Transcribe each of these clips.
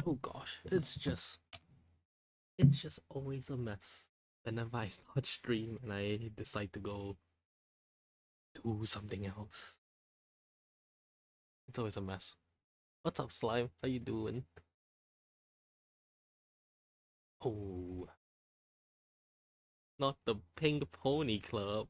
Oh gosh, it's just always a mess. Whenever I start stream and I decide to go do something else, it's always a mess. What's up, Slime? How you doing? Oh, not the Pink Pony Club.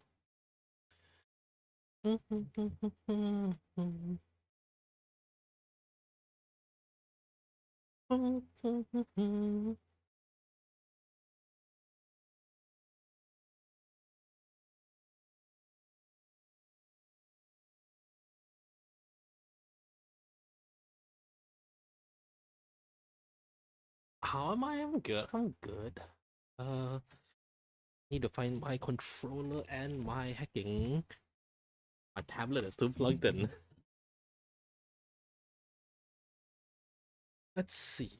How am I? I'm good. I'm good. Uh, need to find my controller and my hacking. My tablet is still plugged in. Let's see.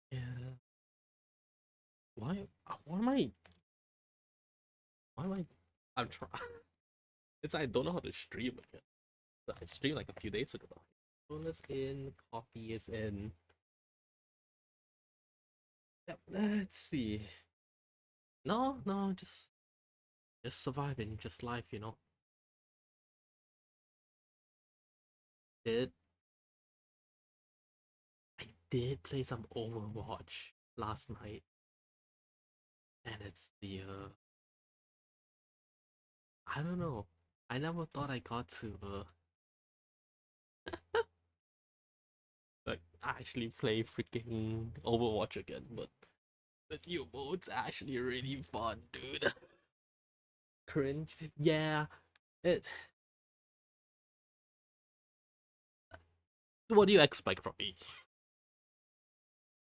Yeah. Why? Why am I? Why am I? I'm trying. It's I don't know how to stream again. I streamed like a few days ago. Phone is in. Coffee is in. Yep. Let's see. No, no, just surviving, just life, you know. Did I did play some Overwatch last night, and it's the I don't know. I never thought I got to like actually play freaking Overwatch again, but the new mode's actually really fun, dude. Cringe. Yeah. It. What do you expect from me?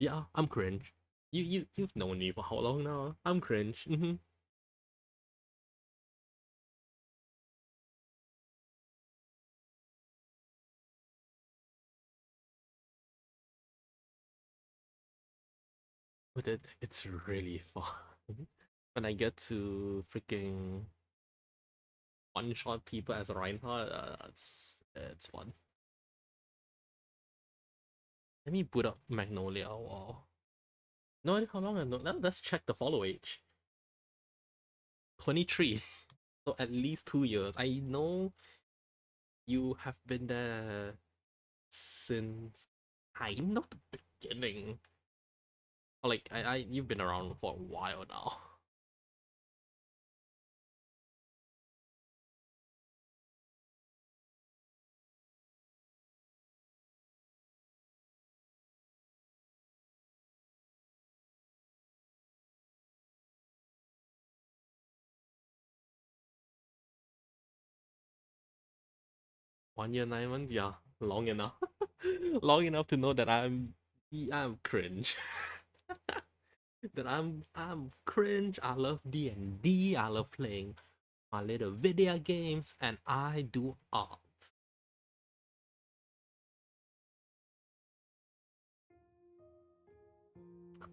Yeah, I'm cringe. You've known me for how long now? I'm cringe. But it's really fun. When I get to freaking one shot people as Reinhardt, it's fun. Let me boot up Magnolia a while. No idea how long I know. Let's check the follow age. 23. So at least 2 years. I know you have been there since kind of the beginning. Like I you've been around for a while now. One year, 9 months, yeah, long enough. Long enough to know that I'm cringe. That I'm cringe. I love D&D. I love playing my little video games, and I do art.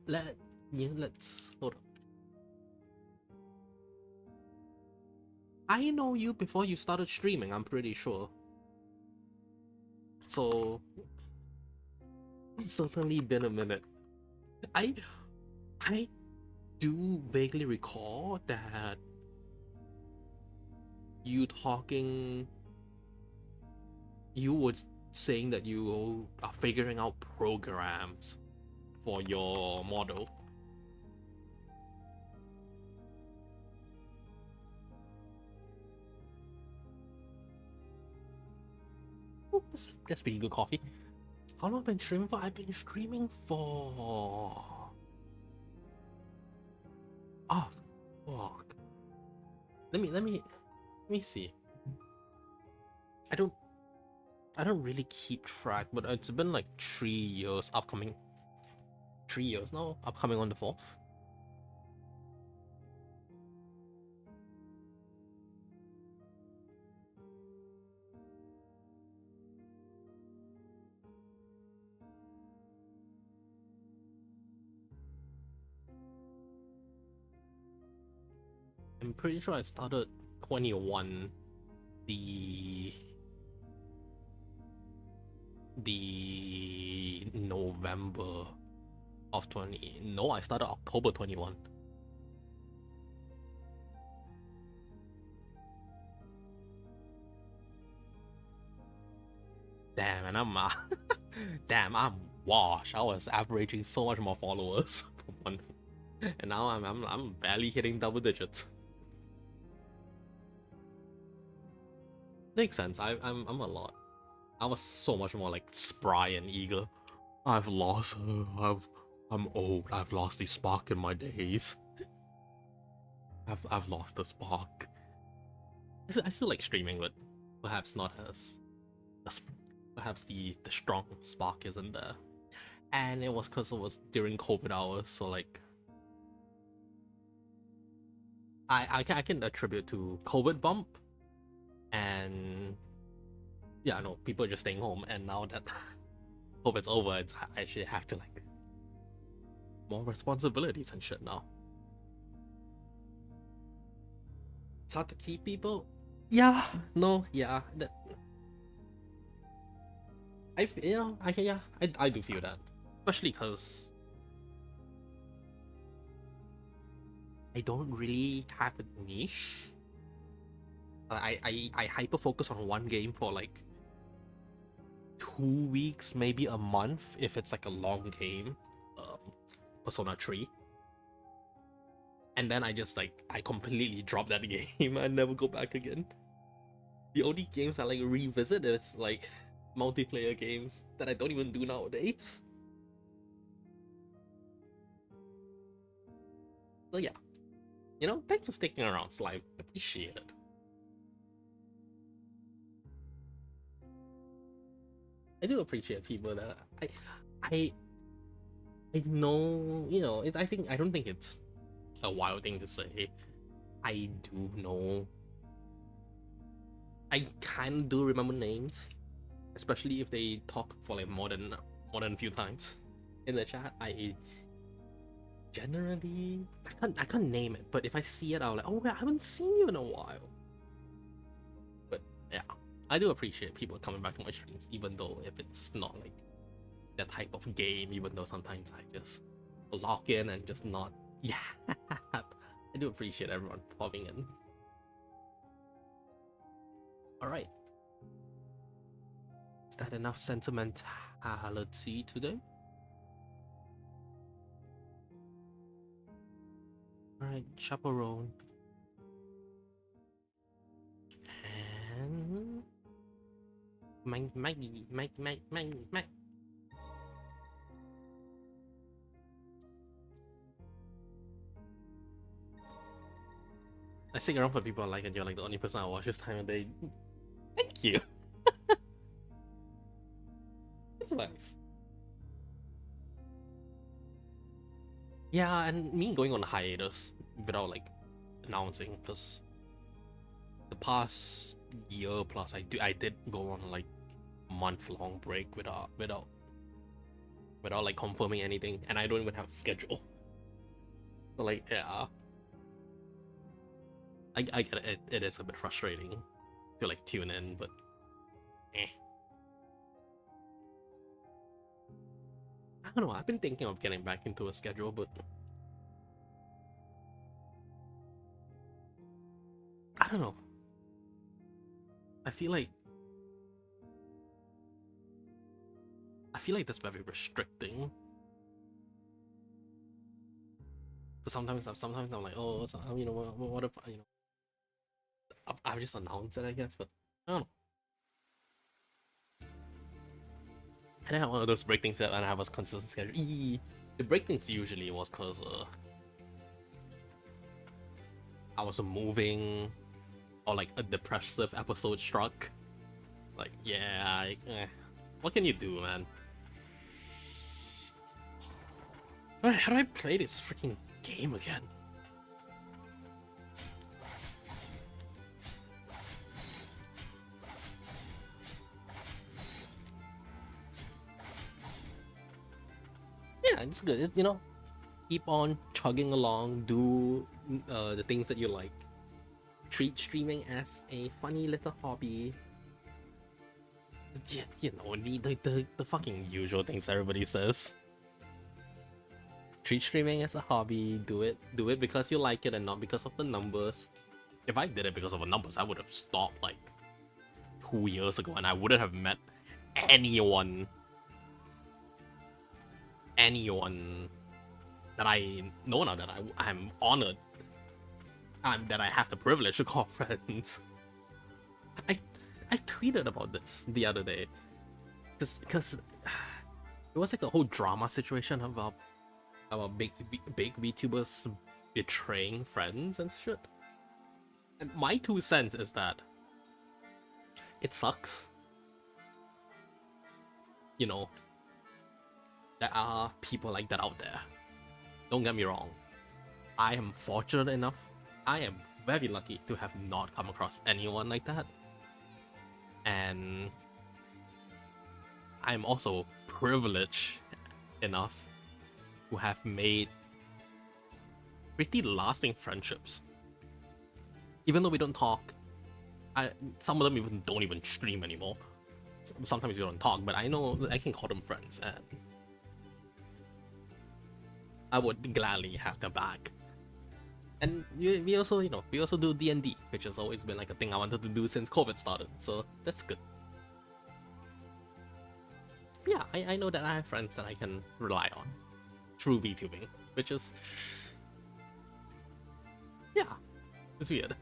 Let's hold on. I know you before you started streaming. I'm pretty sure. So it's certainly been a minute. I I do vaguely recall that you talking. You were saying that you are figuring out programs for your model. Oh, that's pretty good coffee. How long have I been streaming for? I've been streaming for. Oh, fuck. Let me see. I don't I don't really keep track, but it's been like 3 years. Upcoming 3 years now. Upcoming on the 4th. I'm pretty sure I started 21. The November of 20. No, I started October 21. Damn, and damn, I'm washed. I was averaging so much more followers per month, and now I'm barely hitting double digits. Makes sense. I'm a lot. I was so much more like spry and eager. I've lost. I'm old. I've lost the spark in my days. I've lost the spark. I still like streaming, but perhaps not as perhaps the strong spark isn't there. And it was because it was during COVID hours, so like I can attribute to COVID bump, and yeah, no, people are just staying home, and now that COVID's over, I actually have to like more responsibilities and shit now. It's hard to keep people. Yeah, no, yeah, that I do feel that, especially because I don't really have a niche. I hyper focus on one game for like 2 weeks, maybe a month if it's like a long game. Persona 3. And then I completely drop that game. I never go back again. The only games I like revisit is like multiplayer games that I don't even do nowadays. So yeah. Thanks for sticking around, Slime. Appreciate it. I do appreciate people that I know, I don't think it's a wild thing to say. I do know. I kind of do remember names, especially if they talk for like more than a few times in the chat. I generally I can't name it, but if I see it, I'll like, oh, I haven't seen you in a while. But yeah, I do appreciate people coming back to my streams, even though if it's not like that type of game, even though sometimes I just log in and just not. Yeah, I do appreciate everyone popping in. All right, is that enough sentimentality today? All right, chaperone. And Maggie. I stick around for people I like, and you're like the only person I watch this time of day. Thank you. It's nice. Yeah, and me going on a hiatus without like announcing, because the past year plus I did go on like month-long break without like confirming anything, and I don't even have a schedule. So like, yeah, I get it. It is a bit frustrating to like tune in, but I don't know. I've been thinking of getting back into a schedule, but I don't know. I feel like that's very restricting. But sometimes I'm like, oh, so, what if I've just announced it, I guess, but I don't know. I didn't have one of those break things that I have a consistent schedule. The break things usually was because I was moving, or like a depressive episode struck. Like, yeah, what can you do, man? Alright, how do I play this freaking game again? Yeah, it's good. Keep on chugging along. Do the things that you like. Treat streaming as a funny little hobby. Yeah, you know, the fucking usual things everybody says. Treat streaming as a hobby. Do it because you like it and not because of the numbers. If I did it because of the numbers, I would have stopped like 2 years ago, and I wouldn't have met anyone that I know now that I'm honored that I have the privilege to call friends. I tweeted about this the other day, just because it was like a whole drama situation about big VTubers betraying friends and shit. And my 2 cents is that it sucks. You know, there are people like that out there. Don't get me wrong. I am fortunate enough. I am very lucky to have not come across anyone like that. And I'm also privileged enough to have made pretty lasting friendships. Even though we don't talk, some of them even don't even stream anymore. Sometimes we don't talk, but I know I can call them friends, and I would gladly have them back. And we also, you know, we also do D&D, which has always been like a thing I wanted to do since COVID started, so that's good. Yeah, I know that I have friends that I can rely on through VTubing, which is, yeah, it's weird.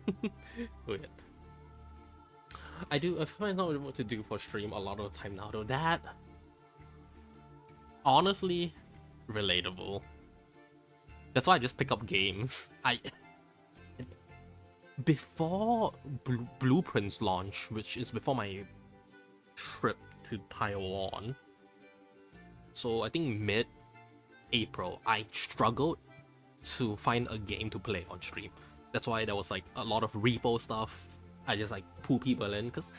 Weird. I find out what to do for stream a lot of the time now, though. That, honestly, relatable. That's why I just pick up games. Before Blueprints launch, which is before my trip to Taiwan, so I think mid-April, I struggled to find a game to play on stream. That's why there was like a lot of repo stuff. I just like pull people in, because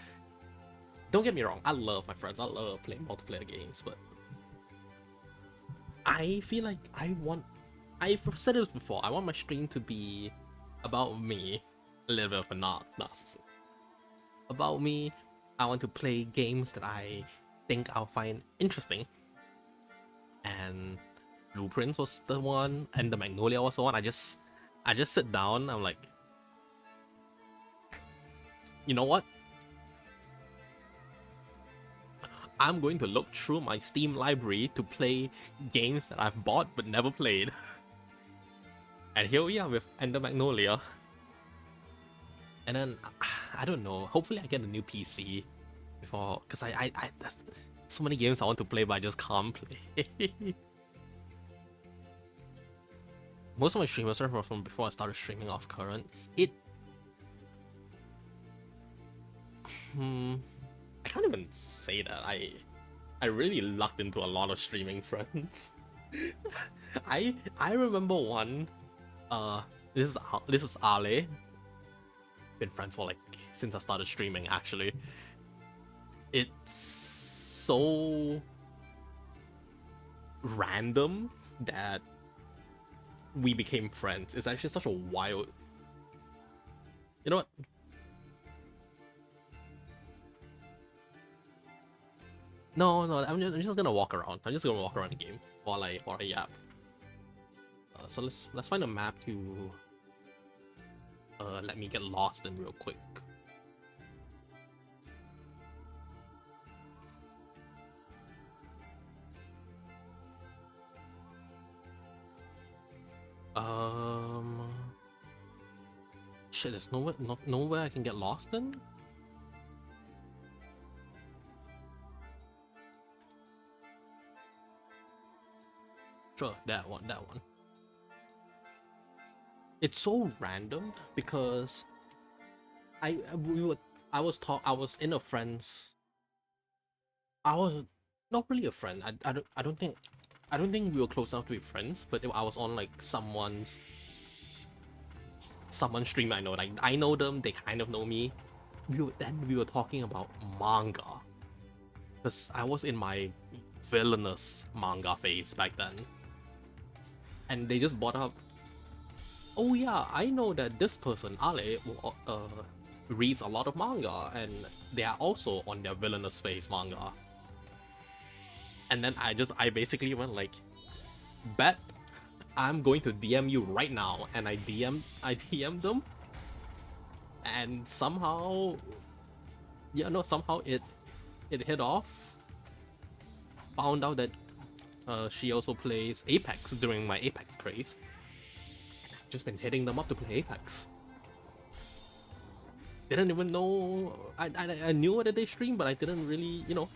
don't get me wrong, I love my friends, I love playing multiplayer games, but I feel like I've said this before, I want my stream to be about me, a little bit of a narcissism. About me, I want to play games that I think I'll find interesting, and Blueprints was the one, and the Magnolia was the one. I just sit down, I'm like, you know what? I'm going to look through my Steam library to play games that I've bought but never played. And here we are with Ender Magnolia. And then, I don't know, hopefully I get a new PC before, because there's so many games I want to play but I just can't play. Most of my streamers are from before I started streaming off current. I can't even say that. I really lucked into a lot of streaming friends. I remember one. This is Ale. Been friends for like since I started streaming. Actually, it's so random that we became friends. It's actually such a wild. You know what? No, I'm just gonna walk around. I'm just gonna walk around the game while I yap. So let's find a map to let me get lost in real quick. Shit, there's nowhere I can get lost in. Sure, that one. It's so random because I was in a friend's. I was not really a friend. I don't think we were close enough to be friends. But I was on like someone's stream. I know, like I know them. They kind of know me. We were talking about manga, because I was in my villainous manga phase back then. And they just brought up, oh yeah, I know that this person, Ale, reads a lot of manga, and they are also on their Villainous Phase manga. And then I basically went like, bet I'm going to DM you right now, and I DM'd them, and somehow, yeah, no, somehow it hit off. Found out that she also plays Apex during my Apex craze. Just been hitting them up to play Apex. Didn't even know. I knew that they stream, but I didn't really, you know.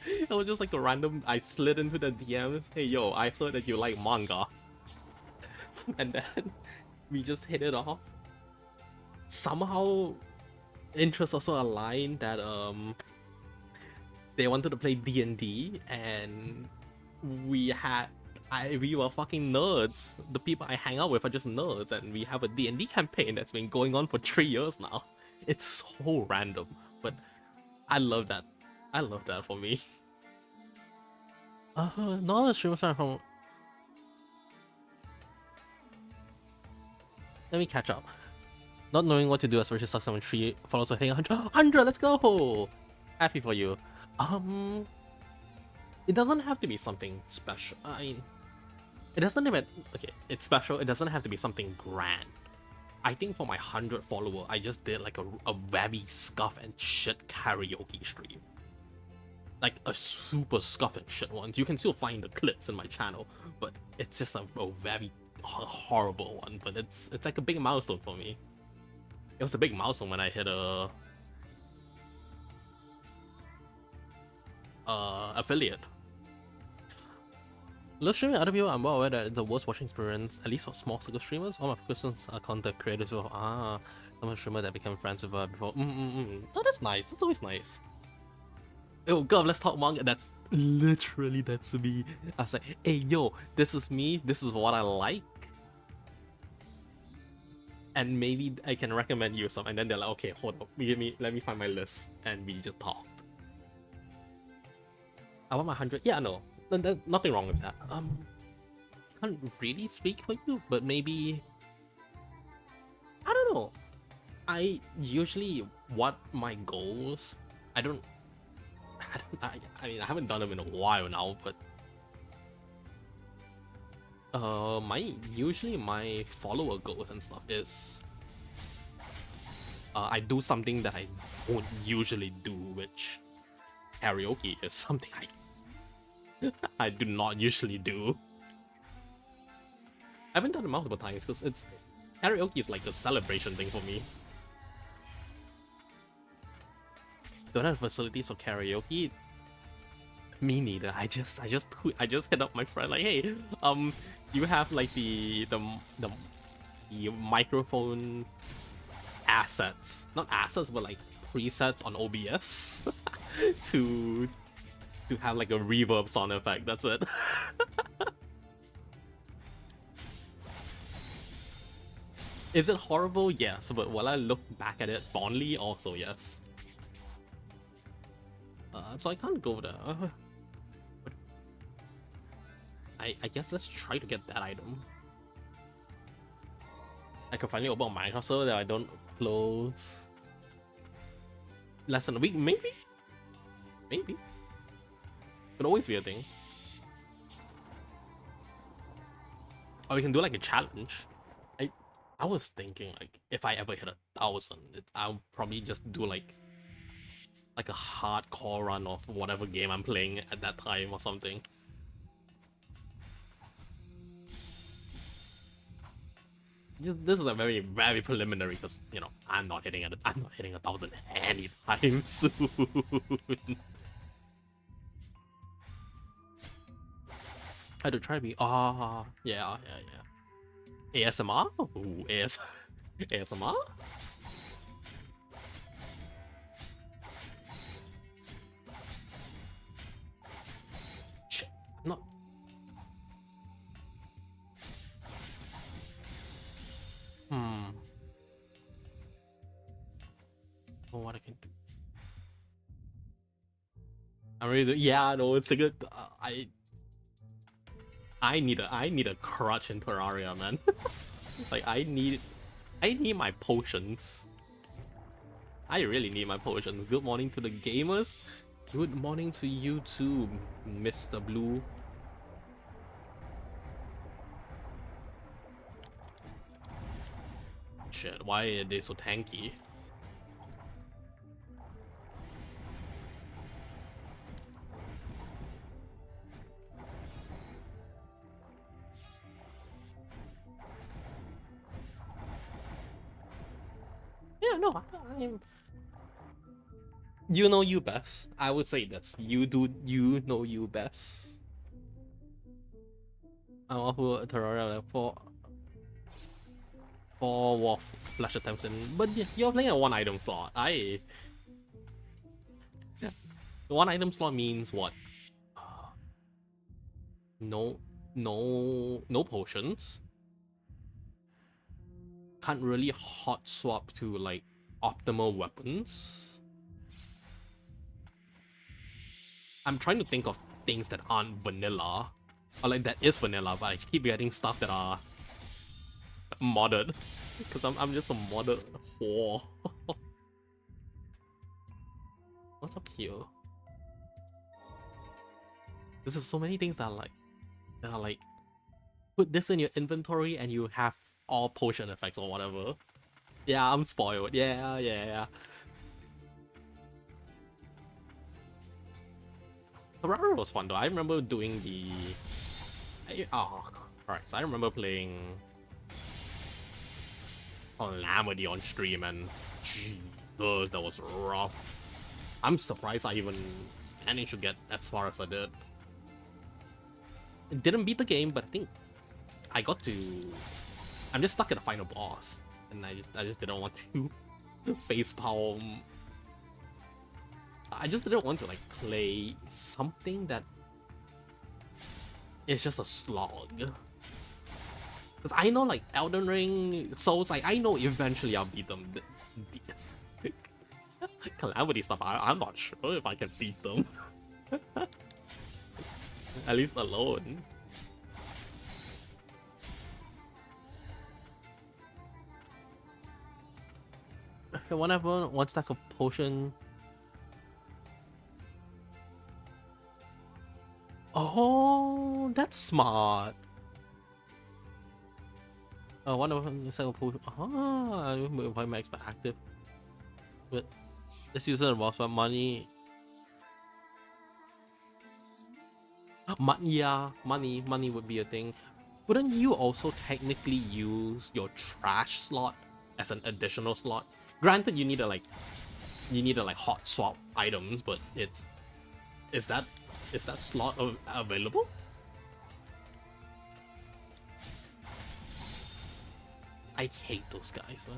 It was just like a random. I slid into the DMs. Hey yo, I heard that you like manga, and then we just hit it off. Somehow, interests also aligned that they wanted to play D&D, and we were fucking nerds. The people I hang out with are just nerds, and we have a D&D campaign that's been going on for 3 years now. It's so random, but I love that. I love that for me. No, the streamers are from. Let me catch up. Not knowing what to do especially sucks when 3 followers are hitting 100. Let's go! Happy for you. It doesn't have to be something special. I mean, it doesn't even. Okay, it's special. It doesn't have to be something grand. I think for my 100 follower, I just did like a very scuff and shit karaoke stream. Like a super scuff and shit one. You can still find the clips in my channel, but it's just a very horrible one. But it's like a big milestone for me. It was a big milestone when I hit a affiliate. Live streaming other people, I'm well aware that it's the worst watching experience, at least for small circle streamers. All my questions are content creators who some streamer that became friends with her before. Oh, that's nice. That's always nice. Oh god, let's talk manga. That's literally that's me. I was like, hey yo, this is me. This is what I like. And maybe I can recommend you some. And then they're like, okay, hold up, let me find my list, and we just talked. I want my 100. Yeah, no, there's nothing wrong with that. Can't really speak for you, but maybe I don't know. I usually what my goals. I mean, I haven't done them in a while now, but usually my follower goals and stuff is I do something that I won't usually do, which karaoke is something I do not usually do. I haven't done it multiple times because karaoke is like a celebration thing for me. Don't have facilities for karaoke. Me neither. I just hit up my friend like, hey, you have like the microphone assets, not assets, but like presets on OBS to have like a reverb sound effect. That's it. Is it horrible? Yes, but will I look back at it fondly? Also, yes. So I can't go there. I guess let's try to get that item. I can finally open Minecraft so that I don't close. Less than a week, maybe? Maybe. Could always be a thing. Or we can do like a challenge. I was thinking like if I ever hit 1,000, I'll probably just do like a hardcore run of whatever game I'm playing at that time or something. This is a very, very preliminary because, you know, I'm not hitting 1,000 anytime soon. I had to try to be yeah. ASMR? Ooh, ASMR? Shit, I'm not. Oh, what I can do. I'm ready to. Yeah, no, it's a good. I need a crutch in Terraria, man. Like I need my potions. I really need my potions. Good morning to the gamers. Good morning to you too, Mr. Blue. Shit, why are they so tanky? Yeah, no, I'm... You know you best. I would say this. You know you best. I'm off with Terraria like four Wolf flash attempts in, but yeah, you're playing a one item slot. Yeah. The one item slot means what? No, no potions. Can't really hot swap to like optimal weapons. I'm trying to think of things that aren't vanilla, or like that is vanilla, but I keep getting stuff that are modded, because I'm just a modded whore. What's up here? This is so many things that are like put this in your inventory and you have all potion effects or whatever. Yeah, I'm spoiled. Yeah. Terraria was fun though. I remember doing the... alright, so I remember playing Calamity on stream and Jesus, that was rough. I'm surprised I even managed to get as far as I did. Didn't beat the game, but I think I got to... I'm just stuck at the final boss, and I just didn't want to facepalm. I just didn't want to like play something that is just a slog. Because I know like Elden Ring, Souls, like I know eventually I'll beat them. Calamity stuff, I'm not sure if I can beat them. At least alone. Whenever one stack of potion. Oh, that's smart. One of them stack of potion. Ah, why am I active? But this user involves money. Yeah, money would be a thing. Wouldn't you also technically use your trash slot as an additional slot? Granted, you need to like hot swap items, but is that slot available? I hate those guys, man.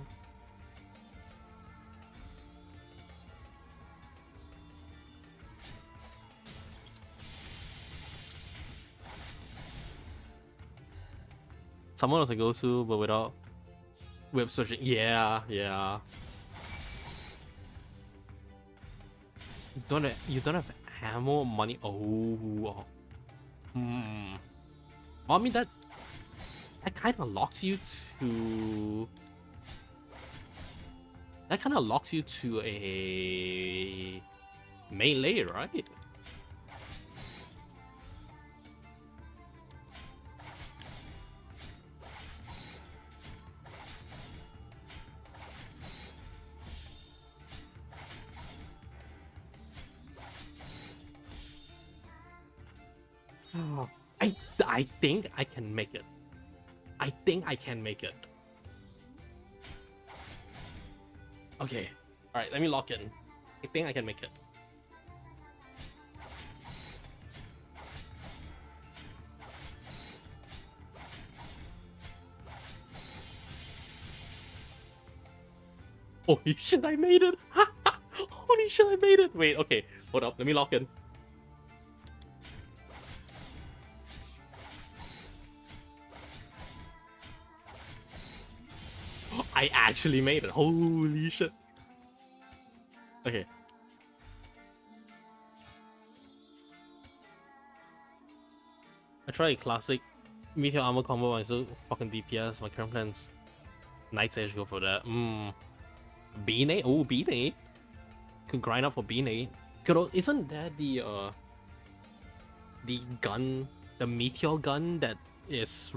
Someone was a go-to, but without whip switching. Yeah. You don't have ammo, money. Oh. Well, I mean that kind of locks you to. That kind of locks you to a melee, right? I think I can make it. I think I can make it. Okay. Alright, let me lock in. I think I can make it. Holy shit, I made it! Holy shit, I made it! Wait, okay. Hold up, let me lock in. I actually made it. Holy shit. Okay. I tried a classic Meteor Armor combo and so fucking DPS. My current plan's Night's Edge, go for that. Beanie? Oh, Beanie. could grind up for being a. Isn't that the gun, the meteor gun that is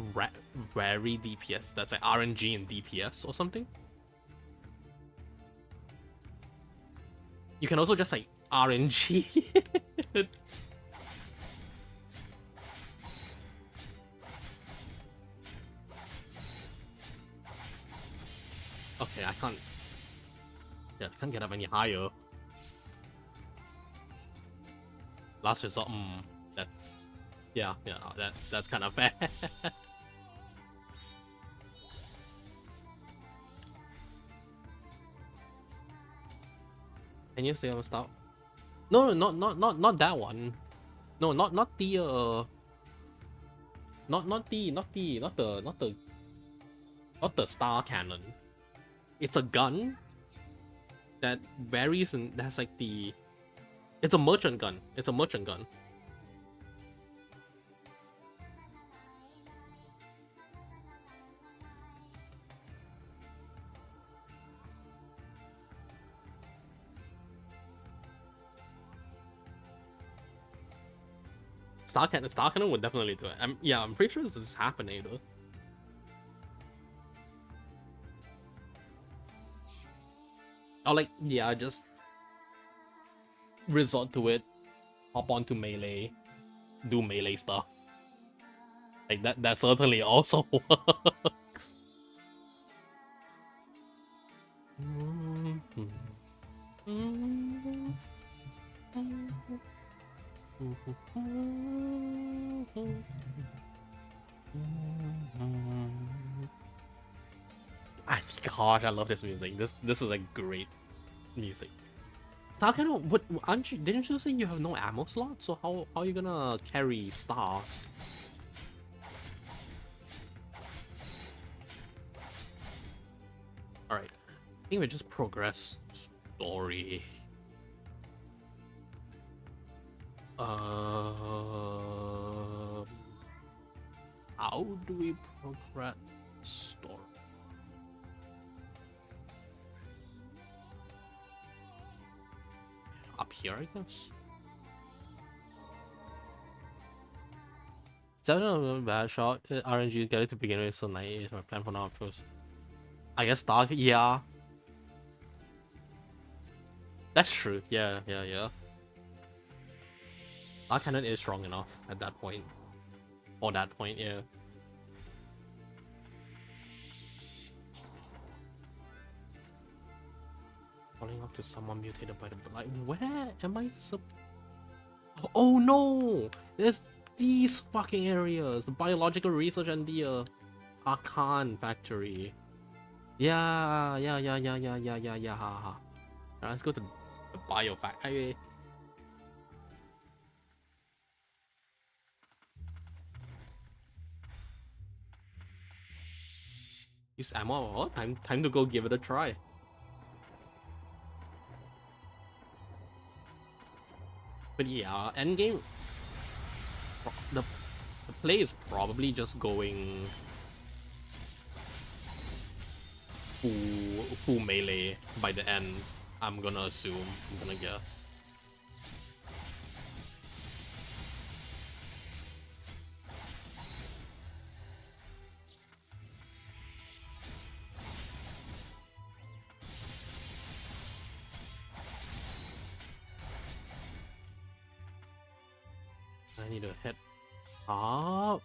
very DPS? That's like RNG and DPS or something. You can also just like RNG. Okay, I can't. Yeah, I can't get up any higher. Last resort. That's. Yeah, that's kind of bad. Can you say I'm stop? No, not that one. No, not the not the star cannon. It's a gun that varies and that's like the. It's a merchant gun. It's a merchant gun. Star cannon would definitely do it. I'm pretty sure this is happening though. Or like, yeah, just resort to it, hop onto melee, do melee stuff. Like that certainly also works. Gosh, I love this music. This is a great music. Star Cannon, but didn't you say you have no ammo slot? So how are you gonna carry stars? All right, I think we just progress story. How do we progress story? Up here, I guess. 7 of a bad shot. RNG get it to begin with, so 98 is my plan for now. First, I guess Dark. Yeah, that's true. Yeah. Dark Cannon is strong enough at that point. Or that point, yeah. Falling up to someone mutated by the blight. Where am I Oh no! There's these fucking areas. The biological research and the Archon factory. Yeah. Haha. Let's go to the bio factory. Use ammo. Oh, time to go give it a try. But yeah, endgame. The play is probably just going full melee by the end. I'm gonna assume. I'm gonna guess. I need to head up.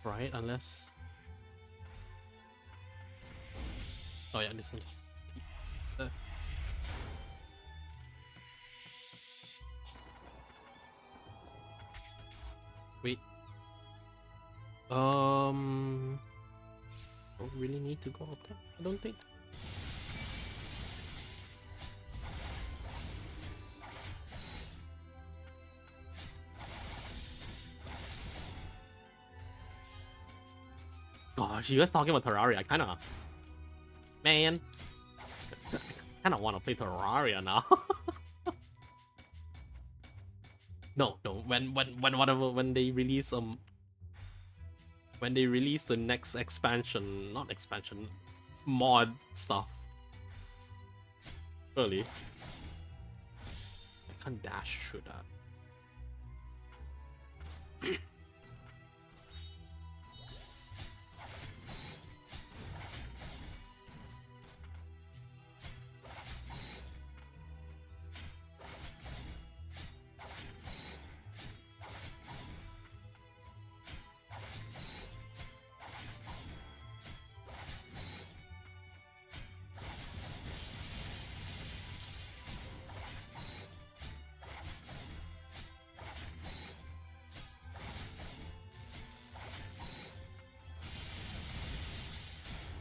Right, unless. Oh yeah, this one's. Wait. Don't really need to go up there, I don't think. Gosh, you guys talking about Terraria? Man, I kind of want to play Terraria now. No. When they release the next expansion, not expansion, mod stuff. Really? I can't dash through that.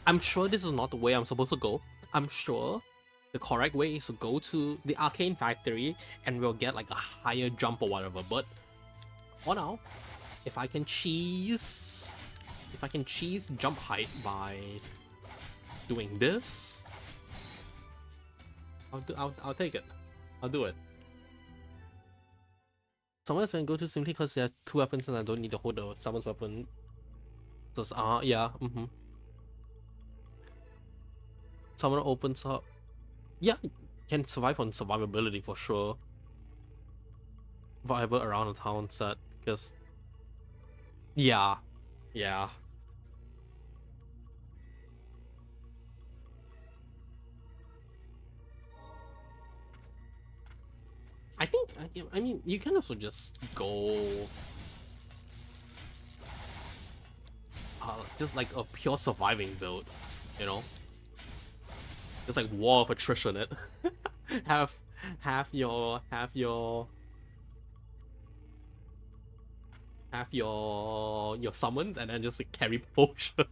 I'm sure this is not the way I'm supposed to go. I'm sure the correct way is to go to the arcane factory and we'll get like a higher jump or whatever. But for now, if I can cheese jump height by doing this, I'll take it. I'll do it. Summoners can go to simply because there are 2 weapons and I don't need to hold the summon's weapon. So yeah, Summoner opens up. Yeah, can survive on survivability for sure. Viable around the town set, because yeah. I think I mean you can also just go just like a pure surviving build, you know, just like war of attrition it. have your summons and then just like carry potions.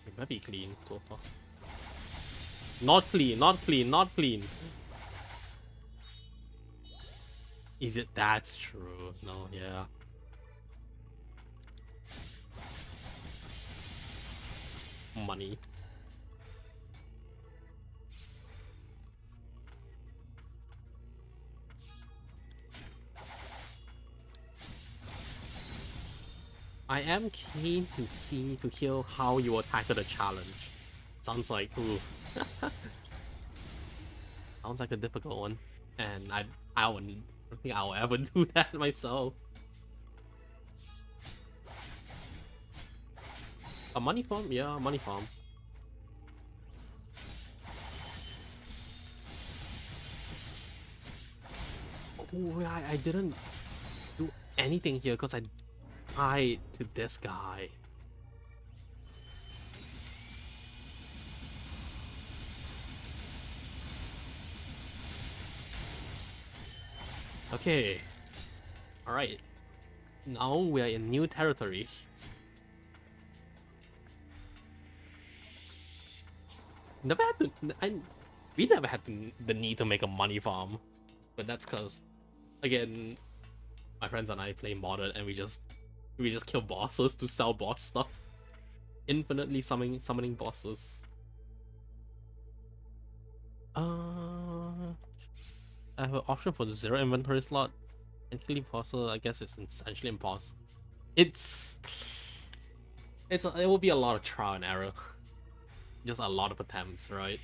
It might be clean so far. Not clean. Is it? That's true. No, yeah. Money. I am keen to hear how you will tackle the challenge. Sounds like sounds like a difficult one, and I don't think I'll ever do that myself. A money farm? Yeah, a money farm. Oh, I didn't do anything here because I died to this guy. Okay. Alright. Now we are in new territory. Never had to. We never had the need to make a money farm, but that's because, again, my friends and I play modded, and we just kill bosses to sell boss stuff, infinitely summoning bosses. I have an option for the 0 inventory slot, and killing bosses. I guess it's essentially impossible. It will be a lot of trial and error, just a lot of attempts, right?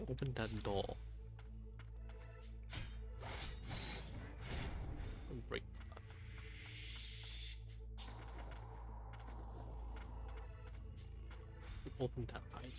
Open that door. Break. Open that eye.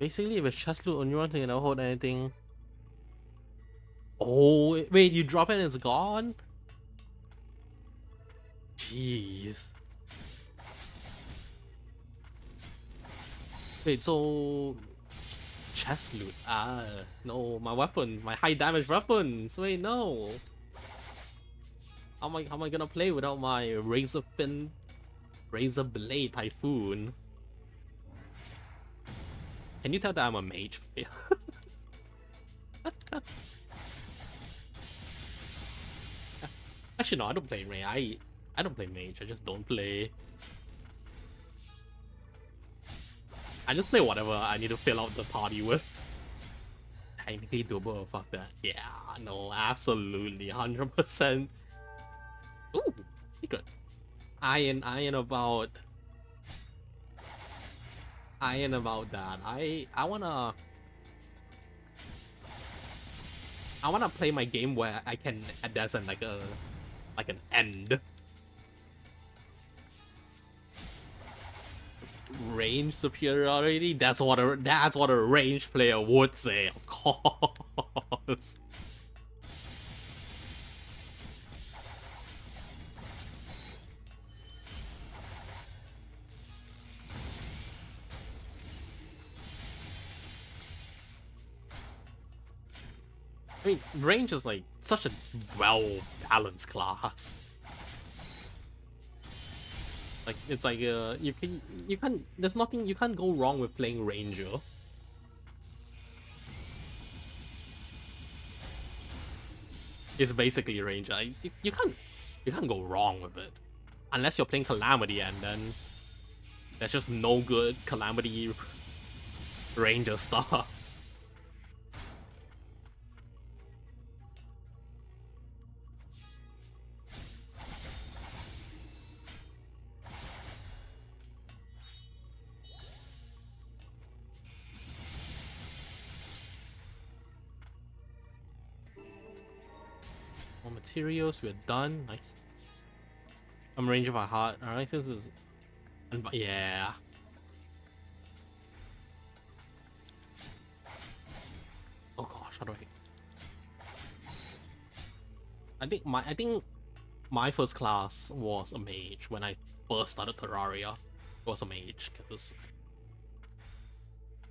Basically, if it's chest loot on your own, you can hold anything. Oh, wait, you drop it and it's gone? Jeez. Wait, so chest loot. Ah, no, my weapons, my high damage weapons. Wait, no. How am I gonna play without my razor blade typhoon? Can you tell that I'm a mage? Actually, no, I don't play mage. I don't play mage. I just don't play. I just play whatever I need to fill out the party with. Technically doable, fuck that. Yeah, no, absolutely, 100%. Ooh, secret. Iron about that. I wanna play my game where I can there's an like an end. Range superiority? That's what a range player would say, of course. I mean, range is like such a well-balanced class. Like it's like you can't there's nothing you can't go wrong with playing ranger. It's basically a ranger. You can't go wrong with it unless you're playing calamity, and then there's just no good calamity ranger stuff. More materials, we're done. Nice. I'm ranger by heart. Alright, since is yeah. Oh gosh, how do I think my first class was a mage when I first started Terraria. It was a mage because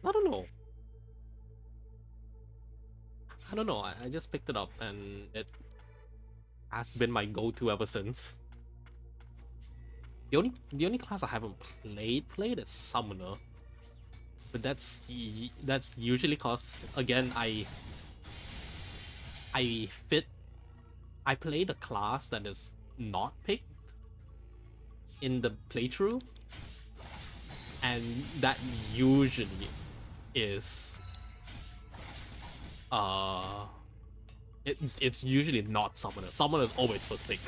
I don't know. I just picked it up and it has been my go-to ever since. The only class I haven't played is Summoner, but that's usually cause again I play the class that is not picked in the playthrough, and that usually is it's usually not Summoner. Summoner is always first pick.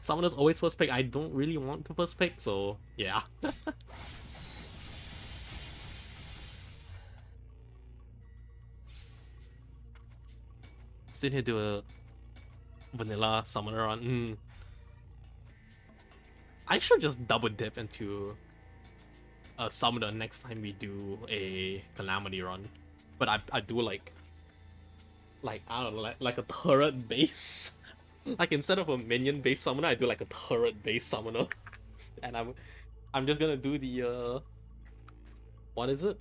Summoner's always first pick. I don't really want to first pick, so yeah. Still here do a vanilla Summoner run. I should just double dip into a Summoner next time we do a Calamity run. But I do like I don't know, like a turret base. Like instead of a minion based summoner, I do like a turret based summoner. And I'm just gonna do the what is it?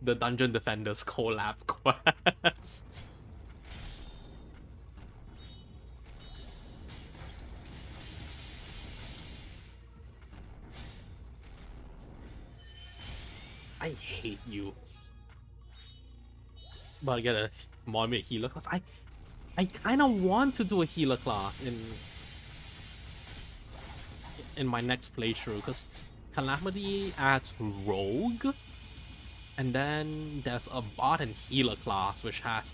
The Dungeon Defenders collab quest. I hate you. But I get a mod healer class. I kind of want to do a healer class in my next playthrough because Calamity adds Rogue, and then there's a bot and healer class which has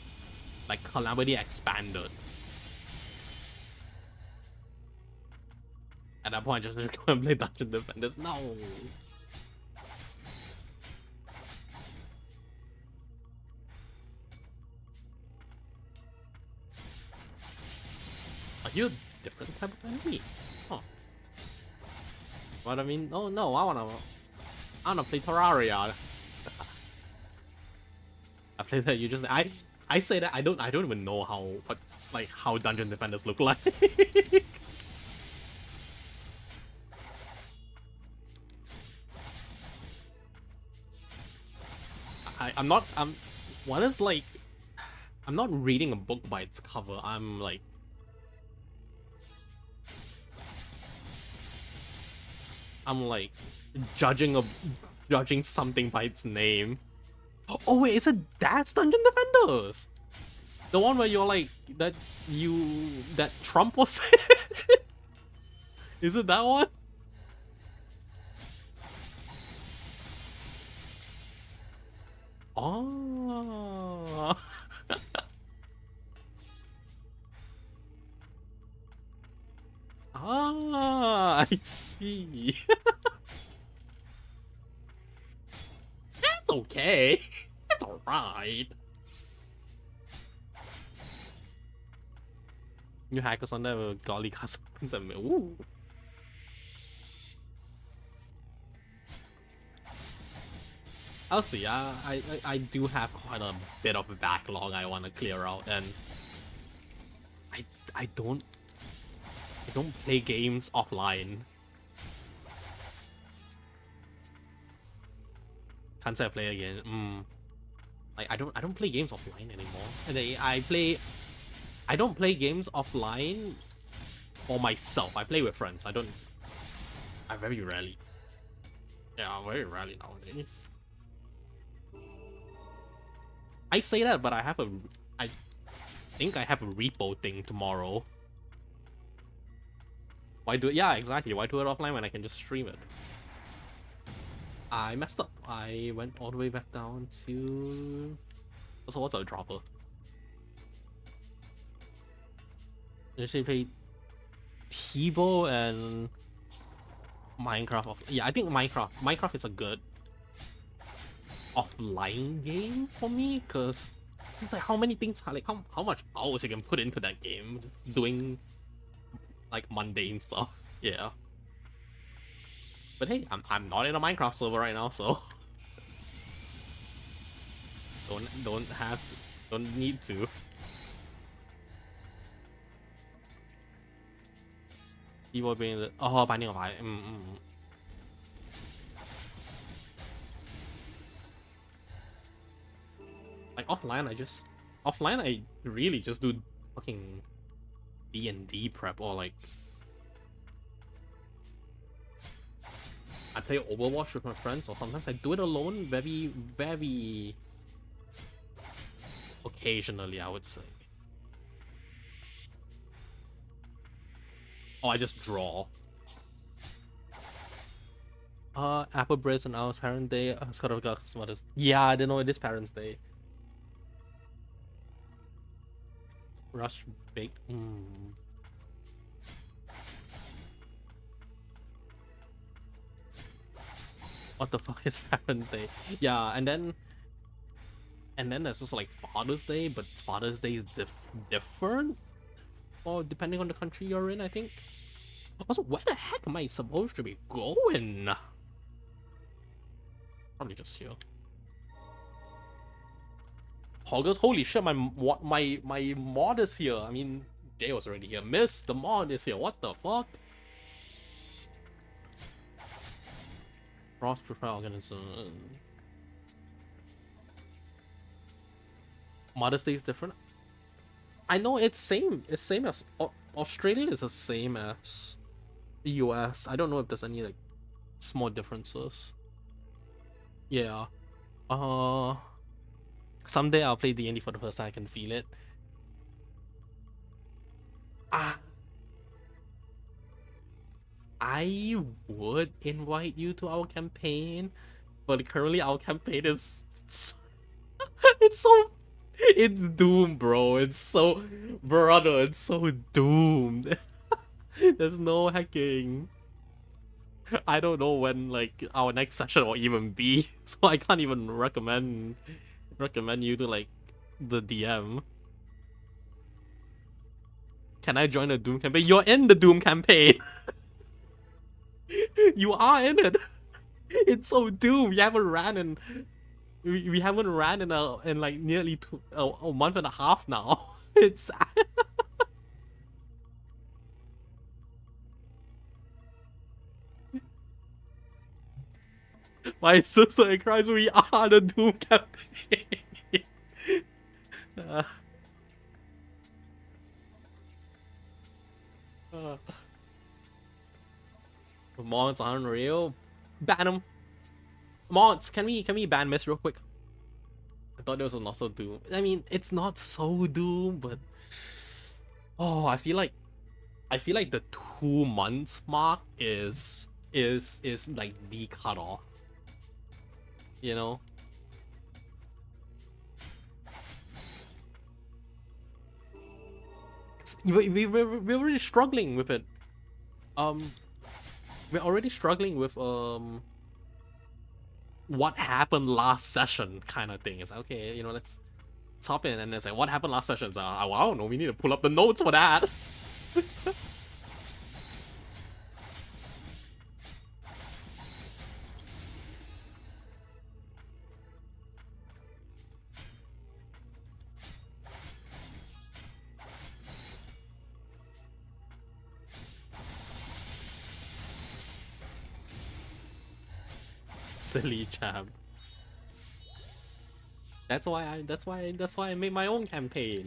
like Calamity expanded. At that point, I just go and play Dungeon Defenders. No. Are you different type of enemy. Huh. But I mean, oh no, I wanna play Terraria. I play that. You just I say that I don't even know how dungeon defenders look like. I'm not one is like I'm not reading a book by its cover. I'm like judging something by its name. Oh wait, is it that's Dungeon Defenders? The one where you're like that Trump was Is it that one? Oh. Ah, I see. That's okay. That's alright. New hackers on the golly customs and ooh. I'll see. I do have quite a bit of a backlog I want to clear out, and I don't play games offline. Can't say I play again. Like I don't play games offline anymore. And I don't play games offline for myself. I play with friends. I very rarely. Yeah, very rarely nowadays. I say that, but I think I have a repo thing tomorrow. Why do it? Yeah, exactly. Why do it offline when I can just stream it? I messed up. I went all the way back down to... So what's a dropper? I usually play T-Bow and Minecraft. Yeah, I think Minecraft is a good offline game for me, because it's like how many things, like how much hours you can put into that game, just doing like mundane stuff. Yeah. But hey, I'm not in a Minecraft server right now, so don't need to. Keyboard being the Binding of Isaac. Like offline, I really just do fucking D&D prep, or like I play Overwatch with my friends, or sometimes I do it alone very, very occasionally, I would say. Oh, I just draw. Apple Breads and Ours Parent Day. Scott of God's Mother's. Yeah, I didn't know it is Parents' Day. Rush baked. What the fuck is Parents' Day? Yeah, and then there's also like Father's Day, but Father's Day is different, or depending on the country you're in, I think. Also, where the heck am I supposed to be going? Probably just here. Hoggers, holy shit! My mod is here. I mean, Jay was already here. Miss, the mod is here. What the fuck? Frost prefer organism. Mother's Day is different. I know it's same. It's same as Australian is the same as US. I don't know if there's any like small differences. Yeah. Someday I'll play D&D for the first time. I can feel it. I would invite you to our campaign, but currently our campaign is it's doomed, bro. It's so doomed. There's no hacking. I don't know when like our next session will even be, so I can't even recommend you to like the DM. can I join the Doom campaign? You're in the Doom campaign. You are in it. It's so Doom. We haven't ran in we haven't ran in like nearly a month and a half now. It's my sister in Christ. We are the Doom campaign. uh, uh, Mods are unreal. Ban them. Mods, can we ban Miss real quick? I thought it was not so Doom. I mean, it's not so Doom, but oh, I feel like the 2 months mark is like the cutoff. You know? We're already struggling with it. We're already struggling with what happened last session kind of thing. It's like, okay, you know, let's hop in, and it's like, what happened last session? So I don't know, we need to pull up the notes for that. Silly champ. That's why I made my own campaign.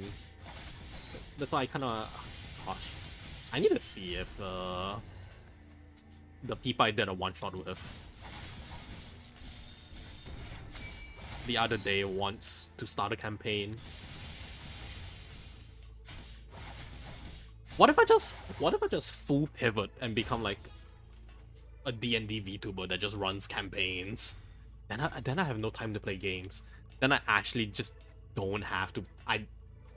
That's why I kind of, gosh, I need to see if the people I did a one shot with the other day wants to start a campaign. What if I just full pivot and become like a D&D VTuber that just runs campaigns? Then I have no time to play games. Then I actually just don't have to. I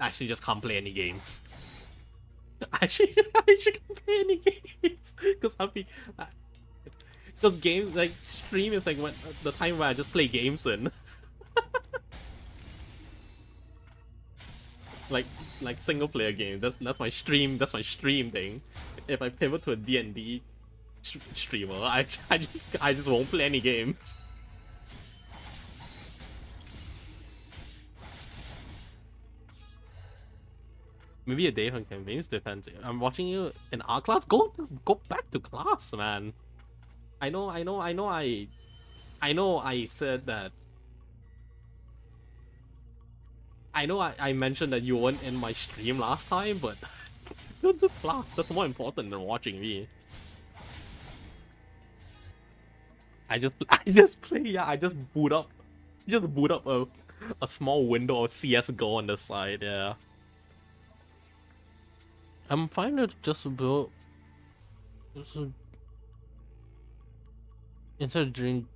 actually just can't play any games. I should can't play any games because because games like stream is like when the time where I just play games in. like single player games. That's my stream. That's my stream thing. If I pivot to a D&D streamer, I just won't play any games. Maybe a day from campaigns depends. I'm watching you in art class. Go back to class, man. I know I said that. I know I mentioned that you weren't in my stream last time, but go to class. That's more important than watching me. I just play. Yeah, I just boot up a small window of CS:GO on the side. Yeah. I'm fine to just build. Instead of doing.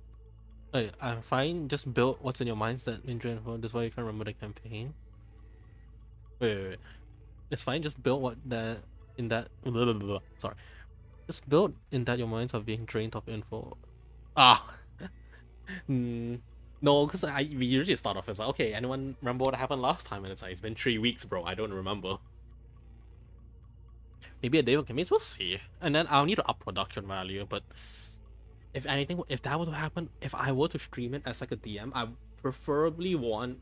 I'm fine. Just build what's in your mindset in Dragon. That's why you can't remember the campaign. Wait. It's fine. Just build what that in that. Blah, blah, blah. Sorry. Just build in that your minds are being drained of info. Ah. No, because we usually start off as like, okay, anyone remember what happened last time? And it's like, it's been 3 weeks, bro. I don't remember. Maybe a day of campaigns, we'll see. And then I'll need to up production value, but if anything, if that were to happen, if I were to stream it as like a DM, I preferably want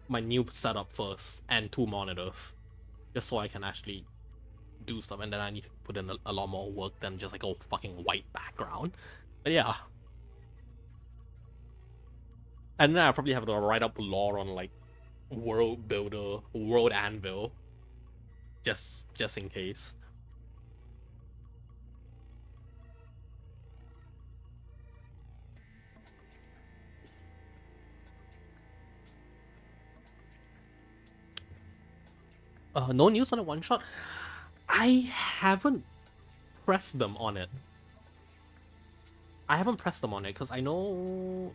my new setup first and 2 monitors. Just so I can actually do stuff, and then I need to put in a lot more work than just like a fucking white background. But yeah. And then I probably have to write up lore on like world builder, world anvil. Just in case. No news on a one shot. I haven't pressed them on it. Because I know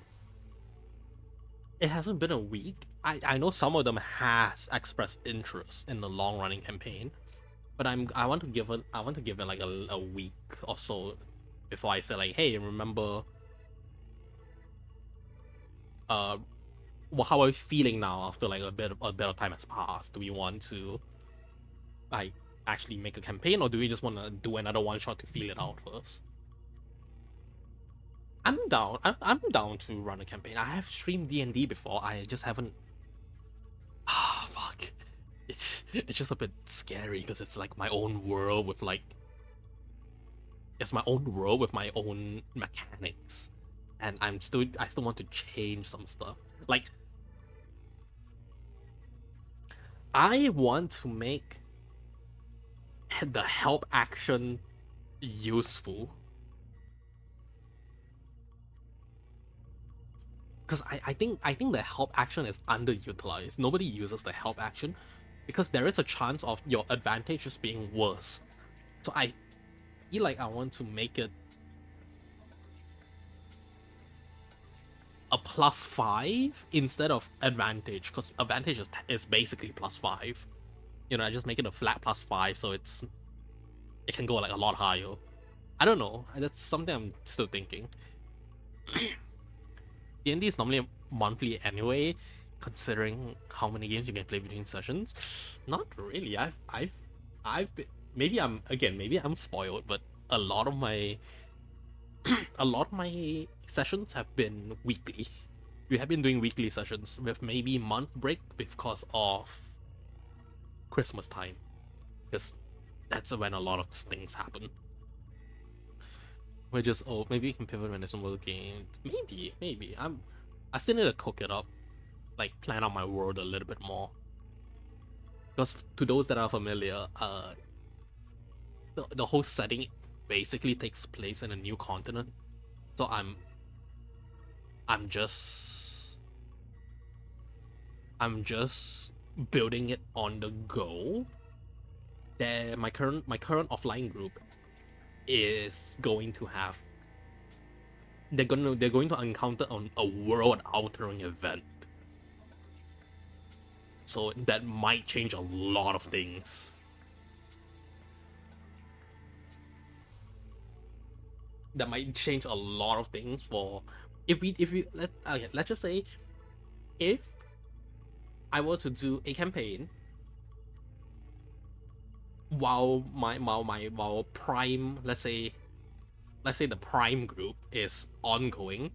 it hasn't been a week. I know some of them has expressed interest in the long running campaign, but I want to give it like a week or so before I say like, hey, remember how are we feeling now after like a bit of time has passed? Do we want to like actually make a campaign, or do we just want to do another one shot to feel it out first? I'm down. I'm down to run a campaign. I have streamed D&D before. I just haven't. Ah, fuck. It's just a bit scary because it's like my own world with like. It's my own world with my own mechanics, and I still want to change some stuff. Like, I want to make the help action useful. Because I think the help action is underutilized. Nobody uses the help action because there is a chance of your advantage just being worse. So I feel like I want to make it a +5 instead of advantage, because advantage is basically +5. You know, I just make it a flat +5 so it can go like a lot higher. I don't know. That's something I'm still thinking. D&D is normally monthly anyway, considering how many games you can play between sessions. Not really. I've been, maybe I'm spoiled, but a lot of my sessions have been weekly. We have been doing weekly sessions with maybe month break because of Christmas time, because that's when a lot of things happen. We're just, oh, maybe we can pivot when there's some other games. Maybe. I still need to cook it up, like plan out my world a little bit more. Because to those that are familiar, the whole setting basically takes place in a new continent. So I'm just building it on the go. My current offline group is going to have, they're going to encounter a world altering event. So that might change a lot of things. That might change a lot of things for if we let's just say if I were to do a campaign while while prime, let's say the prime group is ongoing,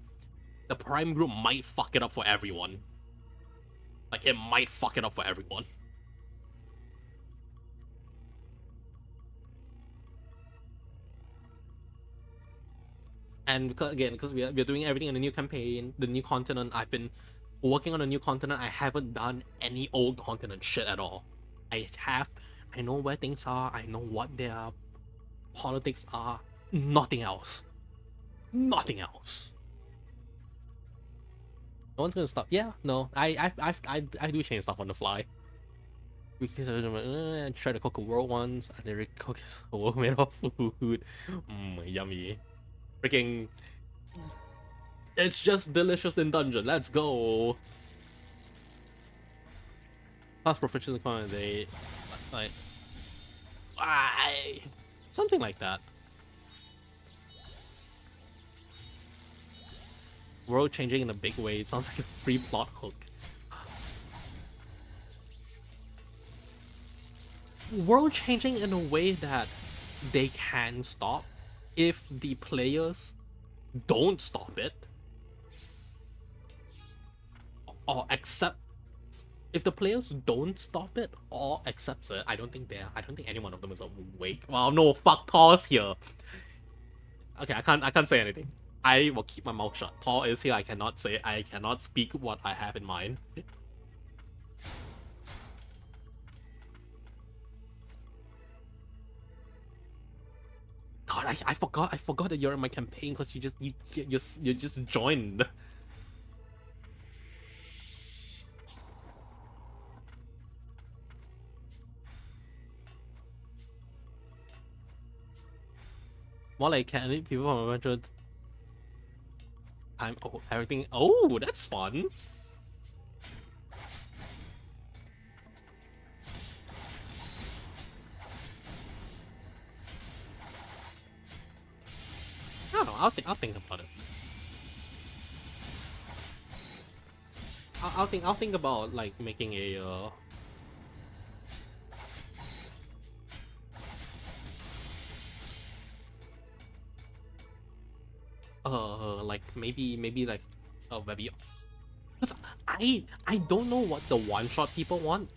the prime group might fuck it up for everyone. Like, it might fuck it up for everyone. And because we're doing everything in the new campaign, the new continent, I've been working on a new continent. I haven't done any old continent shit at all. I know where things are, I know what their politics are. Nothing else. Nothing else. No one's gonna stop. Yeah, no. I do change stuff on the fly. We can try to cook a world once, and then cook a world made of food. Yummy. Freaking. It's just delicious in dungeon. Let's go. Plus proficiency coin, they like. Something like that. World changing in a big way. It sounds like a free plot hook. World changing in a way that they can stop if the players don't stop it, or accept. If the players don't stop it or accepts it, I don't think any one of them is awake. Well, no, fuck, Thor's here. Okay, I can't say anything. I will keep my mouth shut. Thor is here. I cannot speak what I have in mind. God, I forgot that you're in my campaign because you just joined. More like, can people from Adventure? Everything. Oh, that's fun. I don't know. I'll think about it. I'll think about like making a like maybe like a very, because I don't know what the one shot people want.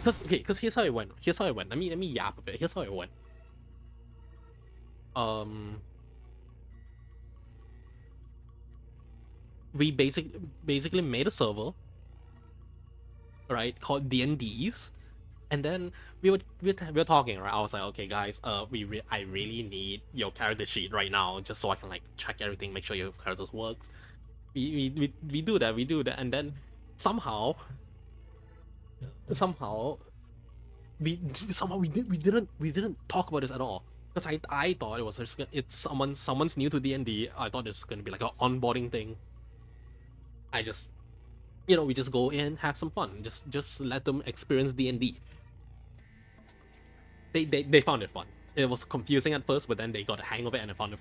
Because here's how it went. Let me yap a bit. Here's how it went. Um, we basically made a server, right, called D&Ds, and then we were talking, right. I was like, okay, guys, I really need your character sheet right now, just so I can like check everything, make sure your characters works. We do that, and then somehow somehow we didn't talk about this at all, because I thought it was just it's someone's new to D&D. I thought it's gonna be like an onboarding thing. I just, we just go in, have some fun, just let them experience D&D. They found it fun. It was confusing at first, but then they got a hang of it and they found it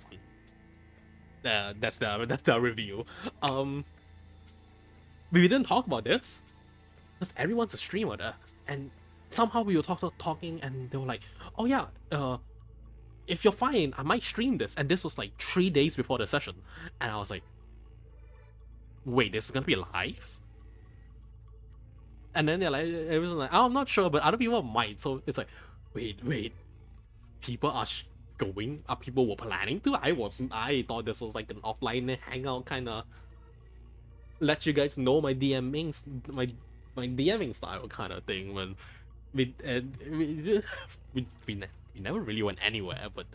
fun. That's the review. Um, we didn't talk about this because everyone's a streamer there, and somehow we were talking, and they were like, "Oh yeah, if you're fine, I might stream this." And this was like 3 days before the session, and I was like, "Wait, this is gonna be live?" And then they're like, it was like, "Oh, I'm not sure, but other people might." So it's like, wait, people are going. People were planning to. I wasn't. I thought this was like an offline hangout kind of. Let you guys know my my DMing style kind of thing. When we we never really went anywhere, but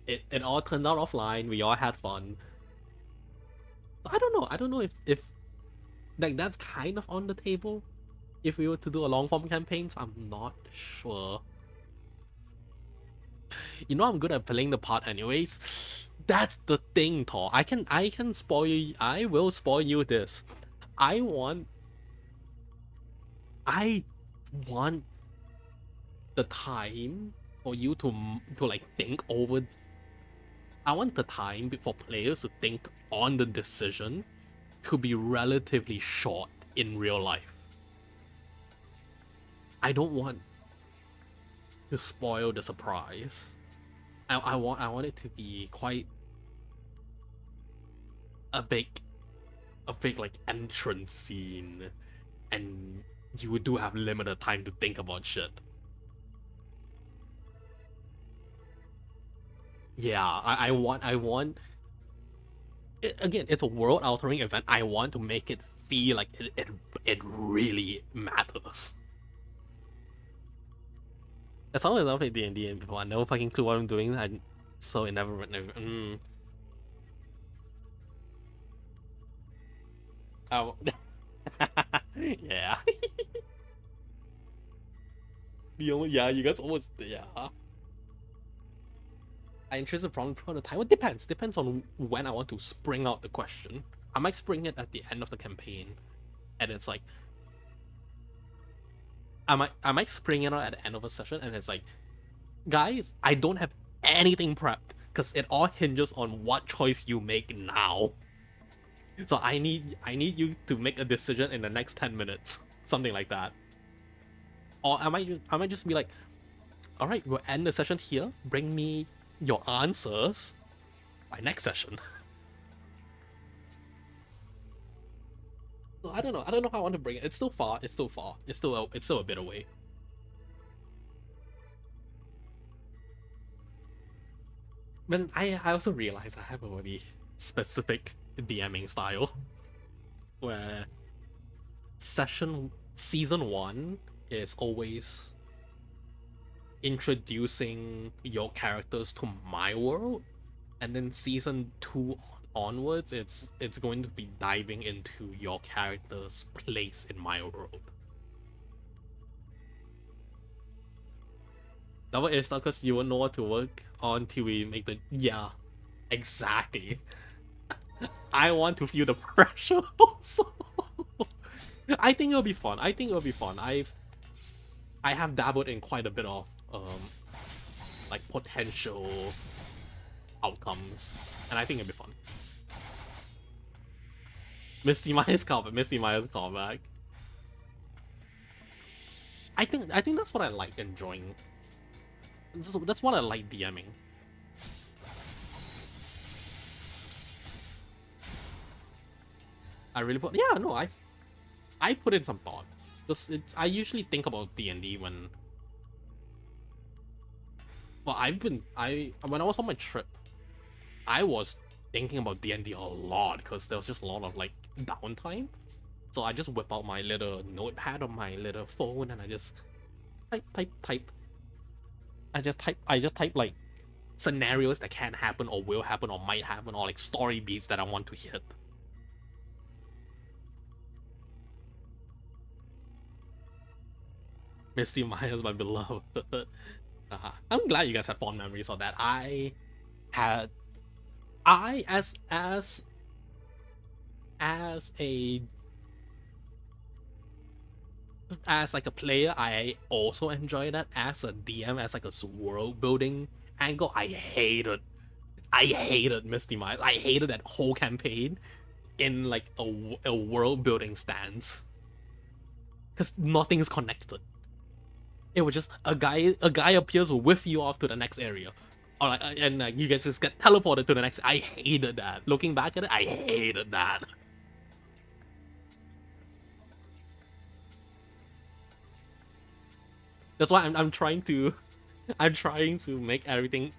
it all turned out offline. We all had fun. I don't know. I don't know if like that's kind of on the table if we were to do a long form campaign. So I'm not sure. I'm good at playing the part anyways. That's the thing, Thor. I can spoil you. I will spoil you this. I want I want the time for you to like think over. I want the time for players to think on the decision to be relatively short in real life. I don't want to spoil the surprise. I want it to be quite a big like entrance scene, and you do have limited time to think about shit. Yeah, I want again, it's a world altering event. I want to make it feel like it really matters. As long as I played D&D before, I never fucking clue what I'm doing. So it never. Oh. Yeah. Yeah, you guys almost, yeah. I interested from the time. It depends on when I want to spring out the question. I might spring it at the end of the campaign, and it's like I might spring it out at the end of a session, and it's like, guys, I don't have anything prepped because it all hinges on what choice you make now. So I need you to make a decision in the next 10 minutes, something like that. Or I might just be like, all right, we'll end the session here. Bring me your answers by next session. So I don't know. I don't know how I want to bring it. It's still far. It's still a bit away. But I also realize I have a very specific DMing style where season 1 is always introducing your characters to my world, and then season 2 onwards it's going to be diving into your character's place in my world. Double A stuff because you won't know what to work on till we make the, yeah, exactly. I want to feel the pressure also. I think it'll be fun. I have dabbled in quite a bit of like potential outcomes, and I think it'll be fun. Misty Maya's callback. I think that's what I like enjoying That's what I like DMing. I really put yeah no I put in some thought. I usually think about D&D when well I when I was on my trip I was thinking about D&D a lot because there was just a lot of like downtime. So I just whip out my little notepad on my little phone and I just type. I just type like scenarios that can happen or will happen or might happen or like story beats that I want to hit. Misty Maya's my beloved. I'm glad you guys had fond memories of that. Had I as a as like a player, I also enjoy that. As a DM, as like a world building angle, I hated Misty Mines. I hated that whole campaign in like a world building stance because nothing's connected. It was just a guy appears with you off to the next area, or like and you guys just get teleported to the next. I hated that. Looking back at it, I hated that. That's why I'm trying to I'm trying to make everything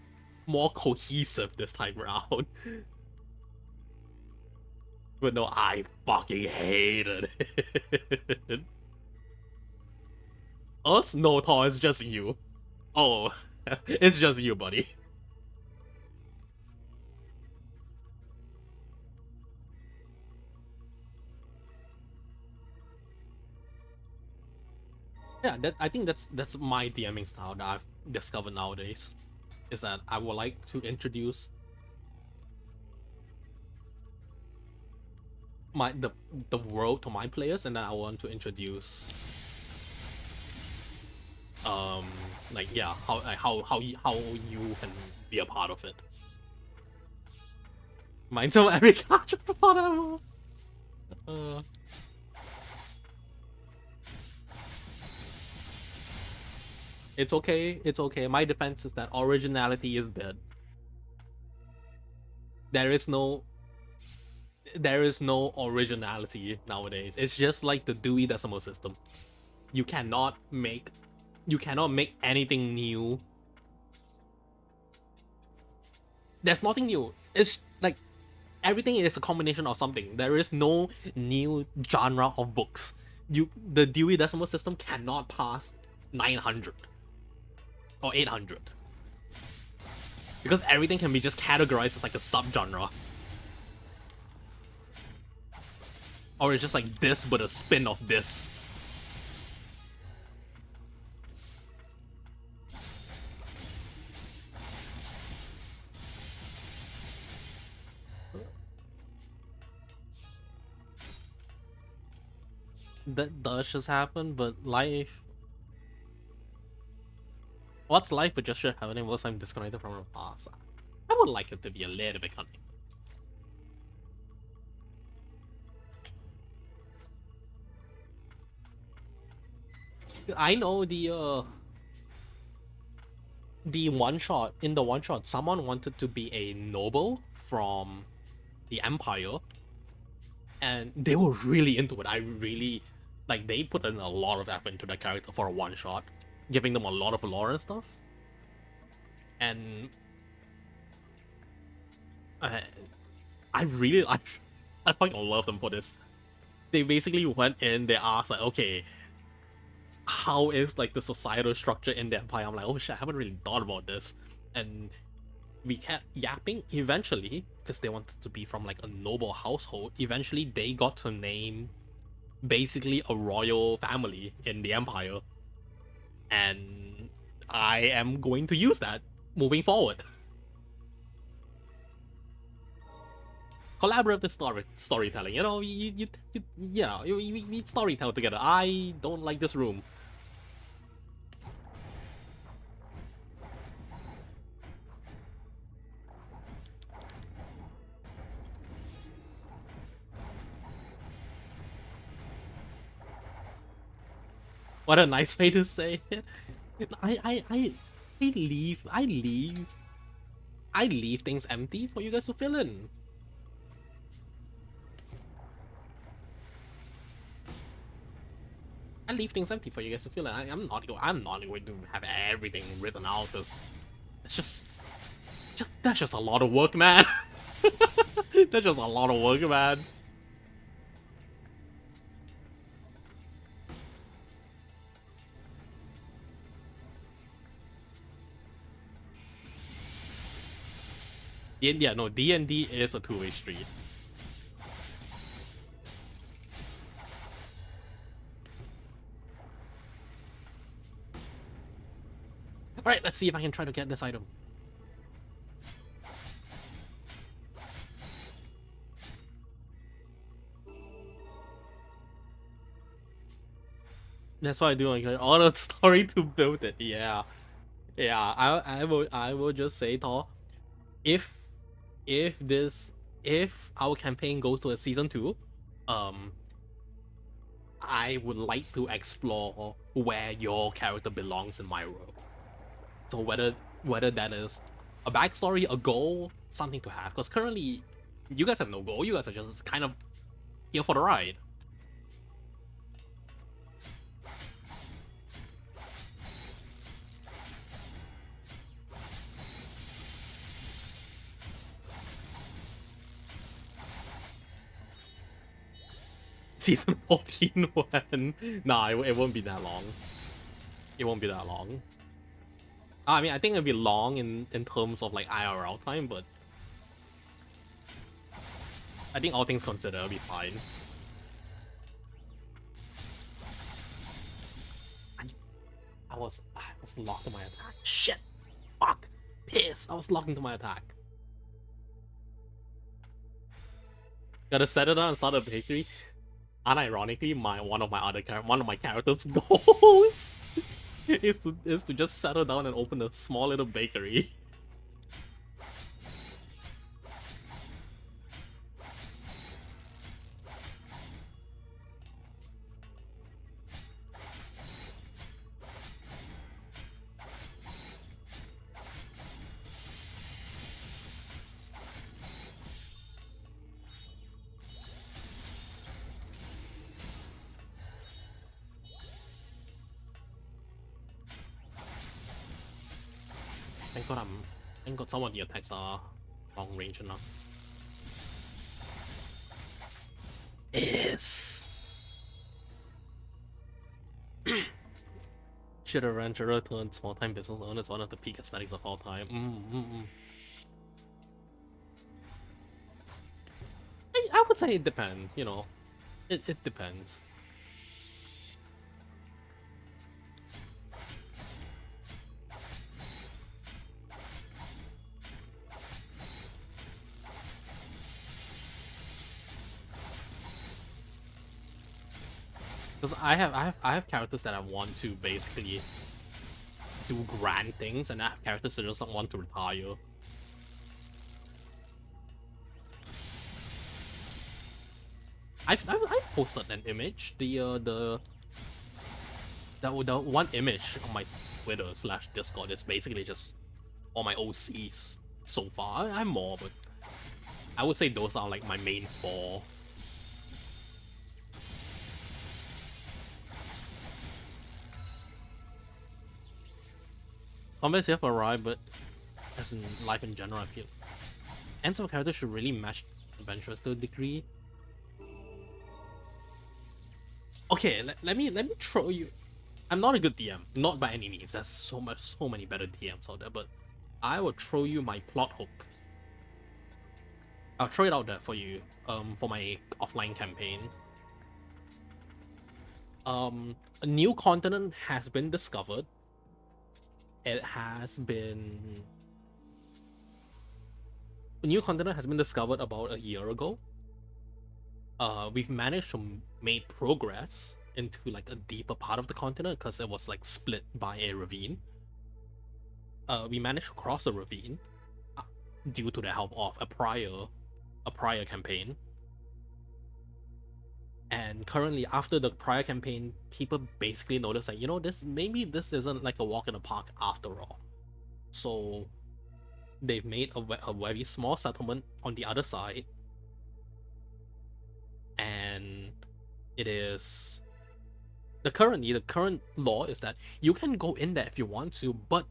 more cohesive this time around. But no, I fucking hated it. Us? No, Thor, it's just you. Oh, it's just you, buddy. Yeah, I think that's my DMing style that I've discovered nowadays. Is that I would like to introduce the world to my players, and then I want to introduce um like yeah how you can be a part of it. Mine's of every culture whatever. Uh, it's okay. It's okay. My defense is that originality is dead. There is no there is no originality nowadays. It's just like the Dewey Decimal System. You cannot make anything new. There's nothing new. It's like everything is a combination of something. There is no new genre of books. The Dewey Decimal System cannot pass 900 or 800 because everything can be just categorized as like a subgenre. Or it's just like this but a spin of this. That does just happen, but life. What's life but just shit happening whilst I'm disconnected from the past? I would like it to be a little bit connected. I know the one shot in the one shot, someone wanted to be a noble from the Empire, and they were really into it. I really like they put in a lot of effort into that character for a one shot, giving them a lot of lore and stuff. And I really I fucking love them for this. They basically went in, they asked like, okay, how is like the societal structure in the Empire? I'm like, oh shit, I haven't really thought about this. And we kept yapping. Eventually, because they wanted to be from like a noble household, eventually they got to name basically a royal family in the Empire. And I am going to use that moving forward. Collaborative storytelling. You know, we need storytell together. I don't like this room. What a nice way to say it. I I leave things empty for you guys to fill in. I leave things empty for you guys to fill in. I'm not going to have everything written out because it's that's just a lot of work, man. That's just a lot of work, man. Yeah, no, D&D is a two-way street. Alright, let's see if I can try to get this item. That's why I do like an auto story to build it. Yeah. Yeah, I will just say, Thor, if if our campaign goes to a season 2, um I would like to explore where your character belongs in my world. So whether that is a backstory, a goal, something to have. Because currently, you guys have no goal. You guys are just kind of here for the ride. Season 14 when? Nah, it won't be that long. It won't be that long. I mean, I think it'll be long in terms of like IRL time, but I think all things considered, it'll be fine. I was locked in my attack. Shit! Fuck! Piss! I was locked into my attack. Gotta set it down and start a victory. Unironically, one of my characters' goals is to just settle down and open a small little bakery. Thank God some of the attacks are long range enough. Yes. Should a rancher turn small-time business owner is one of the peak aesthetics of all time. I would say it depends, you know. It depends. Because I have characters that I want to basically do grand things, and I have characters that just want to retire. I've posted an image, the one image on my Twitter / Discord is basically just all my OCs so far. I'm more, but I would say those are like my main 4. Combat's here for a ride, but as in life in general, I feel ends of characters should really match adventurers to a degree. Okay, let me throw you. I'm not a good DM, not by any means. There's so many better DMs out there, but I will throw you my plot hook. I'll throw it out there for you, for my offline campaign. A new continent has been discovered. A new continent has been discovered about a year ago. We've managed to make progress into like a deeper part of the continent because it was like split by a ravine. We managed to cross the ravine due to the help of a prior campaign. And currently, after the prior campaign, people basically notice that, you know, this isn't like a walk in the park after all. So they've made a very small settlement on the other side, and it is the current law is that you can go in there if you want to, but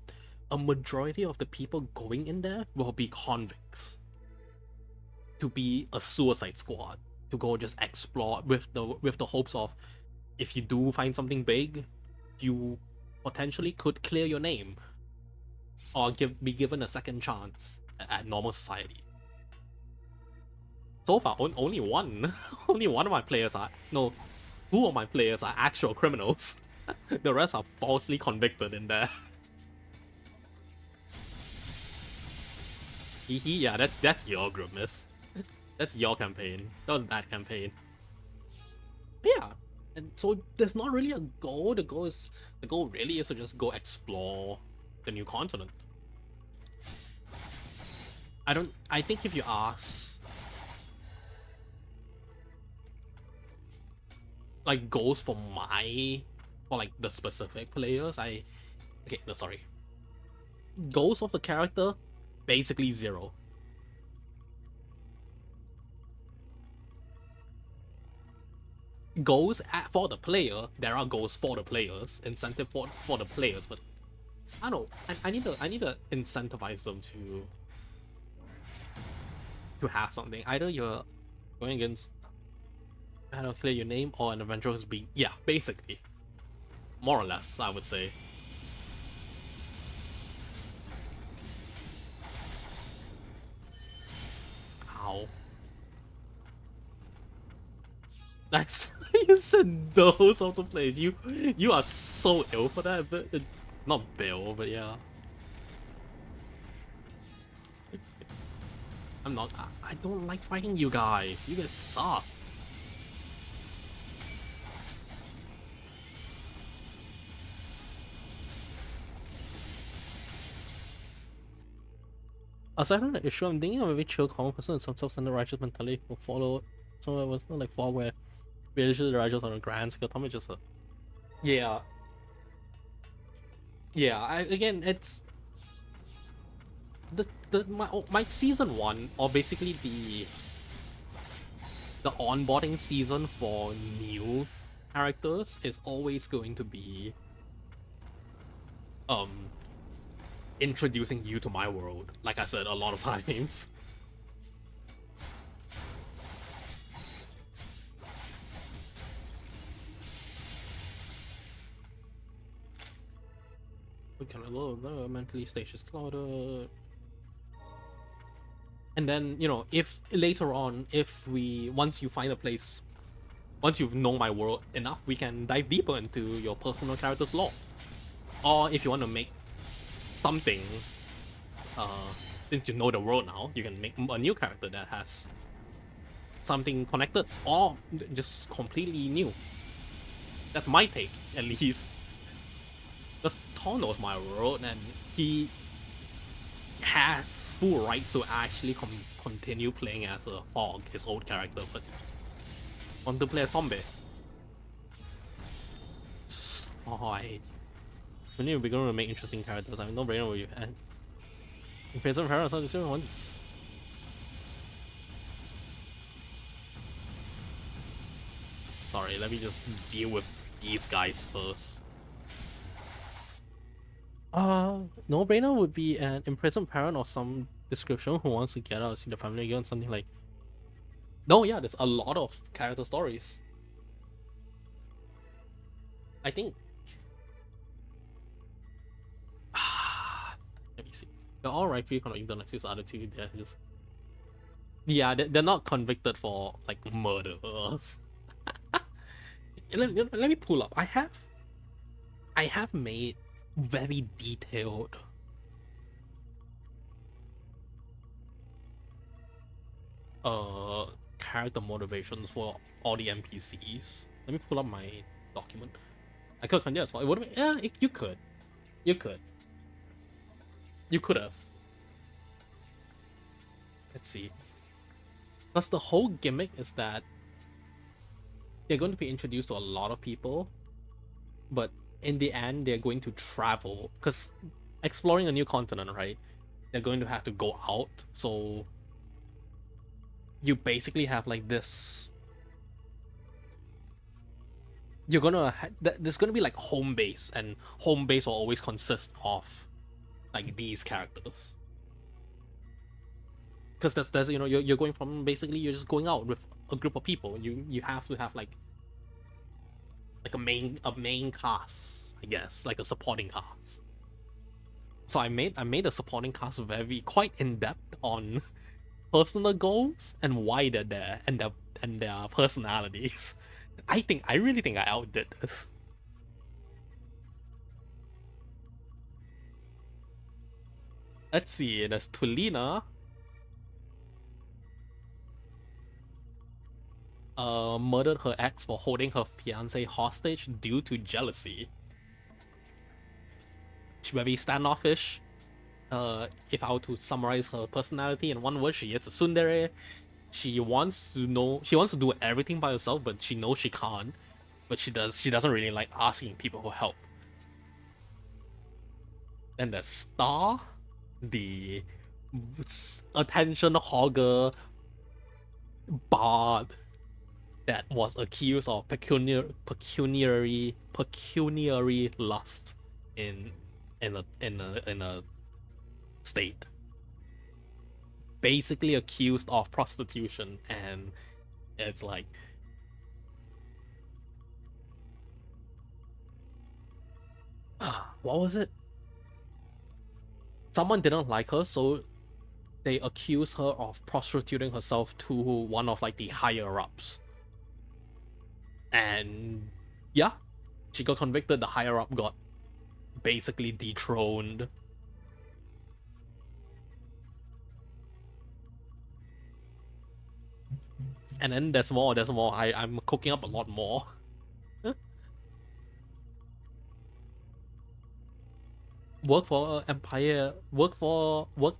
a majority of the people going in there will be convicts, to be a suicide squad, to go just explore with the hopes of, if you do find something big, you potentially could clear your name or be given a second chance at normal society. So far, only one, only one of my players are no, two of my players are actual criminals. The rest are falsely convicted in there. Yeah, that's your group, miss. That's your campaign. That was that campaign. But yeah, and so there's not really a goal. The goal really is to just go explore the new continent. I think if you ask, like, goals for like the specific players, okay, no, sorry. Goals of the character, basically zero. Goals for the player, there are goals for the players, incentive for the players, but I don't know. I need to incentivize them to have something. Either you're going against, I don't know, clear your name, or an adventurer's being, yeah, basically, more or less, I would say. Ow. Nice. You said those of the plays. You are so ill for that, but not Bill, but yeah. I'm not. I don't like fighting you guys. You guys suck. Aside from the issue, I'm thinking of a very chill, calm person and some self-centered righteous mentality will follow. So it was not like fall where religious righteous on a grand scale. Tommy just a yeah. Yeah, again, it's my season 1, or basically the onboarding season for new characters, is always going to be introducing you to my world, like I said a lot of times. We can mentally stage is clouded. And then, you know, if later on, once you find a place, once you've known my world enough, we can dive deeper into your personal character's lore. Or if you want to make something, since you know the world now, you can make a new character that has something connected, or just completely new. That's my take, at least. Because Tom knows my world, and he has full rights to actually continue playing as a Fog, his old character, but want to play as Zombie. Oh, we need to be going to make interesting characters. I mean, no brainer with you. And in face of Harris, I just want to. Sorry, let me just deal with these guys first. No brainer would be an imprisoned parent or some description who wants to get out, see the family again, something like. No, yeah, there's a lot of character stories. I think. Let me see. They're all rightfully convicted, like the other two. They're just. Yeah, they're not convicted for like murder. Let me pull up. I have made very detailed character motivations for all the NPCs. Let me pull up my document. I could continue as well. It would have been, yeah, you could. You could have. Let's see. Because the whole gimmick is that they're going to be introduced to a lot of people, but in the end, they're going to travel. Because exploring a new continent, right? They're going to have to go out, so you basically have like this. There's gonna be like home base, and home base will always consist of like these characters. Because there's you're going from, basically you're just going out with a group of people. You have to have like a main cast, I guess, like a supporting cast. So I made a supporting cast very quite in depth on personal goals and why they're there, and their personalities. I really think I outdid this. Let's see, there's Tulina. Murdered her ex for holding her fiance hostage due to jealousy. She's very standoffish. If I were to summarize her personality in one word, she is a tsundere. She wants to do everything by herself, but she knows she can't. But she doesn't really like asking people for help. Then there's Star, the attention hogger bard that was accused of pecuniary lust in a state. Basically accused of prostitution, and it's like, what was it? Someone didn't like her, so they accused her of prostituting herself to one of like the higher ups. And yeah, she got convicted. The higher up got basically dethroned. And then there's more. I'm cooking up a lot more. Work for Empire. Work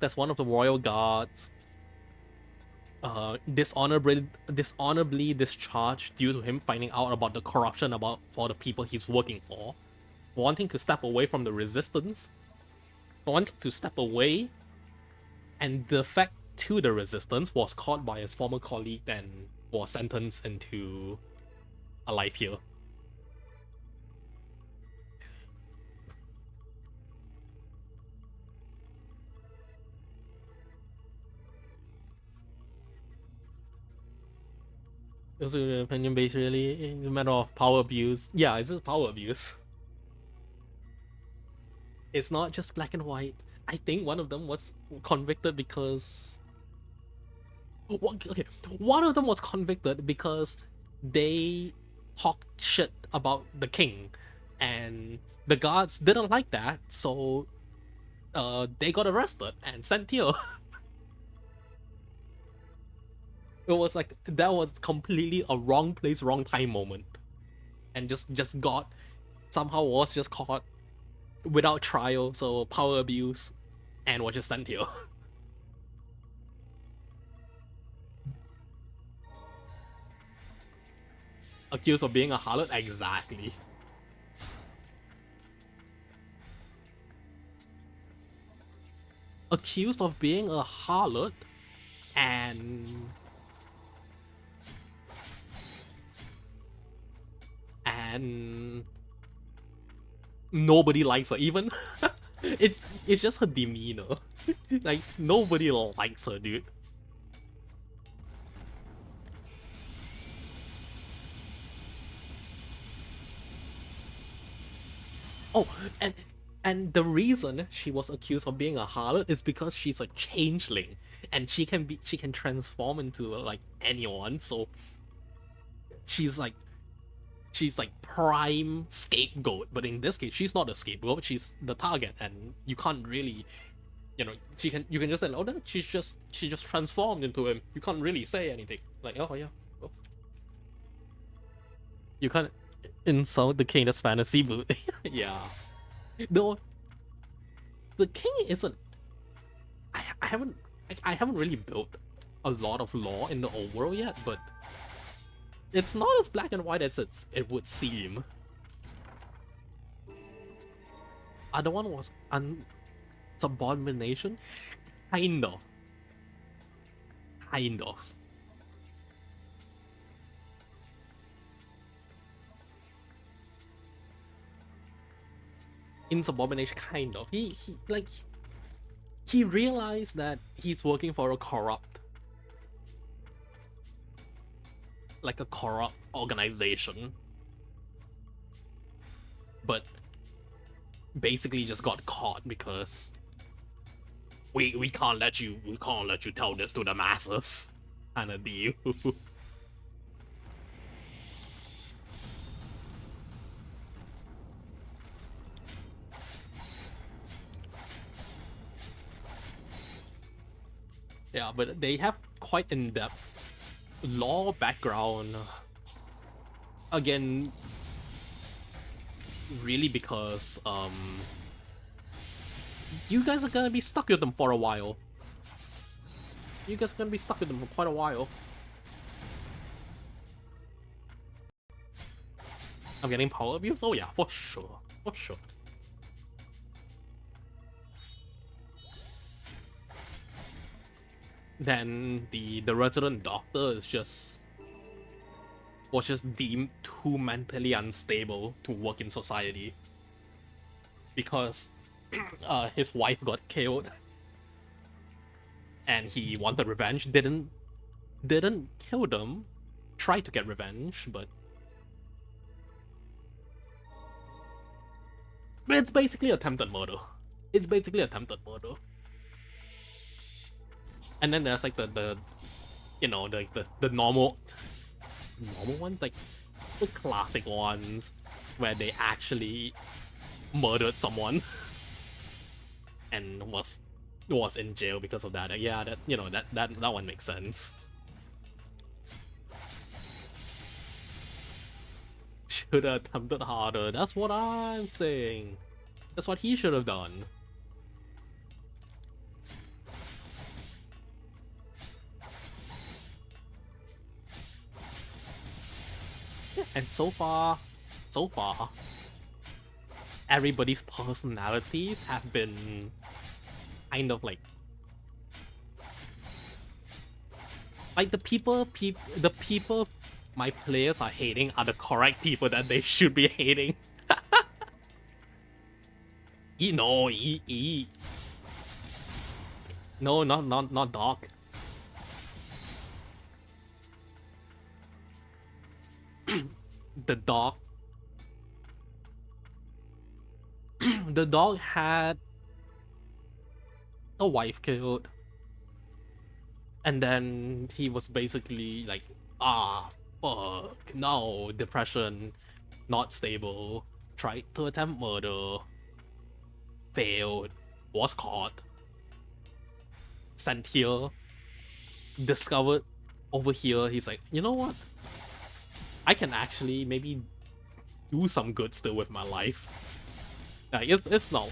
as one of the royal guards. Dishonorably discharged due to him finding out about the corruption for the people he's working for. Wanting to step away from the resistance. Wanting to step away and defect to the resistance, was caught by his former colleague and was sentenced into a life here. It's an opinion based, really. It's a matter of power abuse. Yeah, it's just power abuse. It's not just black and white. I think one of them was convicted because... Okay, one of them was convicted because they talked shit about the king, and the guards didn't like that, so they got arrested and sent here. It was like, that was completely a wrong place, wrong time moment, and just somehow was just caught without trial, so power abuse, and was just sent here. Accused of being a harlot? Exactly. Accused of being a harlot, and nobody likes her. Even it's just her demeanor. Like, nobody likes her, dude. Oh, and the reason she was accused of being a harlot is because she's a changeling, and she can transform into like anyone. So she's like prime scapegoat. But in this case, she's not a scapegoat. She's the target, and you can't really, you can just say, oh no, she just transformed into him. You can't really say anything. Like, oh yeah, oh. You can't insult the king. That's fantasy, but yeah. No, the king isn't. I haven't really built a lot of lore in the old world yet, but it's not as black and white as it would seem. Other one was Subordination? Kind of. Kind of. Insubordination, kind of. He realized that he's working for a corrupt, like a corrupt organization, but basically just got caught because we can't let you tell this to the masses, kind of deal. Yeah, but they have quite in-depth law background. Again, really because you guys are gonna be stuck with them for a while. You guys are gonna be stuck with them for quite a while. I'm getting power abuse? Oh yeah, for sure. For sure. Then the resident doctor is was just deemed too mentally unstable to work in society because his wife got killed and he wanted revenge. Didn't kill them, tried to get revenge, but it's basically attempted murder. It's basically attempted murder. And then there's like the you know the normal ones, like the classic ones where they actually murdered someone and was in jail because of that. Yeah, that that one makes sense. Should have attempted harder. That's what I'm saying. That's what he should have done. And so far, everybody's personalities have been kind of like the people my players are hating are the correct people that they should be hating. No, not Doc. The dog the dog had a wife killed, and then he was basically like, fuck, no, depression, not stable, tried to attempt murder, failed, was caught, sent here, discovered over here. He's like, you know what, I can actually maybe do some good still with my life. Like, it's not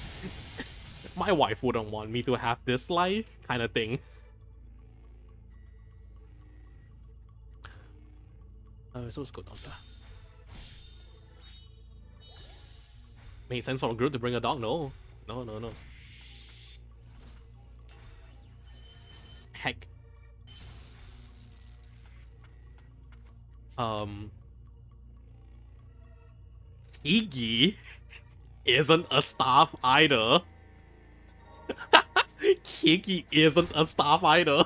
my wife wouldn't want me to have this life kind of thing. So let's go down there. Made sense for a group to bring a dog? No. No. Heck. Iggy isn't a staff either. Kiki isn't a staff either.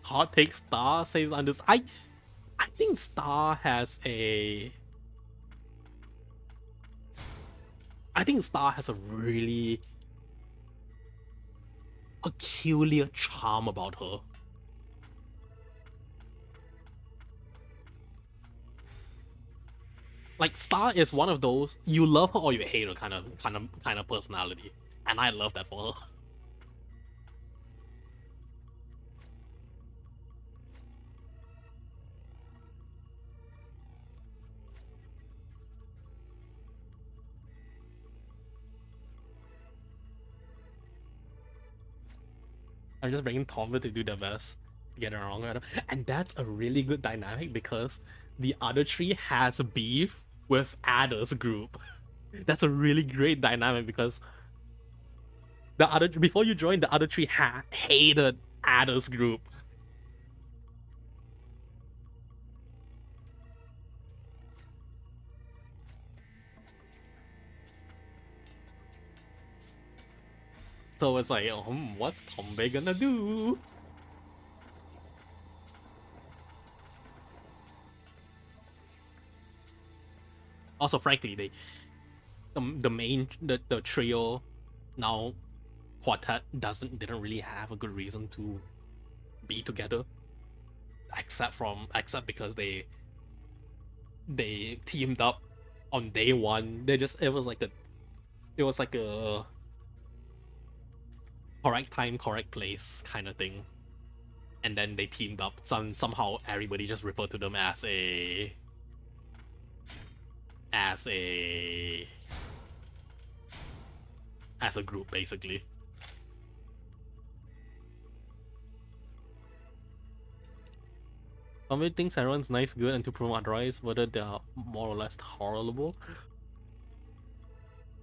Hot take Star says on this. I think Star has a. I think Star has a really peculiar charm about her. Like, Star is one of those you love her or you hate her kind of personality, and I love that for her. I'm just bringing Tomba to do the best. get along with, and that's a really good dynamic because the other tree has beef with Ada's group. That's a really great dynamic because the other before you join, the other tree hated Ada's group. So it's like, what's Tombe gonna do? Also, frankly, the trio now quartet didn't really have a good reason to be together, except because they teamed up on day one. It was like a correct time, correct place kind of thing. And then they teamed up. Somehow everybody just referred to them as a as a group basically. Some thinks everyone's nice, good, and to prove otherwise, whether they are more or less tolerable.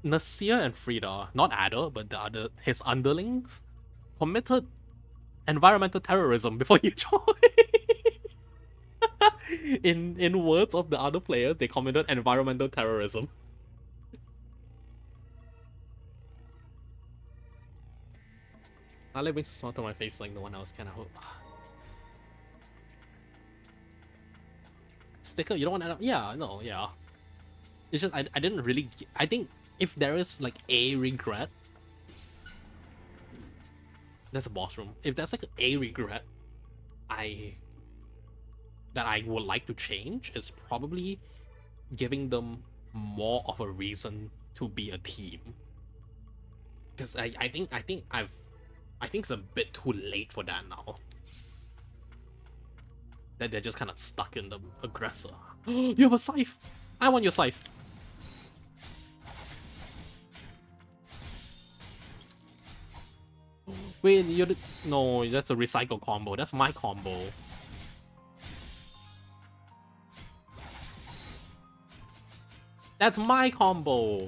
Nasir and Frida, not Ada, but his underlings, committed environmental terrorism before you join. In words of the other players, they committed environmental terrorism. That brings a smile to my face, like the one I was kind of sticker. You don't want to? Yeah, no, yeah. It's just I didn't really. I think if there is like a regret, that's a boss room. If that's like a regret, I that I would like to change is probably giving them more of a reason to be a team. Because I think it's a bit too late for that now. That they're just kind of stuck in the aggressor. You have a scythe. I want your scythe. Wait, no, that's a recycle combo. That's my combo. That's my combo.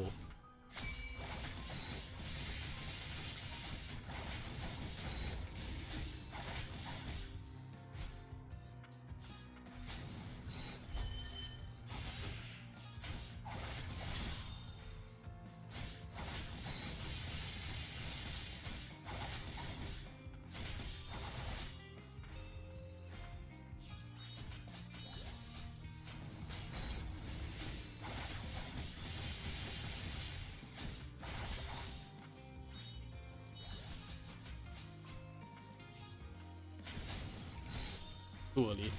Too early.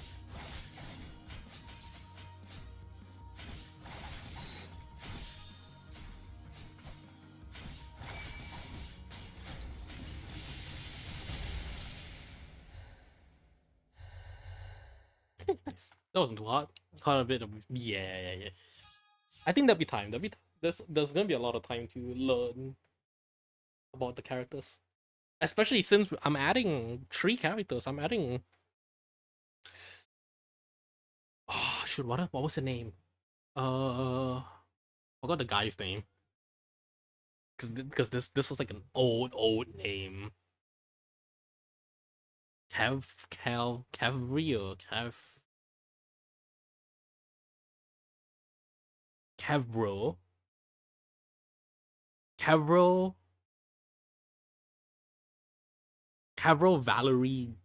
Nice. That wasn't too hard. Caught a bit of yeah. I think there'll be time. There's gonna be a lot of time to learn about the characters, especially since I'm adding 3 characters. I'm adding. Oh shoot! What was the name? Forgot the guy's name. Because this was like an old name. Cavri or Cavro Cavro Cavro Valerie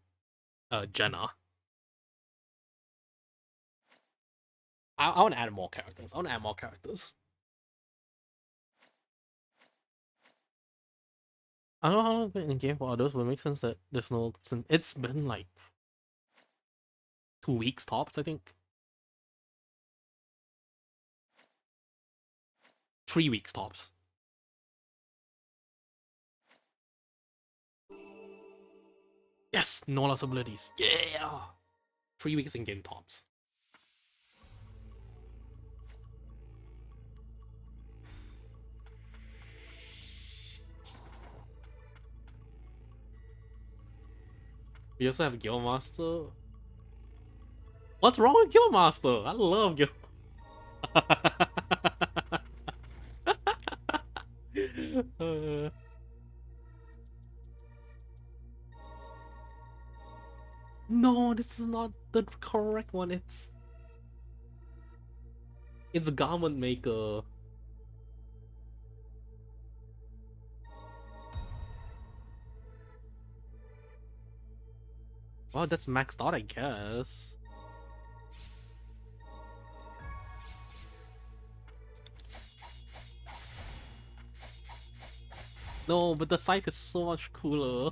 Jenna. I want to add more characters. I want to add more characters. I don't know how long it's been in game for others, but it makes sense that there's no. It's been like 2 weeks tops, I think. 3 weeks tops. Yes, no loss abilities. Yeah. 3 weeks in game tops. We also have Guildmaster. What's wrong with Guildmaster? I love Guild. No, this is not the correct one. It's a garment maker. Well, that's maxed out, I guess. No, but the scythe is so much cooler.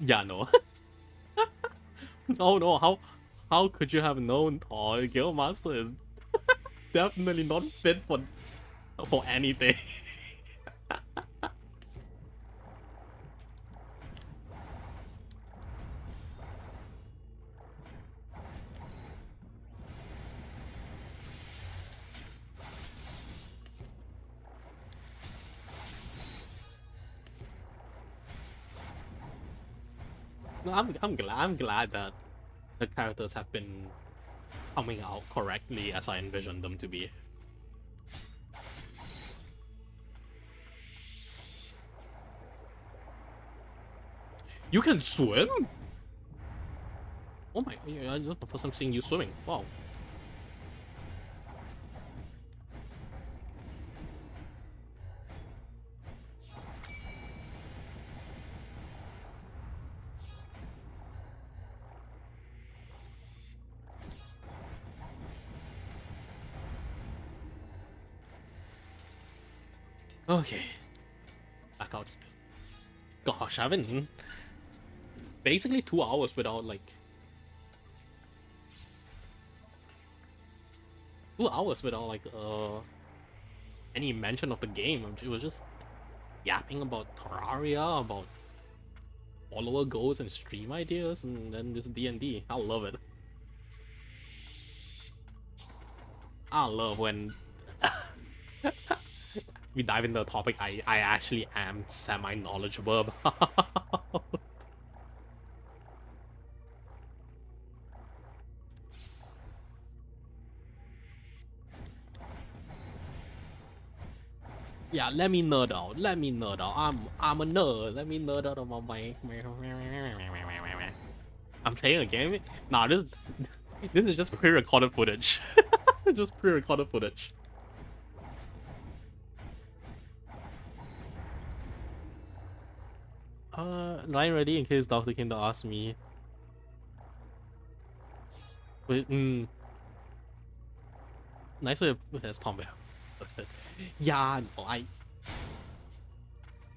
Yeah, no. Oh no, how could you have known, Thor? Guildmaster is definitely not fit for anything. No, I'm glad that the characters have been coming out correctly as I envisioned them to be. You can swim? Oh my, yeah, this is the first time seeing you swimming. Wow. Okay. Back out. Gosh, I've been basically 2 hours without like 2 hours without like any mention of the game. It was just yapping about Terraria, about follower goals and stream ideas, and then this D&D. I love it. I love when we dive into a topic I actually am semi-knowledgeable about. Yeah, let me nerd out. Let me nerd out. I'm a nerd. Let me nerd out about my. I'm playing a game. Nah, this is just pre-recorded footage. It's just pre-recorded footage. Line ready in case Doctor came to ask me. Wait, nice way of has Tom. Yeah, no,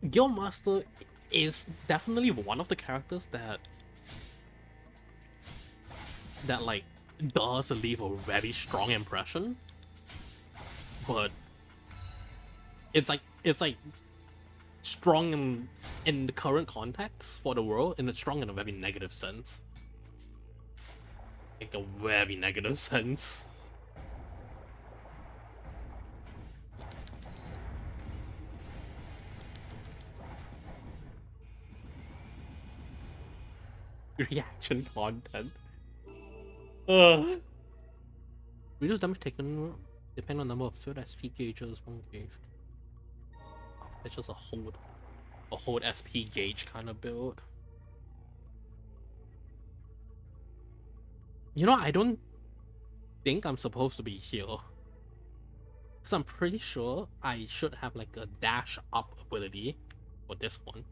Guildmaster is definitely one of the characters that like does leave a very strong impression, but it's like strong in the current context for the world, and it's strong in a very negative sense. Like a very negative sense. Reaction content. Reduce damage taken depend on number of field SP gauges one gauge. That's just a hold SP gauge kind of build. You know, I don't think I'm supposed to be here. Because I'm pretty sure I should have like a dash up ability for this one.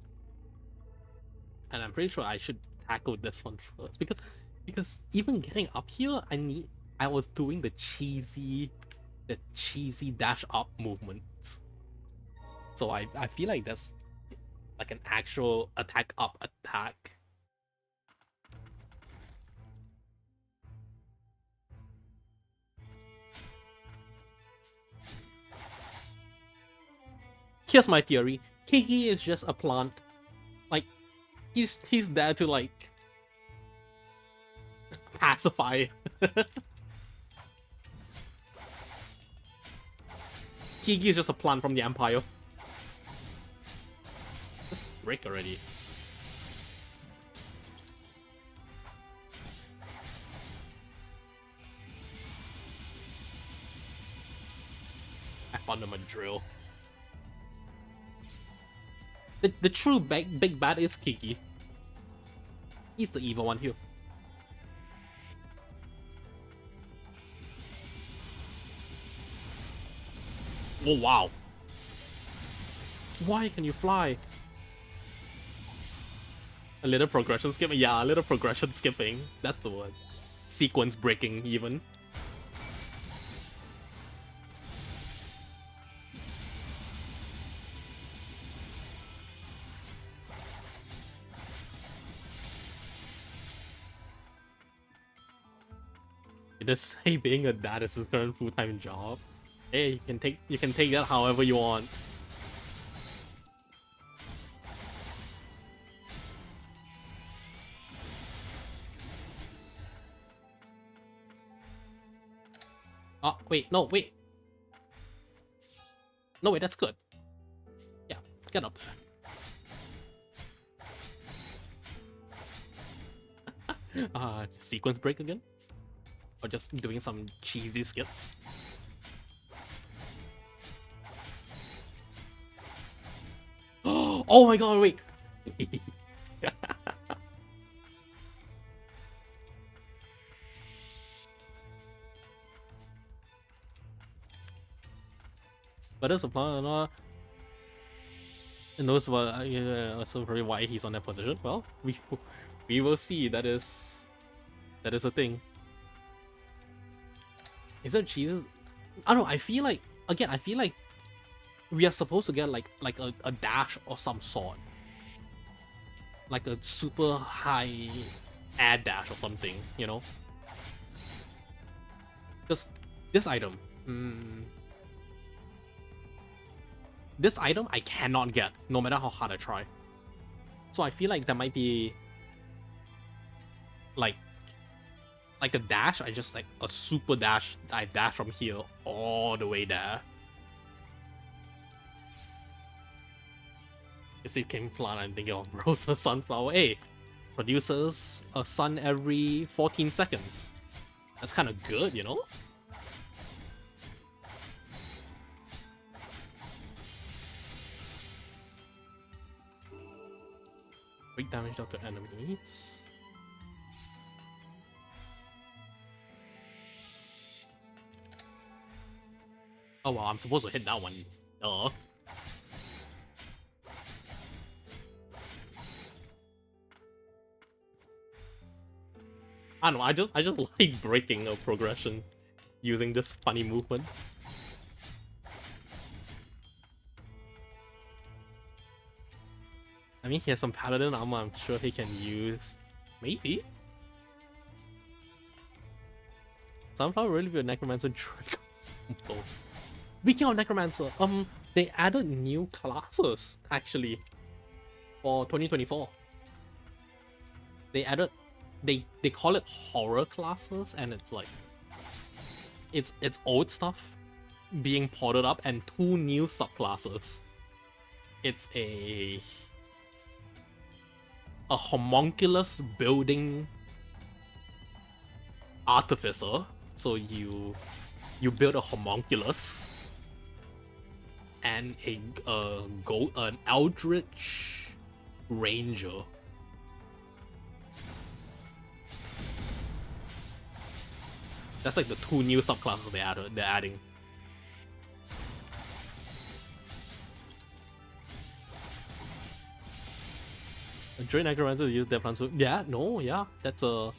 And I'm pretty sure I should tackle this one first. Because even getting up here, I was doing the cheesy dash up movement. So I feel like that's like an actual attack up attack. here's my theory. Kiki is just a plant. Like, he's there to like pacify. Kiki is just a plant from the Empire. Just break already. I found him a drill. The true big bad is Kiki. He's the evil one here. Oh wow. Why can you fly? A little progression skipping? Yeah, a little progression skipping. That's the word. Sequence breaking even. You just say being a dad is his current full-time job. Hey, you can take that however you want. Oh, wait, no, wait. No, wait, that's good. Yeah, get up. Sequence break again? Or just doing some cheesy skips? Oh my god, wait! But there's a plan, and knows about also probably why he's on that position. Well, we will see. That is a thing. Is there cheese? I don't know. I feel like again. I feel like we are supposed to get like a dash or some sort, like a super high air dash or something. You know, because this item. This item I cannot get, no matter how hard I try. So I feel like there might be like a dash. I just like a super dash. I dash from here all the way there. You see Camouflage, I'm thinking of grows a sunflower. Hey, produces a sun every 14 seconds. That's kind of good, you know? Big damage out to enemies. Oh wow, I'm supposed to hit that one. I don't know, I just like breaking a progression using this funny movement. I mean, he has some paladin armor I'm sure he can use. Maybe? Sunflower really be a necromancer trick. Speaking of necromancer, they added new classes actually for 2024. They added they call it horror classes, and it's like it's old stuff being ported up and 2 new subclasses. It's a homunculus building artificer. So you build a homunculus and an eldritch ranger. That's like the 2 new subclasses they're adding. Drain necromancer use death plants. Yeah, no, yeah, that's a.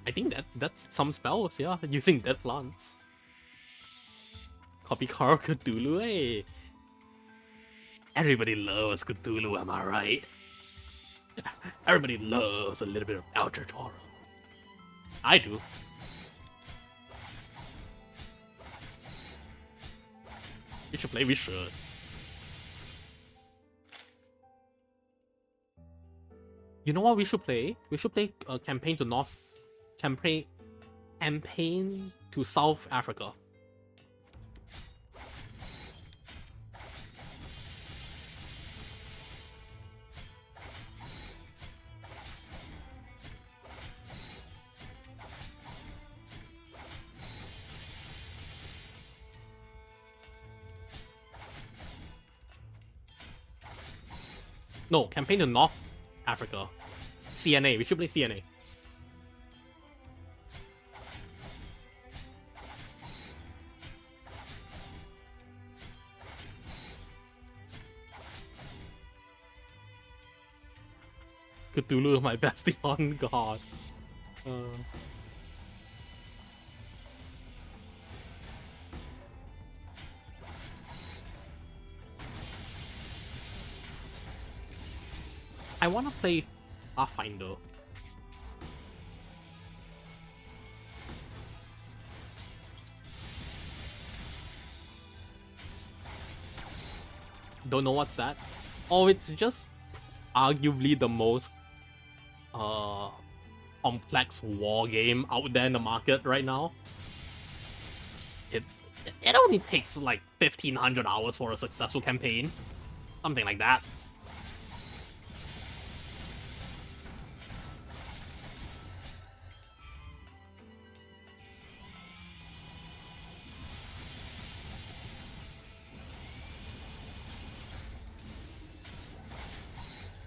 I think that's some spells, yeah, using dead plants. Copy Call Cthulhu, hey. Everybody loves Cthulhu, am I right? Everybody loves a little bit of Eldritch horror. I do. We should play, we should. You know what we should play? We should play campaign to campaign to South Africa. No, campaign to North Africa. CNA. We should play CNA. Cthulhu, my bastion god. I want to play Pathfinder. Don't know what's that? Oh, it's just arguably the most complex war game out there in the market right now. It only takes like 1,500 hours for a successful campaign. Something like that.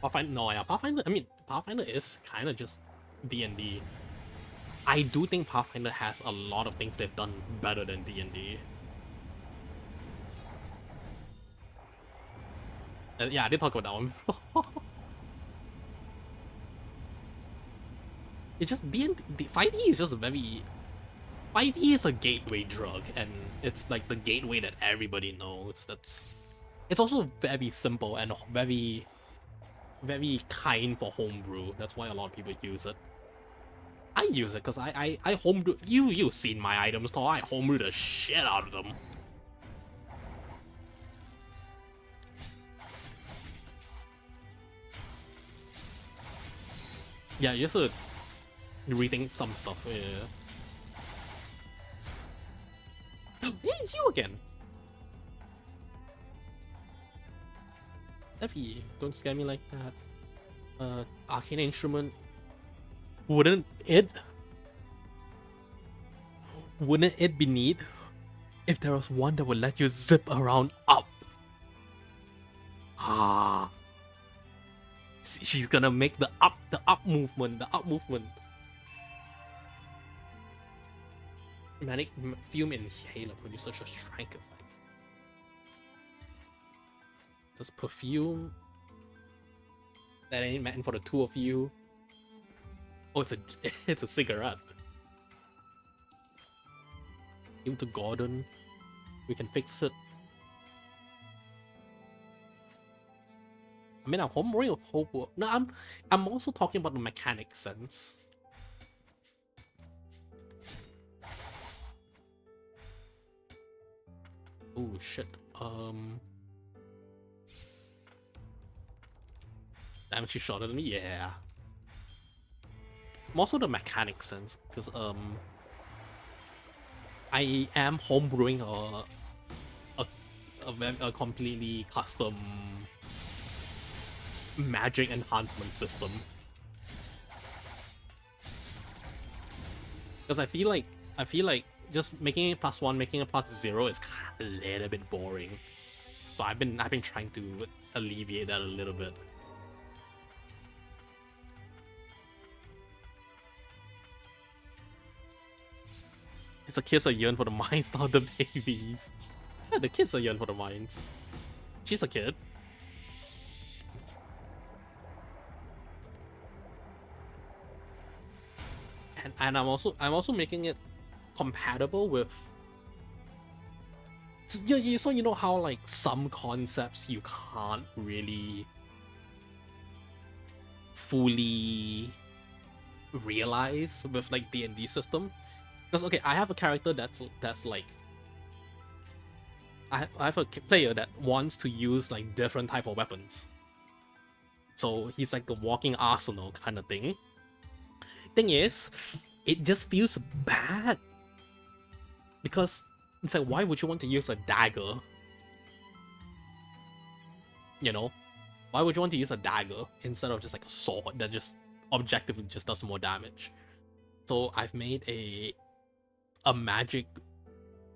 Pathfinder, no, yeah, Pathfinder, I mean, Pathfinder is kind of just D&D. I do think Pathfinder has a lot of things they've done better than D&D. Yeah, I did talk about that one before. It's just D&D, 5e is just a very... 5e is a gateway drug, and it's like the gateway that everybody knows. It's also very simple and very kind for homebrew. That's why a lot of people use it. I use it because I homebrew. You've seen my items, so I homebrew the shit out of them. Yeah, you have to rethink some stuff. Yeah. Hey, it's you again. Effie, don't scare me like that. Arcane instrument. Wouldn't it be neat if there was one that would let you zip around up? Ah. She's gonna make the up movement, Manic fume inhaler produces a strike effect. Does perfume that ain't meant for the two of you? Oh, it's a cigarette. Give to Gordon. We can fix it. I mean, I'm homebrewing a whole. No, I'm also talking about the mechanic sense. Oh shit. Damn, she shot at me. Yeah. More so the mechanic sense, because I am homebrewing a completely custom magic enhancement system. Because I feel like just making it +1, making it +0 is kind of a little bit boring. So I've been trying to alleviate that a little bit. It's the kids that yearn for the minds, not the babies. Yeah, the kids that yearn for the minds. She's a kid. And I'm also making it compatible with. So you know how like some concepts you can't really fully realize with like D&D system. Because okay, I have a character that's like I have a player that wants to use like different type of weapons. So he's like a walking arsenal kind of thing. Thing is, it just feels bad. Because it's like, why would you want to use a dagger? You know? Why would you want to use a dagger instead of just like a sword that just objectively just does more damage? So I've made a magic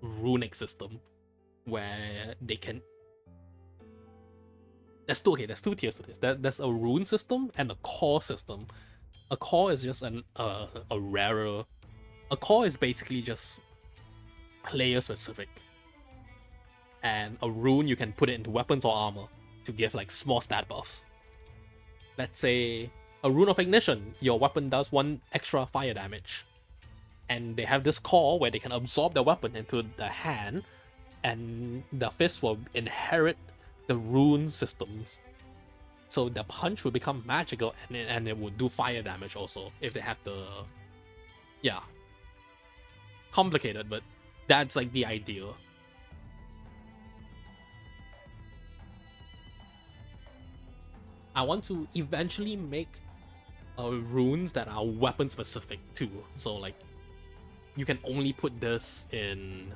runic system where they can. There's two tiers to this. There's a rune system and a core system. A core is just a rarer. A core is basically just player specific, and a rune you can put it into weapons or armor to give like small stat buffs. Let's say a rune of ignition, your weapon does 1 extra fire damage, and they have this core where they can absorb the weapon into the hand, and the fist will inherit the rune systems. So the punch will become magical, and it will do fire damage also if they have the. Yeah. Complicated, but that's like the idea. I want to eventually make runes that are weapon specific too. So like, you can only put this in.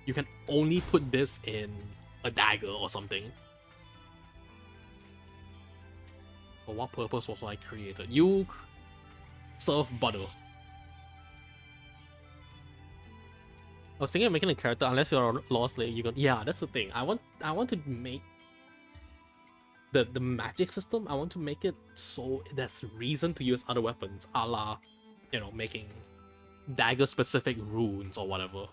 You can only put this in a dagger or something. For what purpose was I created? You serve butter. I was thinking of making a character, unless you're a lost slayer, you can. Yeah, that's the thing. I want to make the magic system. I want to make it so there's reason to use other weapons, a la, making dagger specific runes or whatever.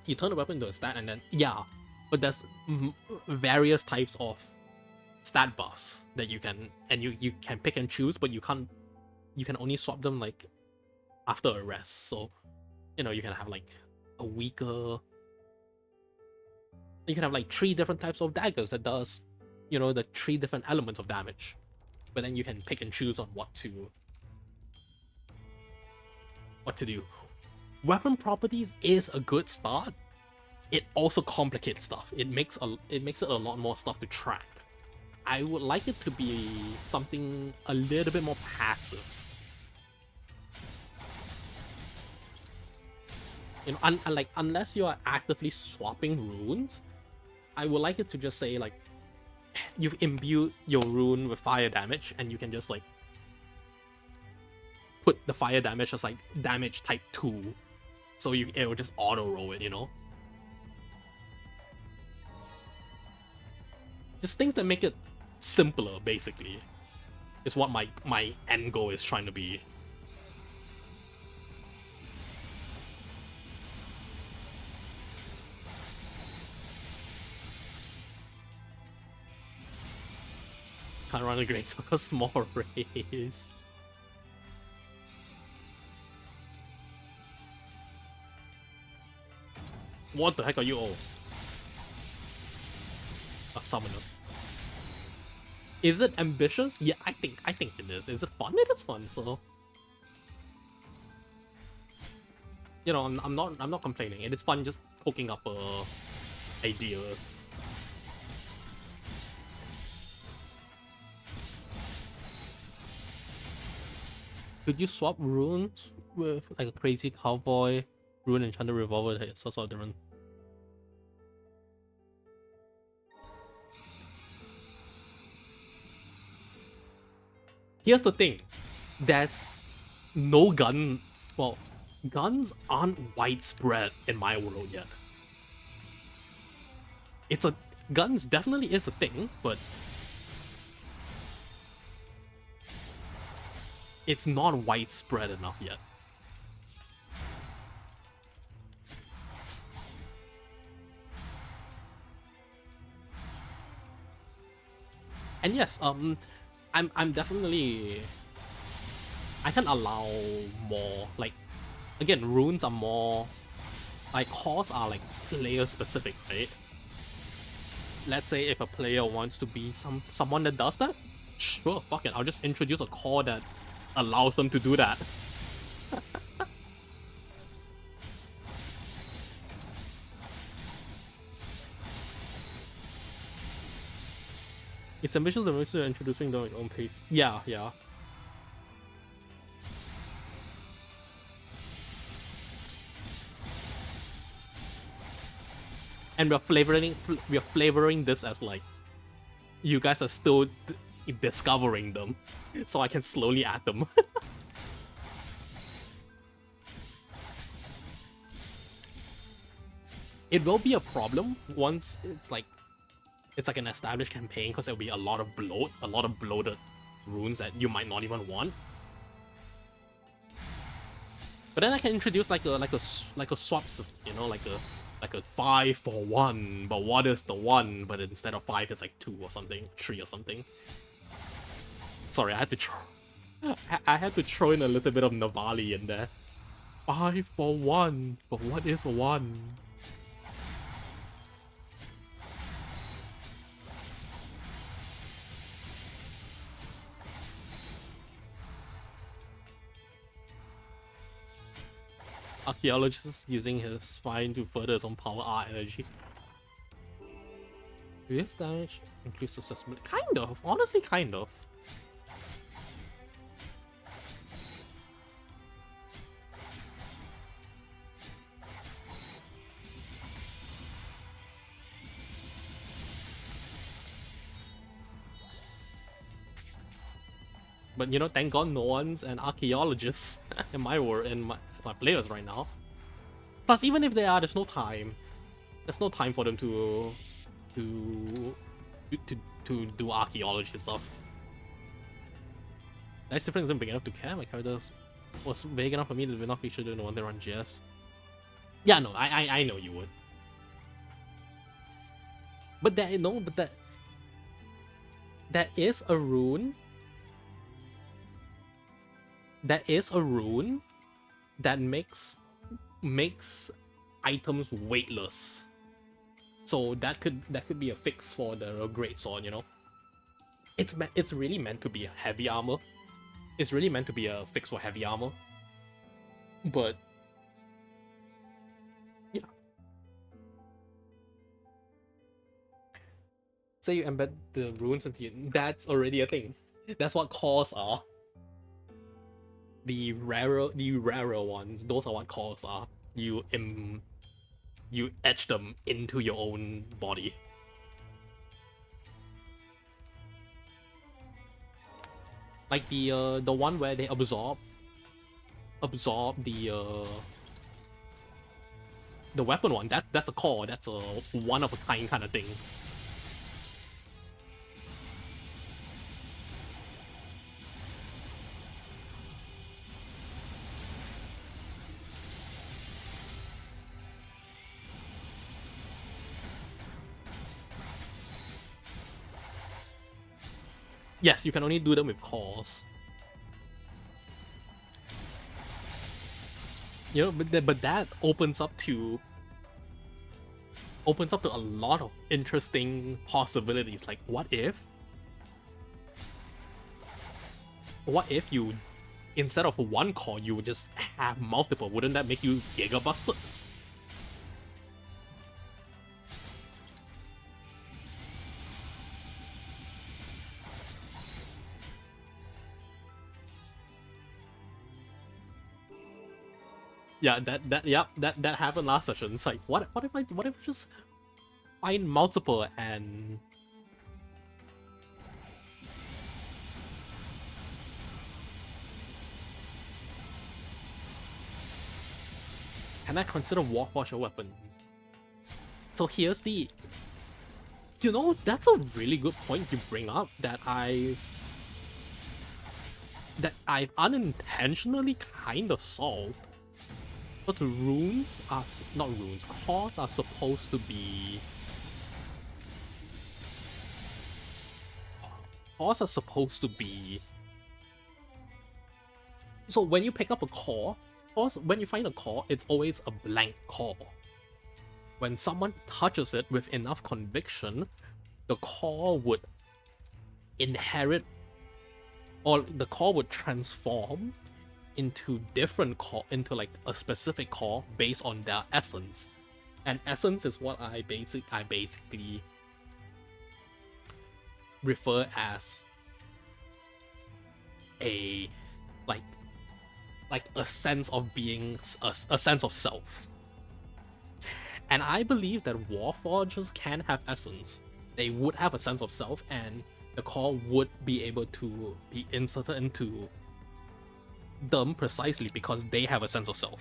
You turn the weapon into a stat, and then but there's various types of stat buffs that you can, and you can pick and choose, but you can't. You can only swap them like after a rest. So, you can have like a weaker. You can have like 3 different types of daggers that does, the 3 different elements of damage. But then you can pick and choose on what to do. Weapon properties is a good start. It also complicates stuff. It makes it a lot more stuff to track. I would like it to be something a little bit more passive. Unless you are actively swapping runes, I would like it to just say like, you've imbued your rune with fire damage, and you can just like put the fire damage as like damage type 2, so it will just auto roll it, Just things that make it simpler, basically, is what my end goal is trying to be. Can't run a great circle, small race. What the heck are you all? A summoner. Is it ambitious? Yeah, I think it is. Is it fun? It is fun. So, I'm not complaining. It is fun just poking up ideas. Could you swap runes with like a crazy cowboy rune enchanted revolver? Hey, so different. Here's the thing, there's no guns. Well, guns aren't widespread in my world yet. Guns definitely is a thing, but it's not widespread enough yet. And yes, I'm definitely, I can allow more, like, again, runes are more, like, cores are like player specific, right? Let's say if a player wants to be someone that does that, sure, fuck it, I'll just introduce a core that allows them to do that. It's ambitious and makes introducing them at your own pace. Yeah, yeah. And we're flavoring this as like you guys are still discovering them, so I can slowly add them. It will be a problem once it's like an established campaign, because there'll be a lot of bloated runes that you might not even want. But then I can introduce like a swap system, you know, like a 5 for 1. But what is the 1? But instead of 5, it's like 2 or something, 3 or something. Sorry, I had to throw in a little bit of Navali in there. 5 for 1, but what is 1? Archaeologist using his spine to further his own power R energy. This damage increases accessibility. Kind of, honestly, kind of. But you know, thank God no one's an archaeologist in my world, as my players right now. Plus, even if they are, there's no time. There's no time for them to do archaeology stuff. That's different isn't big enough to care. My character was big enough for me to be not featured in the one they run GS. Yeah, no, I know you would. But that is a rune. That is a rune that makes items weightless. So that could be a fix for the great sword, you know. It's really meant to be a heavy armor. It's really meant to be a fix for heavy armor. But yeah. Say you embed the runes into it, that's already a thing. That's what cores are. The rarer ones, those are what cores are. You etch them into your own body. Like the one where they absorb the weapon one. That's a core. That's a one of a kind of thing. Yes, you can only do them with cores. You know, but that opens up to a lot of interesting possibilities. Like, what if you, instead of one core, you would just have multiple? Wouldn't that make you Giga Busted? Yeah, that happened last session. It's like, what if I just find multiple and can I consider Warforge a weapon? So here's the, you know, that's a really good point you bring up that I've unintentionally kind of solved. But runes are not runes. Cores are supposed to be. Cores are supposed to be. So when you pick up a core, when you find a core, it's always a blank core. When someone touches it with enough conviction, the core would inherit, or the core would transform into different core, into like a specific core based on their essence. And essence is what I basically refer as a like a sense of being a sense of self. And I believe that Warforgers can have essence. They would have a sense of self, and the core would be able to be inserted into them precisely because they have a sense of self.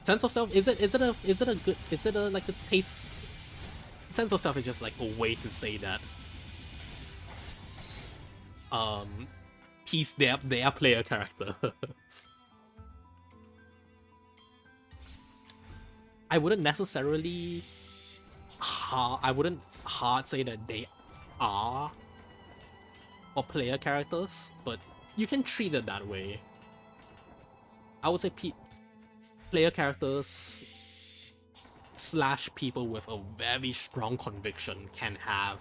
Sense of self, is it like a taste? Sense of self is just like a way to say that they are player characters. I wouldn't necessarily hard say that they are or player characters, but you can treat it that way. I would say player characters / people with a very strong conviction can have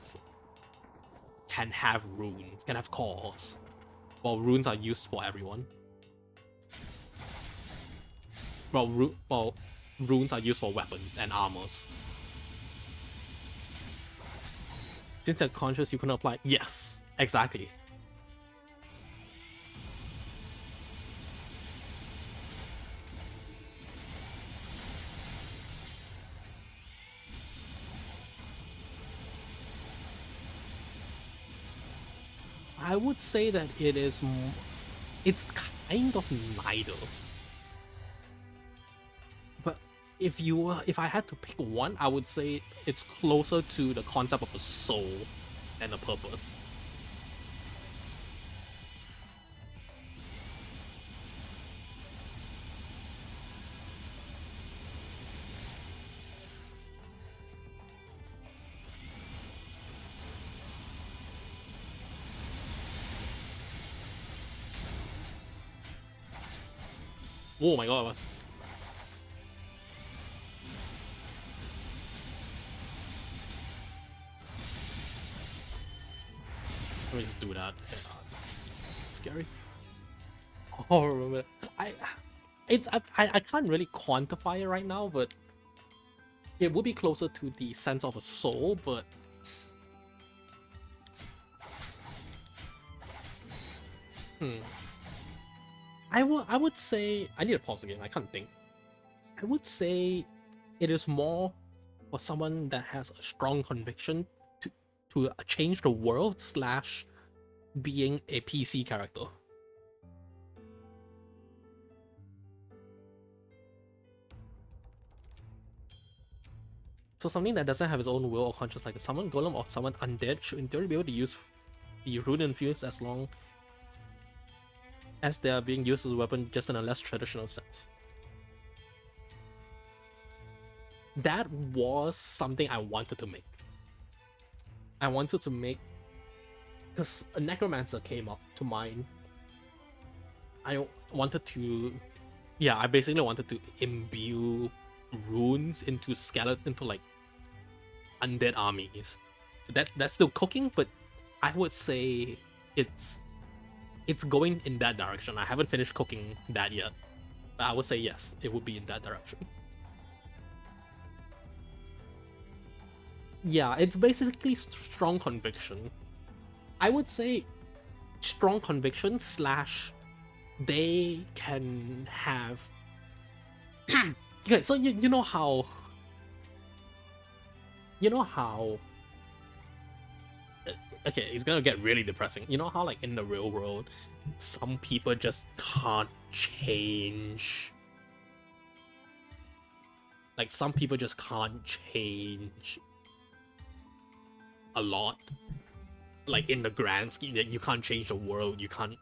runes, can have cores. Well, runes are used for everyone. Well, runes are used for weapons and armors. Since you're conscious, you can apply. Yes, exactly. I would say that it's kind of neither. But if I had to pick one, I would say it's closer to the concept of a soul than a purpose. Oh my god, let me just do that. It's scary. Oh, remember I can't really quantify it right now, but it would be closer to the sense of a soul, but I would say I need to pause again. I can't think. I would say it is more for someone that has a strong conviction to change the world / being a PC character. So something that doesn't have its own will or conscience, like a summon golem or summon undead, should in theory be able to use the rune infused as long as they are being used as a weapon, just in a less traditional sense. That was something I wanted to make. I wanted to make, because a necromancer came up to mind. I wanted to, yeah, I basically wanted to imbue runes into like undead armies. That's still cooking, but I would say it's going in that direction. I haven't finished cooking that yet, but I would say yes, it would be in that direction. Yeah, it's basically strong conviction. I would say strong conviction / they can have. Okay, so you know how. Okay, it's gonna get really depressing. You know how, like, in the real world, some people just can't change. Like, some people just can't change a lot. Like, in the grand scheme, that you can't change the world, you can't.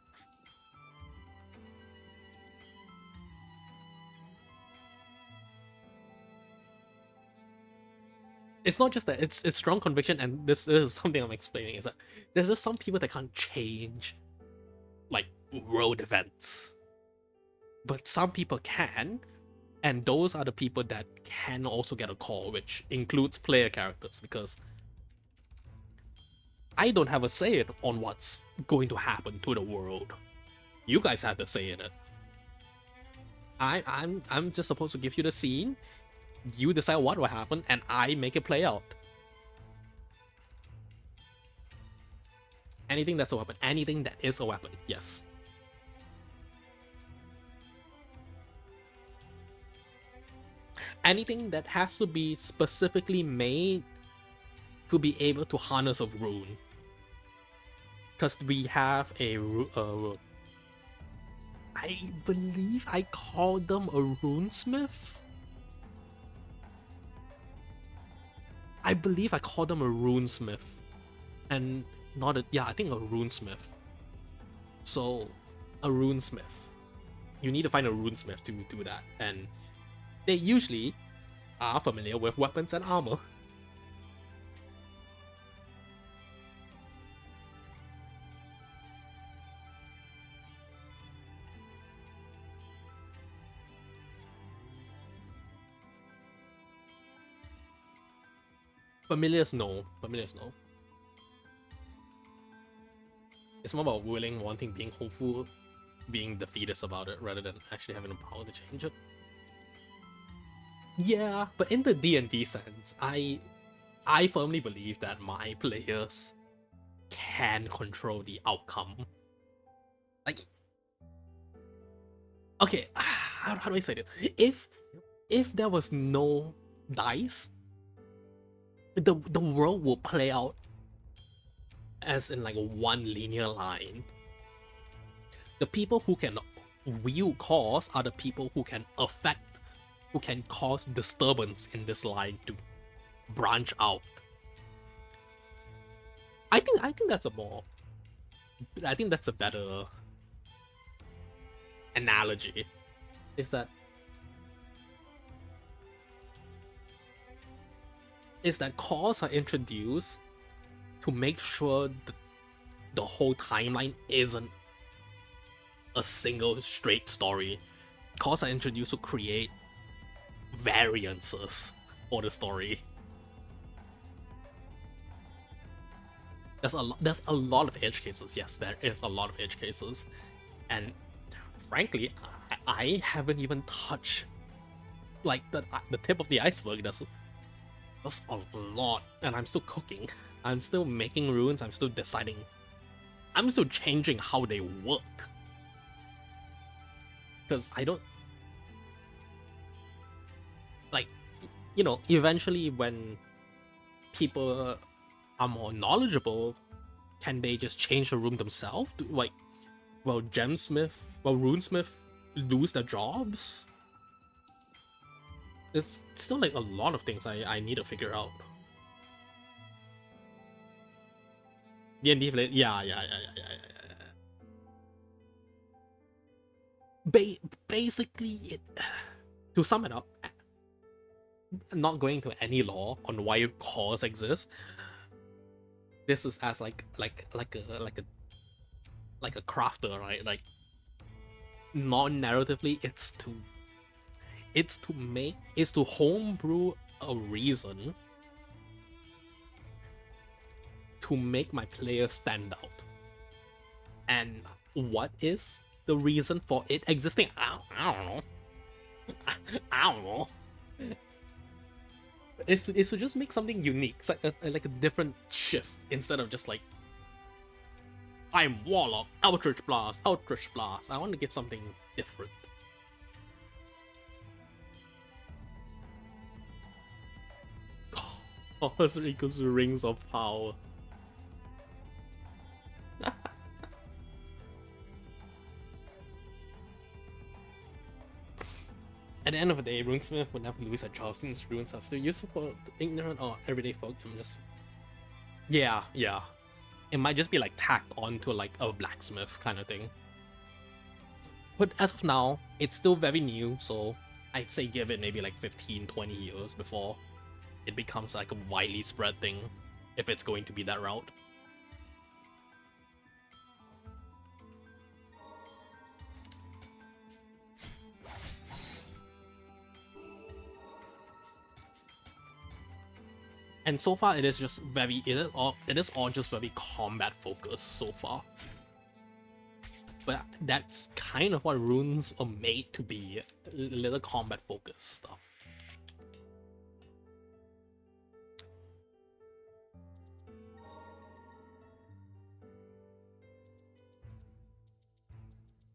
It's not just that, it's strong conviction, and this is something I'm explaining, is that there's just some people that can't change, like, world events. But some people can, and those are the people that can also get a call, which includes player characters, because I don't have a say on what's going to happen to the world. You guys have the say in it. I'm just supposed to give you the scene. You decide what will happen, and I make it play out. Anything that's a weapon. Anything that is a weapon. Yes. Anything that has to be specifically made to be able to harness a rune. Because we have a I believe I called them a runesmith. I believe I called them a runesmith. And not a, yeah, I think a runesmith. So, a runesmith. You need to find a runesmith to do that. And they usually are familiar with weapons and armor. Familiars, no. Familiars, no. It's more about willing, wanting, being hopeful, being defeatist about it, rather than actually having the power to change it. Yeah, but in the D&D sense, I firmly believe that my players can control the outcome. Like, okay, how do I say this? If there was no dice, the world will play out as in like one linear line. The people who can wield cause are the people who can affect, who can cause disturbance in this line to branch out. I think that's a more, I think that's a better analogy. Is that cause are introduced to make sure the whole timeline isn't a single straight story. Cause are introduced to create variances for the story. There's a lot of edge cases. Yes, there is a lot of edge cases, and frankly, I haven't even touched like the tip of the iceberg. There's a lot, and I'm still cooking. I'm still making runes. I'm still deciding. I'm still changing how they work. Because I don't like, you know, eventually when people are more knowledgeable, can they just change the rune themselves? Like, will runesmith lose their jobs? It's still like a lot of things I need to figure out. D&D, yeah. Basically, it, to sum it up, not going to any law on why cause exists. This is as like a crafter, right? Like, non-narratively, it's to homebrew a reason to make my players stand out. And what is the reason for it existing? I don't know. I don't know. It's to just make something unique. It's like a different shift instead of just like, I'm Warlock, Eldritch Blast. I want to give something different. Cause equals Rings of Power. At the end of the day, runesmith would never lose a job since runes are still useful for ignorant or everyday folk. Yeah. It might just be like tacked onto like a blacksmith kind of thing. But as of now, it's still very new, so I'd say give it maybe like 15-20 years before it becomes like a widely spread thing, if it's going to be that route. And so far, it is just very, it is all just very combat focused so far. But that's kind of what runes are made to be, a little combat focused stuff.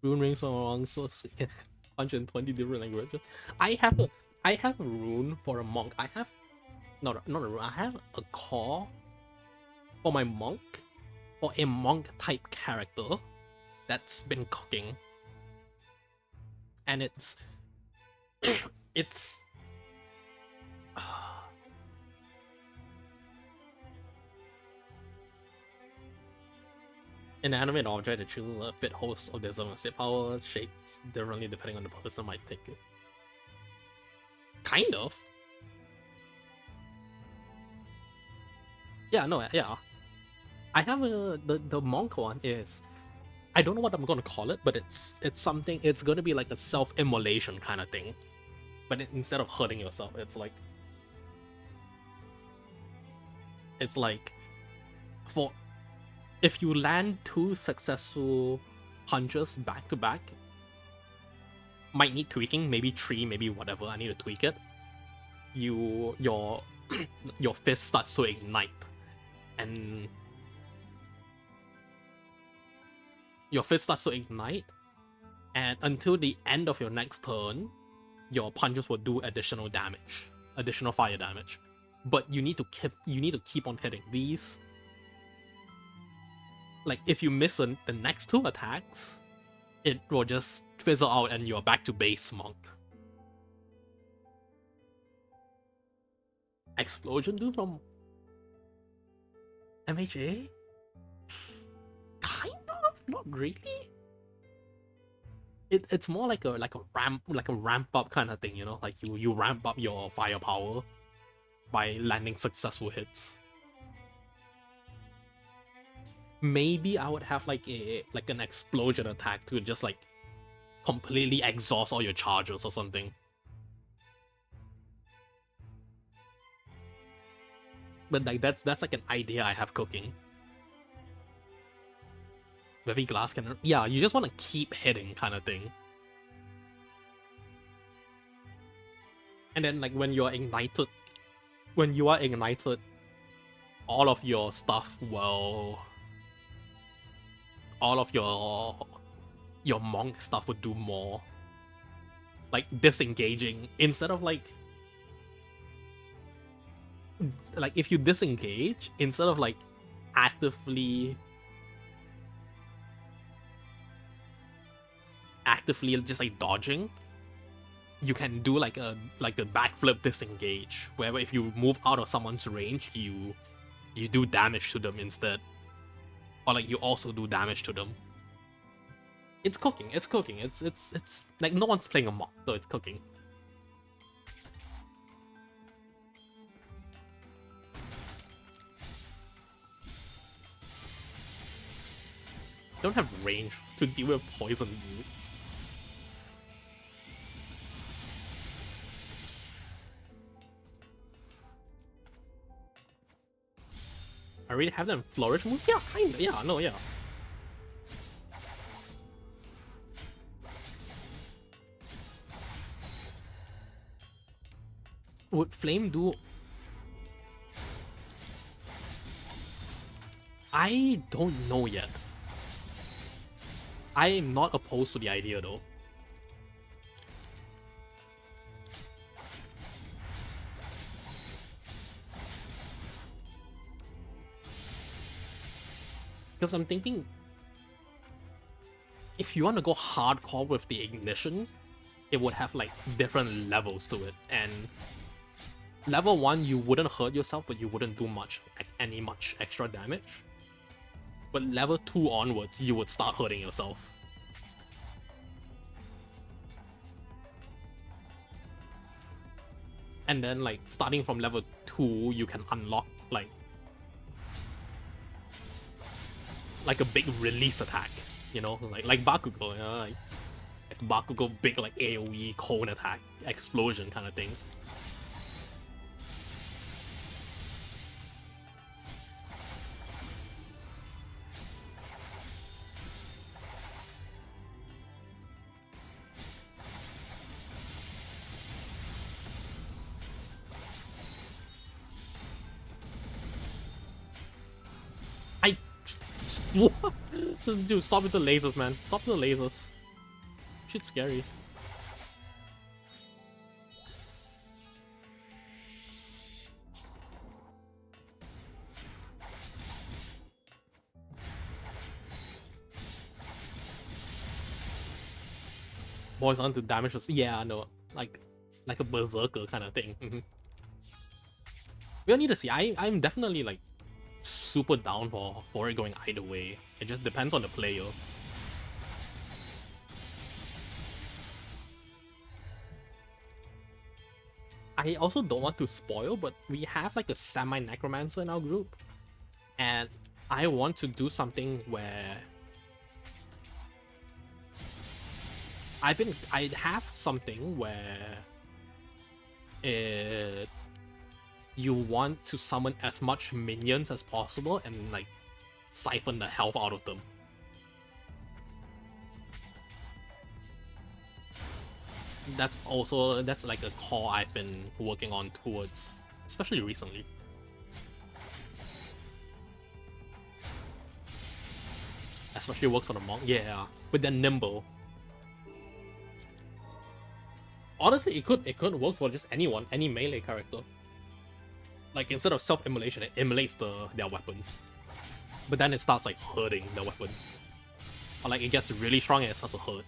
Rune rings are so 120 different languages. I have a rune for a monk. I have not a rune. I have a core for my monk, for a monk type character that's been cooking, and it's it's inanimate object that chooses a fit host of their own state power shapes differently depending on the person might take it. Kind of. Yeah, no, yeah. I have the monk one is, I don't know what I'm gonna call it, but it's something. It's gonna be like a self-immolation kind of thing, but instead of hurting yourself, it's like for if you land 2 successful punches back to back, might need tweaking, maybe 3, maybe whatever. I need to tweak it. Your your fist starts to ignite, and and until the end of your next turn, your punches will do additional fire damage. But you need to keep on hitting these. Like if you miss the next 2 attacks, it will just fizzle out and you're back to base monk. Explosion dude from MHA? Kind of, not really. It's more like a ramp up kind of thing, you know, like you ramp up your firepower by landing successful hits. Maybe I would have like an explosion attack to just like completely exhaust all your charges or something. But like that's like an idea I have cooking. Heavy glass cannon. Yeah, you just want to keep hitting kind of thing. And then like when you are ignited, all of your stuff will, all of your monk stuff would do more. Like disengaging instead of like if you disengage instead of like actively just like dodging, you can do like a backflip disengage, where if you move out of someone's range, you do damage to them instead, or like you also do damage to them. It's cooking. It's like no one's playing a mock, so it's cooking. Don't have range to deal with poison dudes. I already have them flourish moves? Yeah, kinda. Yeah, no, yeah. Would Flame do... I don't know yet. I am not opposed to the idea though. Because I'm thinking, if you want to go hardcore with the ignition, it would have like different levels to it. And level 1, you wouldn't hurt yourself, but you wouldn't do much extra damage. But level 2 onwards, you would start hurting yourself. And then like starting from level 2, you can unlock like a big release attack, you know, like Bakugo, you know, like Bakugo big like AoE cone attack explosion kind of thing. What? Dude, stop with the lasers, man. Stop with the lasers. Shit's scary. Boys on to damage us. Yeah, I know. Like a berserker kind of thing. We'll need to see. I'm definitely like super down for it going either way. It just depends on the player. I also don't want to spoil, but we have like a semi-necromancer in our group. And I want to do something where I have something where you want to summon as much minions as possible and like siphon the health out of them. That's like a core I've been working on towards, especially recently. Especially works on a monk, yeah, but they're nimble. Honestly, it could work for just anyone, any melee character. Like instead of self-immolation, it immolates their weapon, but then it starts like hurting the weapon, or like it gets really strong and it starts to hurt.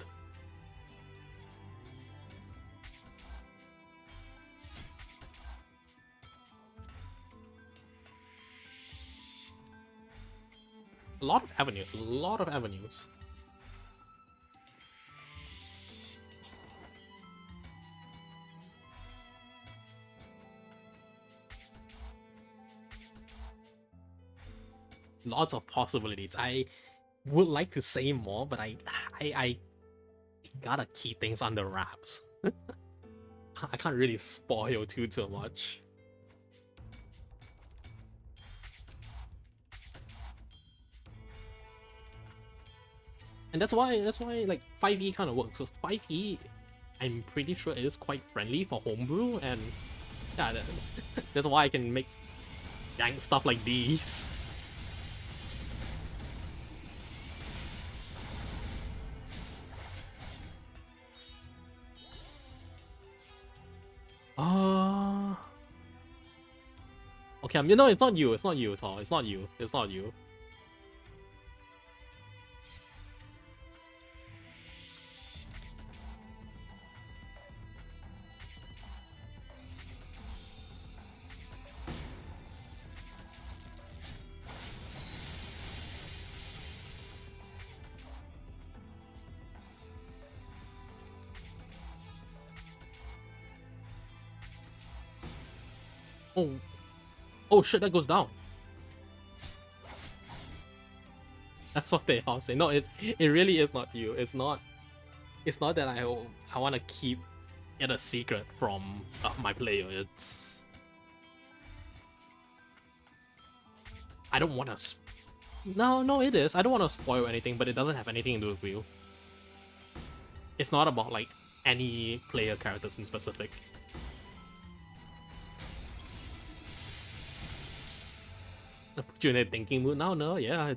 A lot of avenues, a lot of avenues. Lots of possibilities. I would like to say more, but I gotta keep things under wraps. I can't really spoil too much. And that's why like 5e kind of works. So 5e, I'm pretty sure it is quite friendly for homebrew, and yeah, that's why I can make jank stuff like these. Okay, you know, it's not you, Thor. It's not you. It's not you. Oh shit, that goes down. That's what they all say. No, it really is not you. It's not that I want to keep it a secret from my player. It's I don't want to. No, it is. I don't want to spoil anything, but it doesn't have anything to do with you. It's not about like any player characters in specific. I put you in a thinking mood now. No, yeah,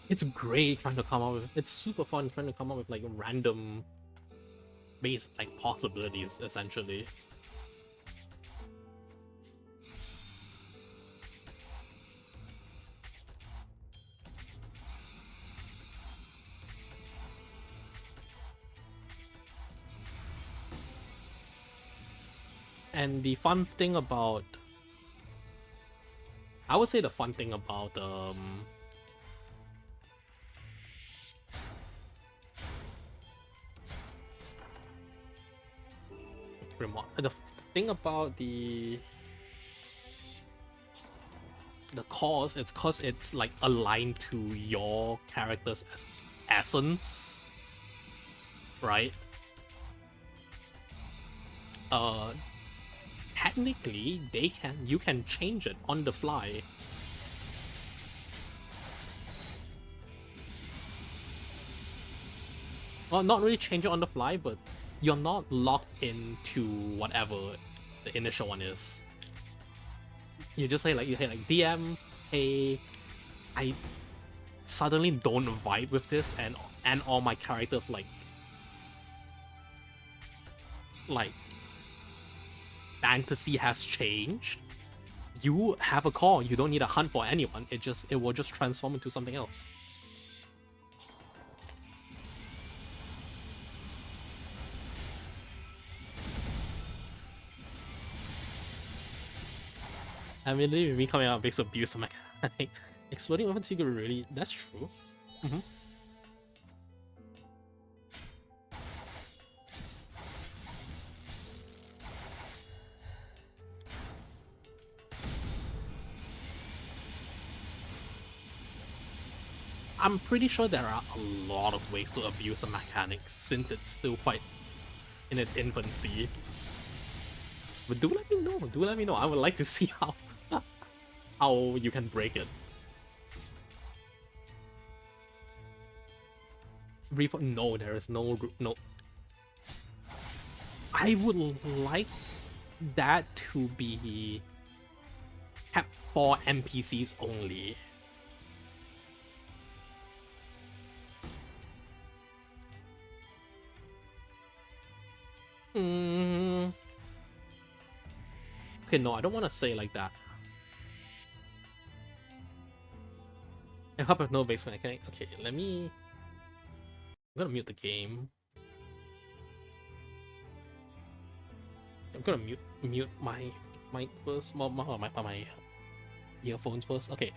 it's great trying to come up with. It's super fun trying to come up with like random, based like possibilities essentially. And the fun thing about, I would say the fun thing about the thing about the cause, it's cause it's like aligned to your character's essence, right? Technically you can change it on the fly. Well, not really change it on the fly, but you're not locked into whatever the initial one is. You just say like, DM, hey, suddenly don't vibe with this, and all my characters like fantasy has changed, you have a call. You don't need a hunt for anyone. It will just transform into something else. I mean, me coming out makes abuse of mechanics. Exploding weapons you could really. That's true. Mm-hmm. I'm pretty sure there are a lot of ways to abuse a mechanic since it's still quite in its infancy. But do let me know. Do let me know. I would like to see how you can break it. No, there is no. I would like that to be kept for NPCs only. Okay, no, I don't want to say like that. I hope I have no base mechanic. Okay, let me. I'm gonna mute the game. I'm gonna mute my mic first. My earphones first. Okay.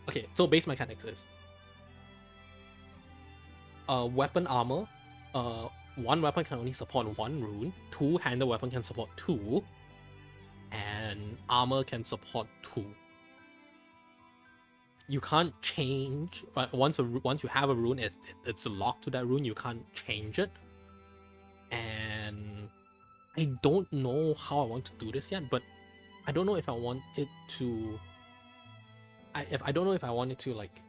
Okay. So base mechanics is weapon armor. One weapon can only support one rune. Two-handed weapon can support two, and armor can support two. You can't change. But once you have a rune, it's locked to that rune. You can't change it. And I don't know how I want to do this yet, but I don't know if I want it to. I don't know if I want it to like.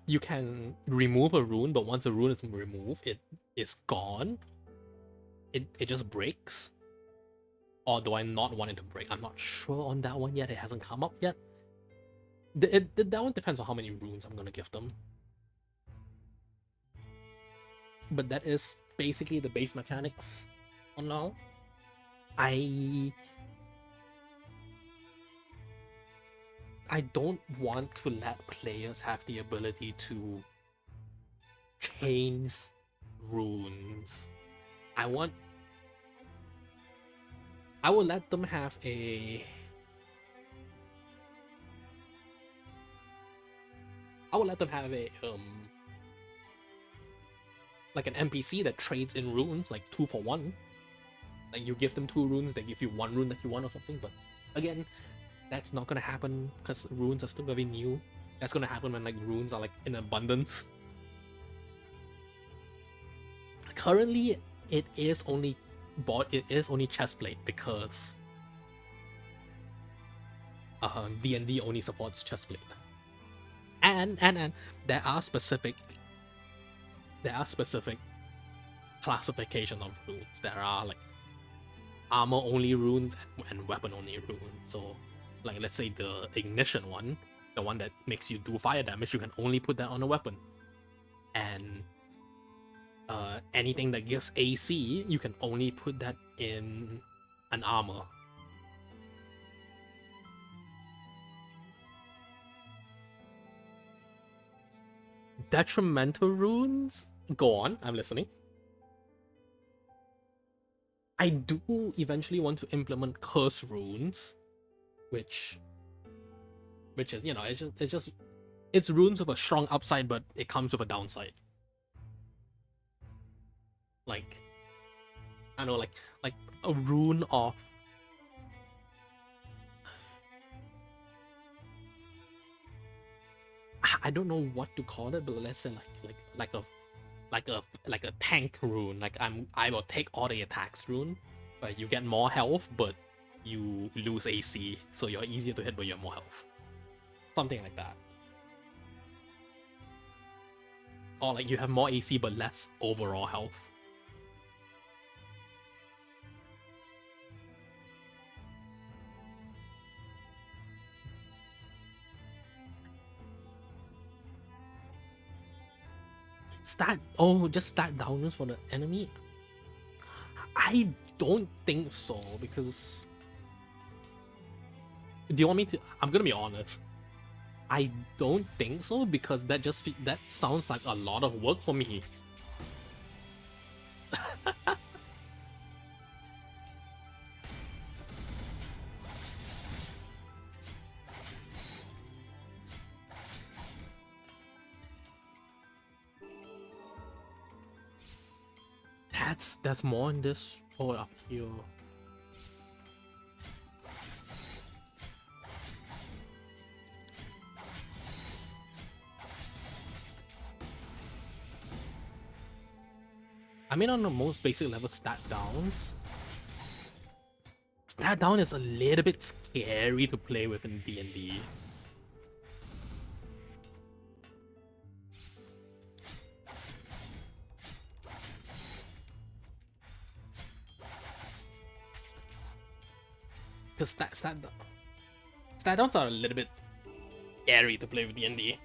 You can remove a rune, but once a rune is removed, it is gone. It just breaks. Or do I not want it to break? I'm not sure on that one yet. It hasn't come up yet. That one depends on how many runes I'm gonna give them. But that is basically the base mechanics for now. I don't want to let players have the ability to change runes. I will let them have a. I will let them have a like an NPC that trades in runes, like 2 for 1. Like you give them 2 runes, they give you 1 rune that you want or something. But again, that's not gonna happen because runes are still very new. That's gonna happen when like runes are like in abundance. Currently, it is only chestplate because D&D only supports chestplate. And there are specific classification of runes. There are like armor only runes and weapon only runes. So like let's say the ignition one, the one that makes you do fire damage, you can only put that on a weapon. And anything that gives AC, you can only put that in an armor. Detrimental runes? Go on, I'm listening. I do eventually want to implement curse runes, which is, you know, it's runes with a strong upside, but it comes with a downside. Like, I don't know, like a rune of I don't know what to call it, but let's say like a tank rune. Like I will take all the attacks rune, but you get more health, but you lose AC, so you're easier to hit, but you have more health. Something like that. Or like you have more AC but less overall health. just stat downers for the enemy? I don't think so, because do you want me to? I'm gonna be honest. I don't think so, because that sounds like a lot of work for me. That's more in this or up here. I mean, on the most basic level, stat down is a little bit scary to play with in D&D. Because stat downs are a little bit scary to play with D&D.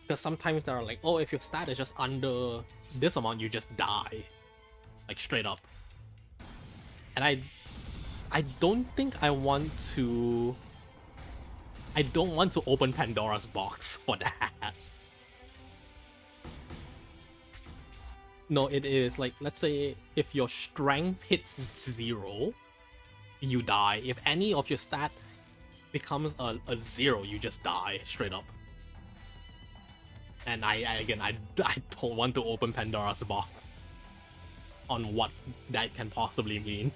Because sometimes they're like, oh, if your stat is just under this amount, you just die. Like, straight up. And I don't think I want to... I don't want to open Pandora's box for that. No, it is like, let's say if your strength hits 0, you die. If any of your stat becomes a 0, you just die straight up. And I don't want to open Pandora's box on what that can possibly mean.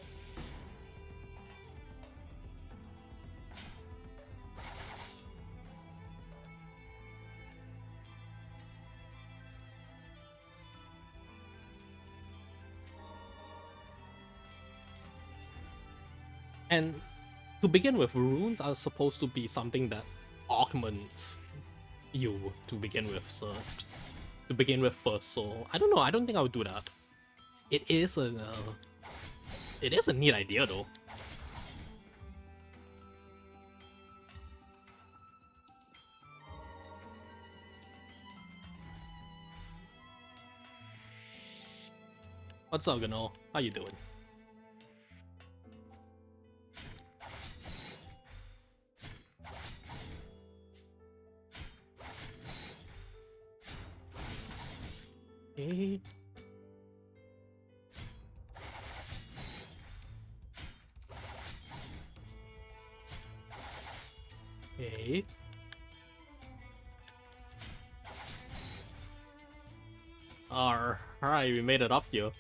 And to begin with, runes are supposed to be something that augments you to begin with, so to begin with first. So I don't know. I don't think I would do that. It is a neat idea though. What's up, Gano? How you doing? Okay. Okay. Alright, we made it up here.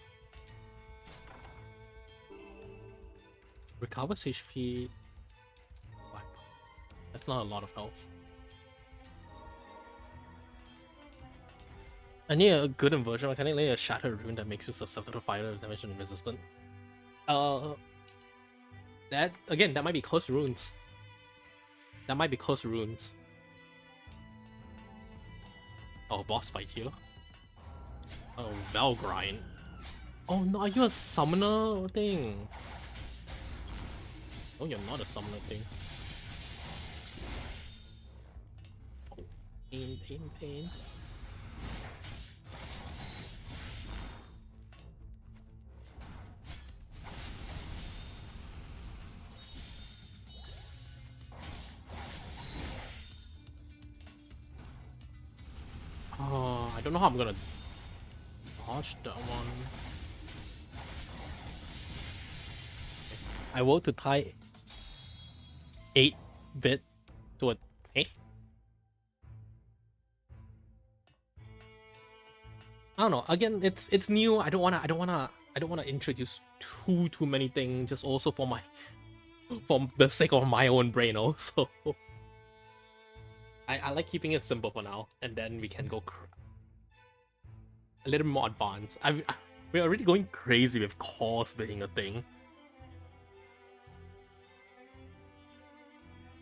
Recovers HP. That's not a lot of health. I need a good inversion mechanic, like a Shattered Rune that makes you susceptible to fire damage and resistant. That might be close runes. That might be close runes. Oh, boss fight here. Oh, Valgrind. Oh no, are you a summoner thing? Oh, you're not a summoner thing. Oh, pain. Oh, I don't know how I'm gonna dodge that one. I vote to tie 8-bit to a I don't know. Again, it's new. I don't wanna introduce too many things. Just also for the sake of my own brain. Also, I like keeping it simple for now, and then we can go a little more advanced. We're already going crazy with cores being a thing.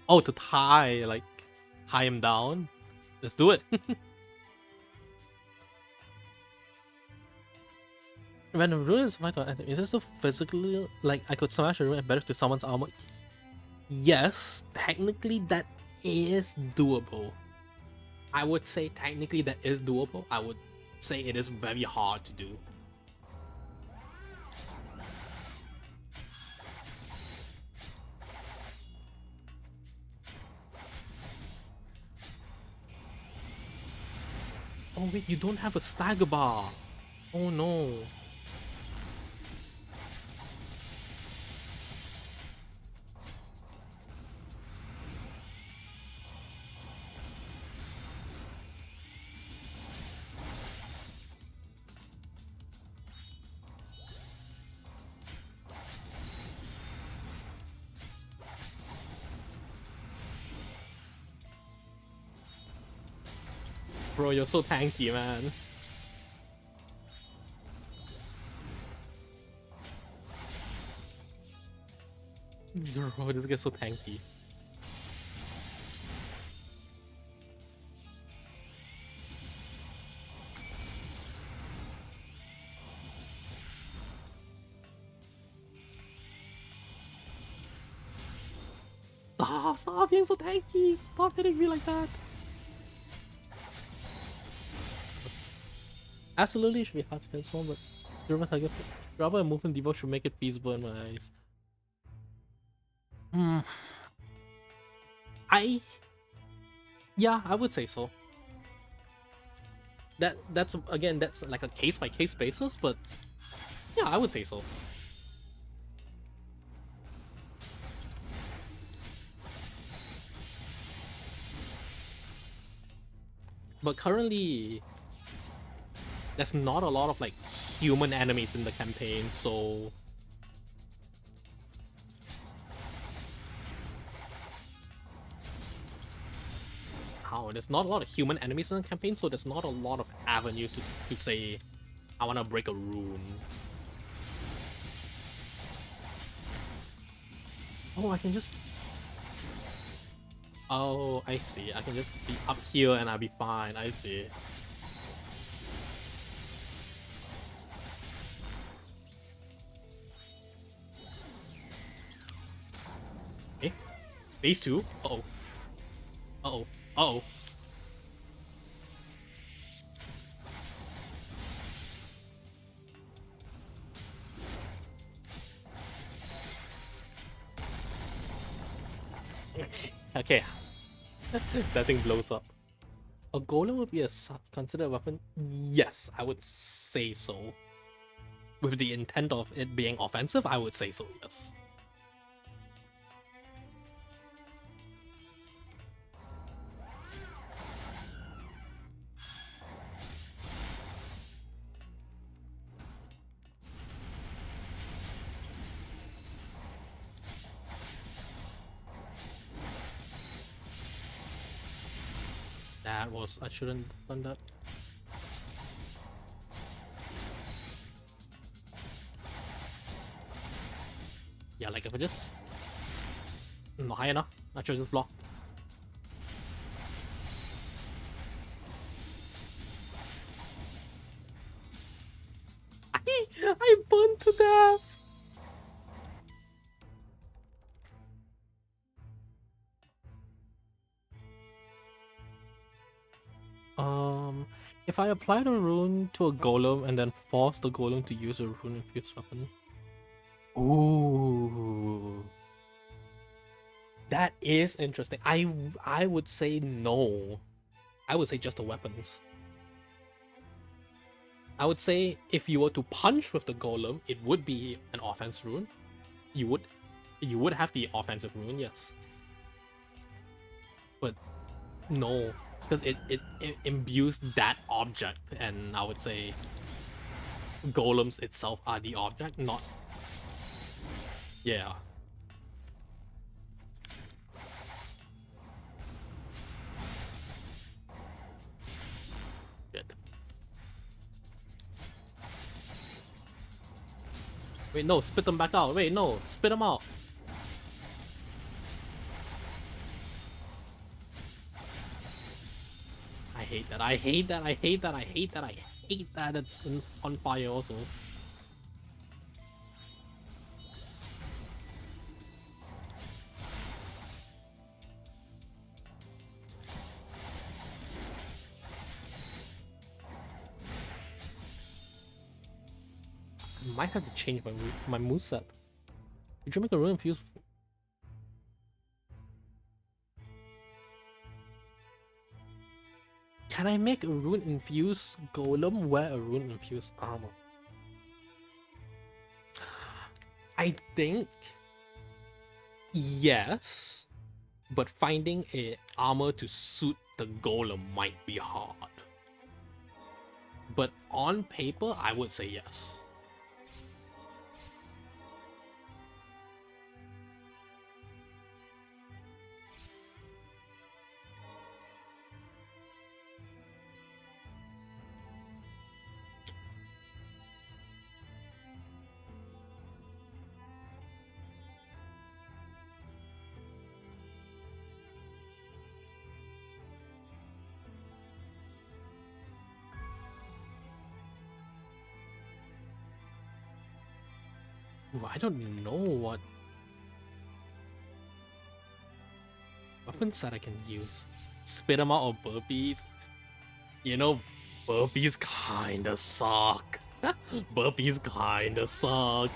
Oh, to tie him down. Let's do it. When a rune is applied to an enemy, is this so physically like I could smash a rune and better to someone's armor? Yes, technically that is doable. I would say technically that is doable. I would say it is very hard to do. Oh wait, you don't have a stagger bar. Oh no. Bro, you're so tanky, man. Bro, this guy's so tanky. Stop being so tanky! Stop hitting me like that! Absolutely, it should be hard to transform, but Drama and movement debuff should make it feasible in my eyes. Yeah, I would say so. That's again, that's like a case by case basis, but yeah, I would say so. But currently, there's not a lot of like human enemies in the campaign, so there's not a lot of human enemies in the campaign, so there's not a lot of avenues to say I want to break a rune. Oh, I can just... Oh, I see. I can just be up here and I'll be fine. I see. Okay. Phase 2? Uh-oh. Uh-oh. Uh-oh. Okay. That thing blows up. A golem would be a considered weapon? Yes, I would say so. With the intent of it being offensive, I would say so, yes. That was... I shouldn't have done that. Yeah, like if I just... not high enough, I should just block. I burned to death! If I apply the rune to a golem and then force the golem to use a rune infused weapon. Ooh. That is interesting. I would say no. I would say just the weapons. I would say if you were to punch with the golem, it would be an offense rune. You would have the offensive rune, yes. But no, because it imbues that object, and I would say golems itself are the object, not... Yeah. Shit. Wait, no, spit them back out. Wait, no, spit them out. I hate that. I hate that. I hate that. I hate that. I hate that it's on fire also. Might have to change my moveset. Did you make a rune infused? Can I make a rune infused golem wear a rune infused armor? I think yes, but finding a armor to suit the golem might be hard. But on paper, I would say yes. Ooh, I don't know what weapons that I can use. Spit them out or burpees. You know, burpees kinda suck. Burpees kinda suck.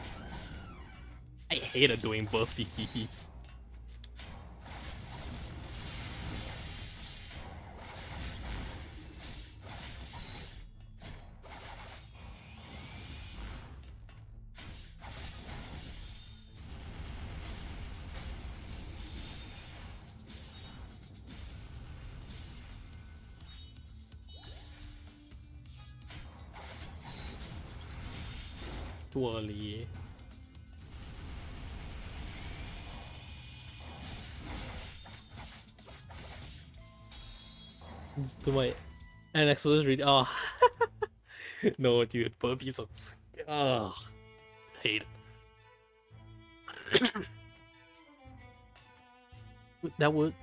I hated doing burpees. Too early. Just do my and exercise read. Oh no, dude, burpees are. Ugh, hate it. That would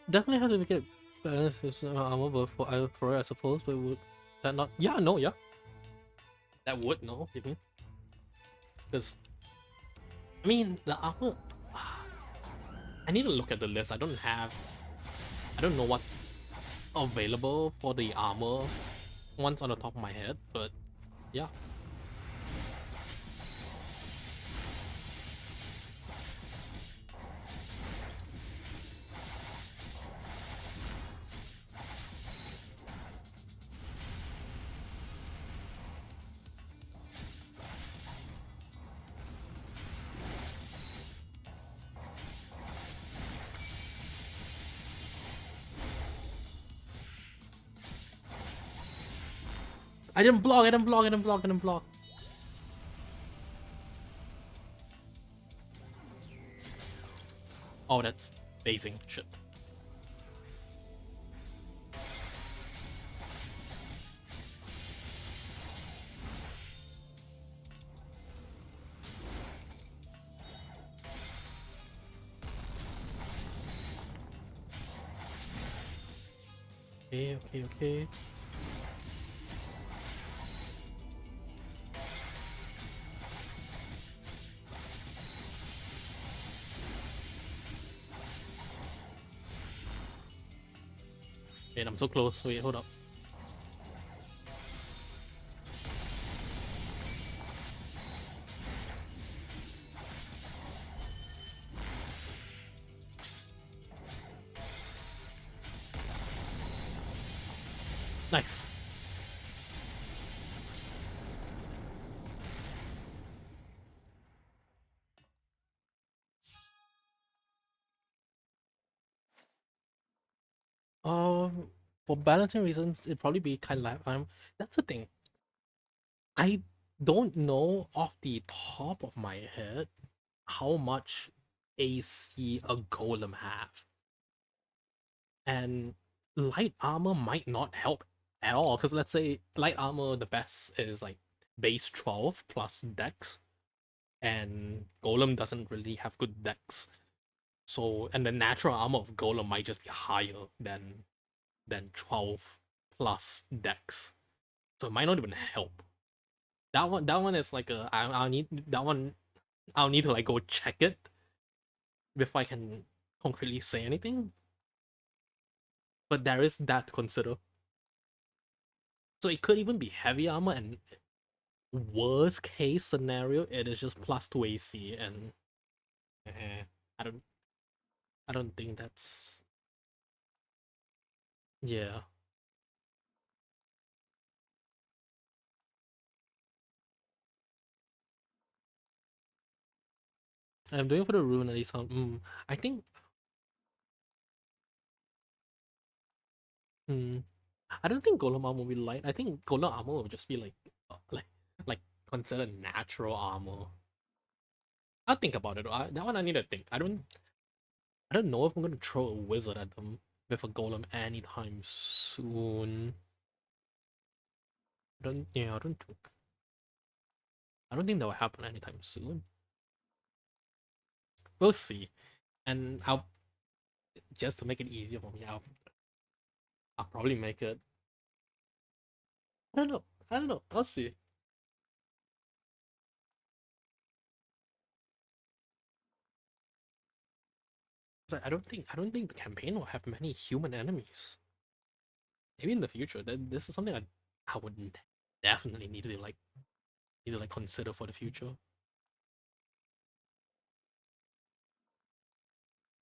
definitely have to make it balance his armor for it, I suppose. But would that not? Yeah, no, yeah. That would no. Because I mean the armor. I need to look at the list. I don't have. I don't know what's available for the armor ones on the top of my head, but yeah. I didn't block. I didn't block. I didn't block. I didn't block. Oh, that's basing. Shit. Okay, okay, okay. Man, I'm so close. Wait, hold up. Nice. For balancing reasons, it'd probably be kind of like that's the thing. I don't know off the top of my head how much AC a golem have, and light armor might not help at all. Because let's say light armor, the best is like base 12 plus dex, and golem doesn't really have good dex. So, and the natural armor of golem might just be higher than 12 plus dex. So it might not even help. That one is like I'll need that one. I'll need to like go check it before I can concretely say anything. But there is that to consider. So it could even be heavy armor, and worst case scenario, it is just +2 AC, and I don't think that's, yeah. I'm doing for the rune at least. I think. Hmm, I don't think golem armor will be light. I think golem armor will just be like like considered natural armor. I'll think about it. That one I need to think. I don't know if I'm gonna throw a wizard at them with a golem anytime soon. I don't think that will happen anytime soon. We'll see. And I'll just to make it easier for me, I'll probably make it. I don't know. I don't know. I'll see. I don't think the campaign will have many human enemies. Maybe in the future. This is something I would definitely need to consider for the future.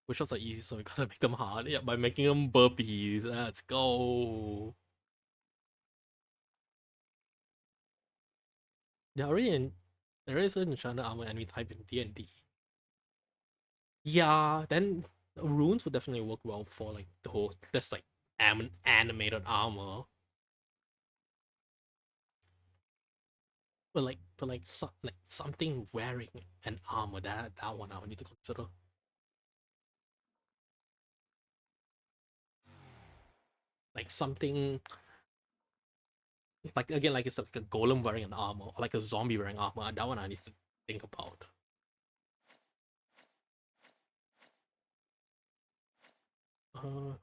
Which was easy, so we gotta make them hard. Yeah, by making them burpees. Let's go. There is an enchanted armor enemy type in D&D. Yeah, then runes would definitely work well for like those that's like animated armor. But something wearing an armor, that one I would need to consider. Like something like again, like you said, like a golem wearing an armor, or like a zombie wearing armor. That one I need to think about. Uh,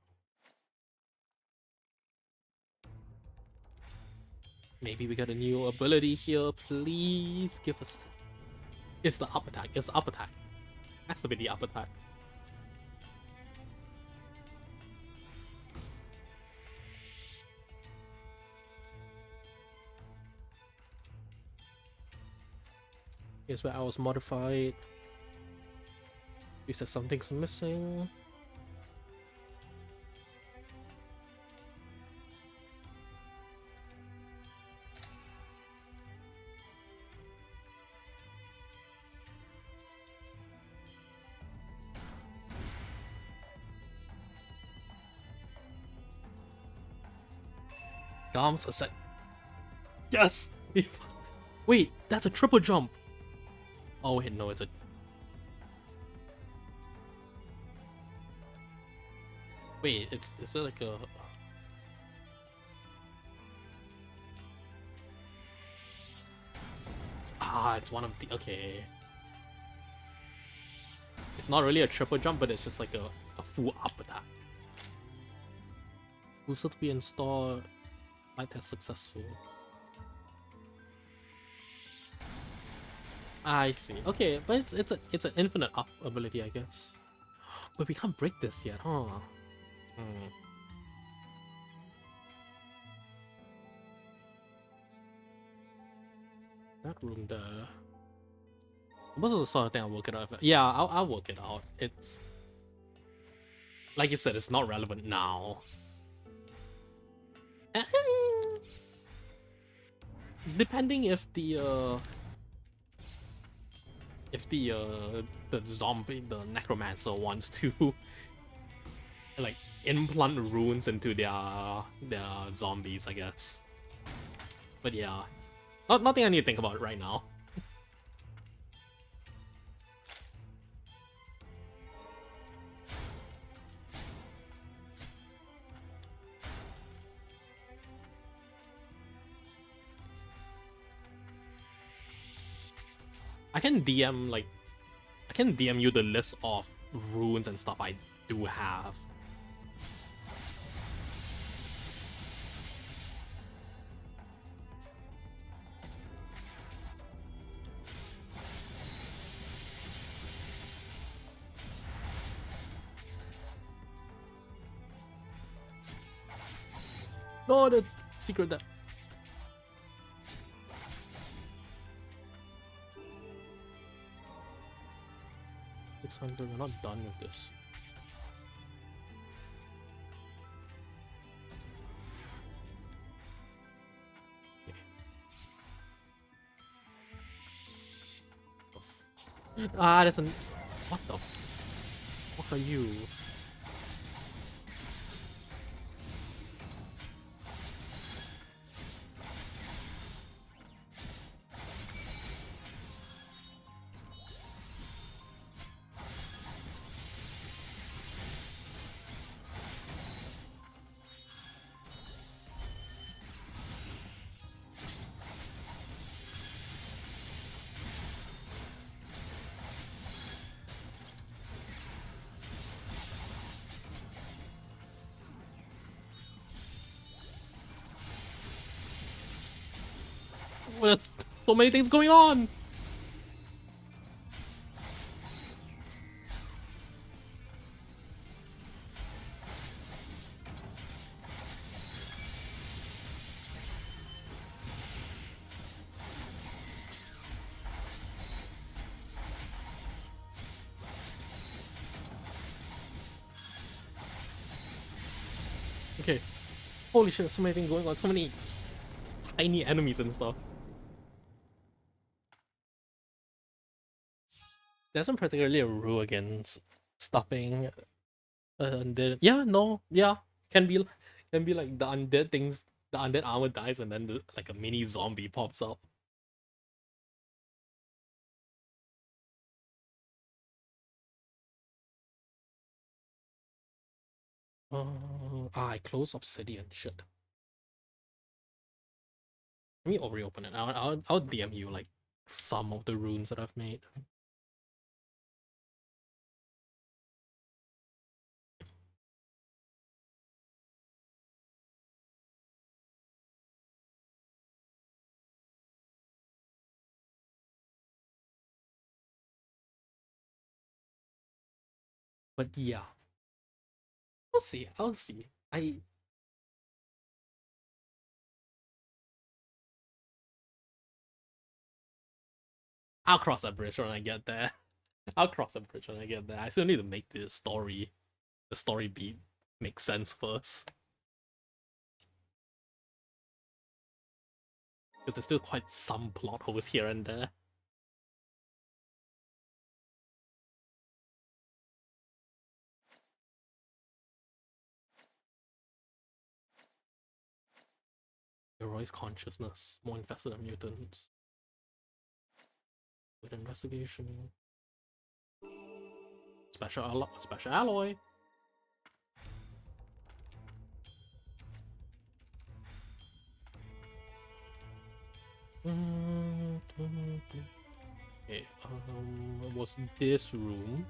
Maybe we got a new ability here. Please give us. It's the up attack. It's the up attack. Has to be the up attack. Here's where I was modified. You said something's missing. Gums a sec. Yes! Wait, that's a triple jump! Oh wait, no, it's a... Wait, is it like a... Ah, it's one of the... Okay. It's not really a triple jump, but it's just like a full up attack. Booster to be installed. Light test successful. I see. Okay, but it's an infinite up ability, I guess. But we can't break this yet, huh? Hmm. That room there. Most of the sort of thing I'll work it out. Yeah, I'll work it out. It's like you said, it's not relevant now. Depending if the zombie, the necromancer wants to like implant runes into their zombies, I guess. But yeah, nothing I need to think about right now. I can DM you the list of runes and stuff I do have. No, the secret that. 600, we're not done with this. Okay. Ah, there's an... What the... What are you? There's so many things going on! Okay. Holy shit, so many things going on, so many tiny enemies and stuff. There isn't particularly a rule against stuffing. Undead. Yeah, no, yeah, can be like the undead things. The undead armor dies, and then like a mini zombie pops up. I closed Obsidian. Shit. Let me reopen it. I'll DM you like some of the runes that I've made. But yeah, we'll see. I'll see. I'll cross that bridge when I get there. I'll cross that bridge when I get there. I still need to make the story beat make sense first. Because there's still quite some plot holes here and there. Heroi's consciousness, more infested than mutants. With investigation. Special alloy. Okay, was this room?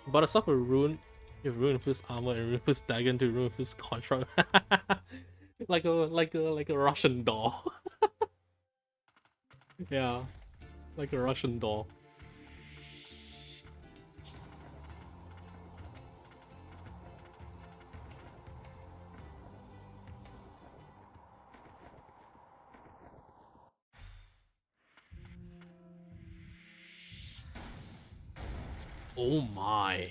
But I stuff a rune, if rune infused armor and rune infused dagger into rune infused construct, like a Russian doll. Yeah, like a Russian doll. Oh my.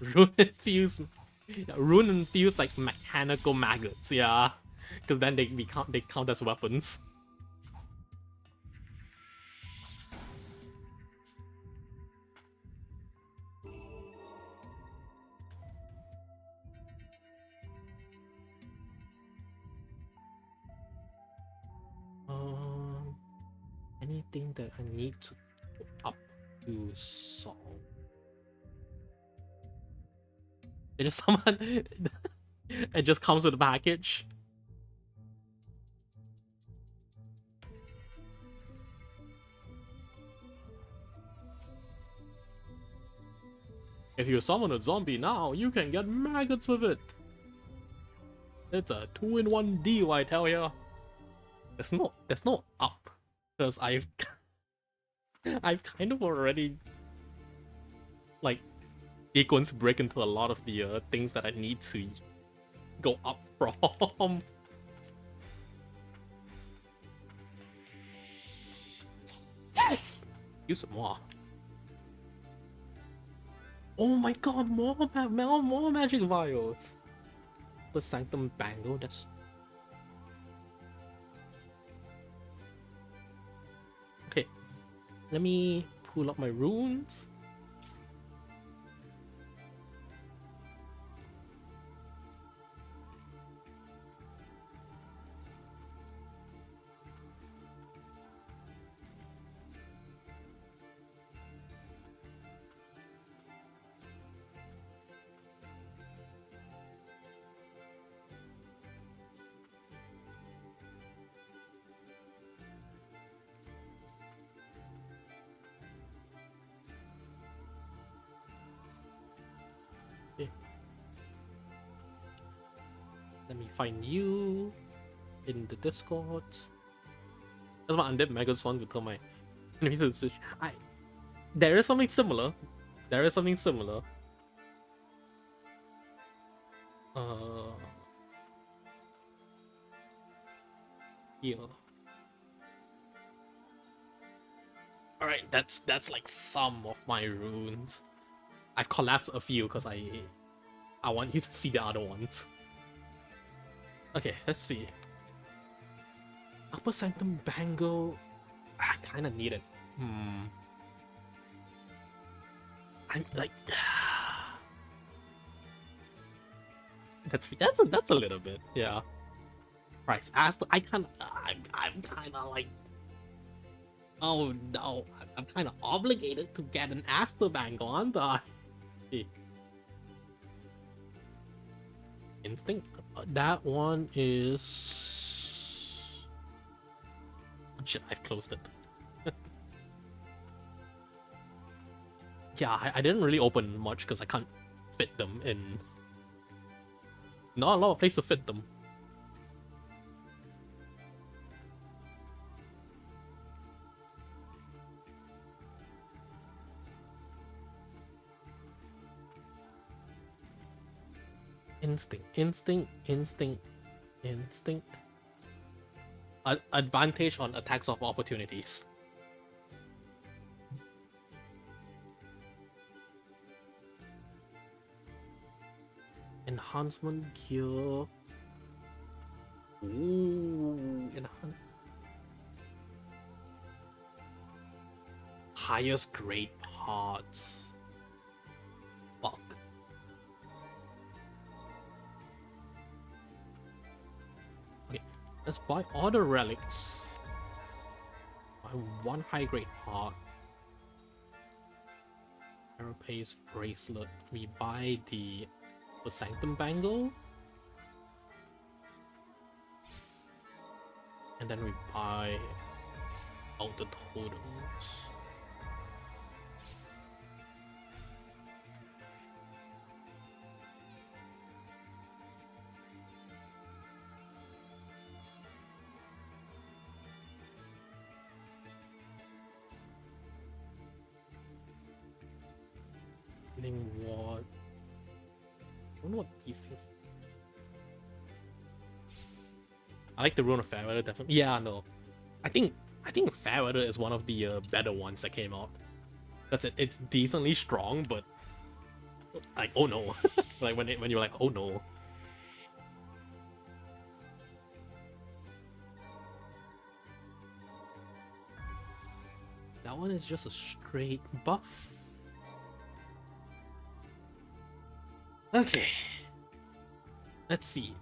Rune infused like mechanical maggots, yeah. Because then they count as weapons. Anything that I need to up to solve. It just someone. It just comes with a package. If you summon a zombie now, you can get maggots with it. It's a 2-in-1 deal, I tell ya. There's no up, because I've kind of already like sequence break into a lot of the things that I need to go up from. Use more. Oh my god, more magic vials. The Sanctum Bangle, that's... Okay, let me pull up my runes. Okay. Let me find you in the Discord. That's my undead Megazord to tell my enemies to switch. There is something similar. There is something similar. Here. Alright, that's like some of my runes. I've collapsed a few because I want you to see the other ones. Okay, let's see. Upper Sanctum Bangle, I kind of need it. I'm like, that's a little bit, yeah. Price Aster, I'm kind of like, oh no, I'm kind of obligated to get an Aster Bangle, aren't I? Instinct, that one is... Shit, I've closed it. Yeah, I didn't really open much because I can't fit them in. Not a lot of place to fit them. Instinct. Advantage on attacks of opportunities. Enhancement gear. Ooh, highest grade parts. Fuck. Okay, let's buy all the relics. Buy one high grade part. Carapace bracelet. We buy the Sanctum Bangle. And then we buy out the totems. What? I don't know what these things. I like the Rune of Fairweather, definitely. Yeah, no. I think Fairweather is one of the better ones that came out. That's it. It's decently strong, but like, oh no. Like when you're like, oh no. That one is just a straight buff. Okay. Let's see.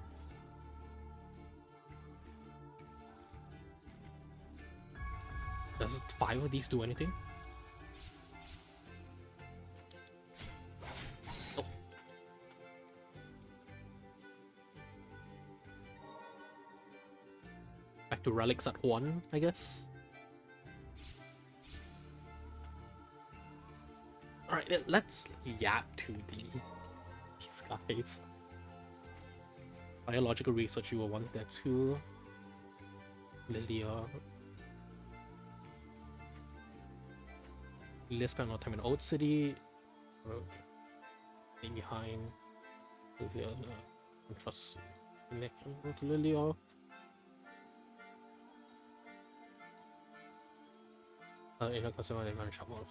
Does 5 of these do anything? Oh. Back to relics at 1, I guess. Alright, let's yap to these guys. Biological research, you were once there too. Lilia. Lilia spent a lot of time in Old City. Stay behind. Lilia. Don't trust Nick and Lilia. In a customer they can shop off.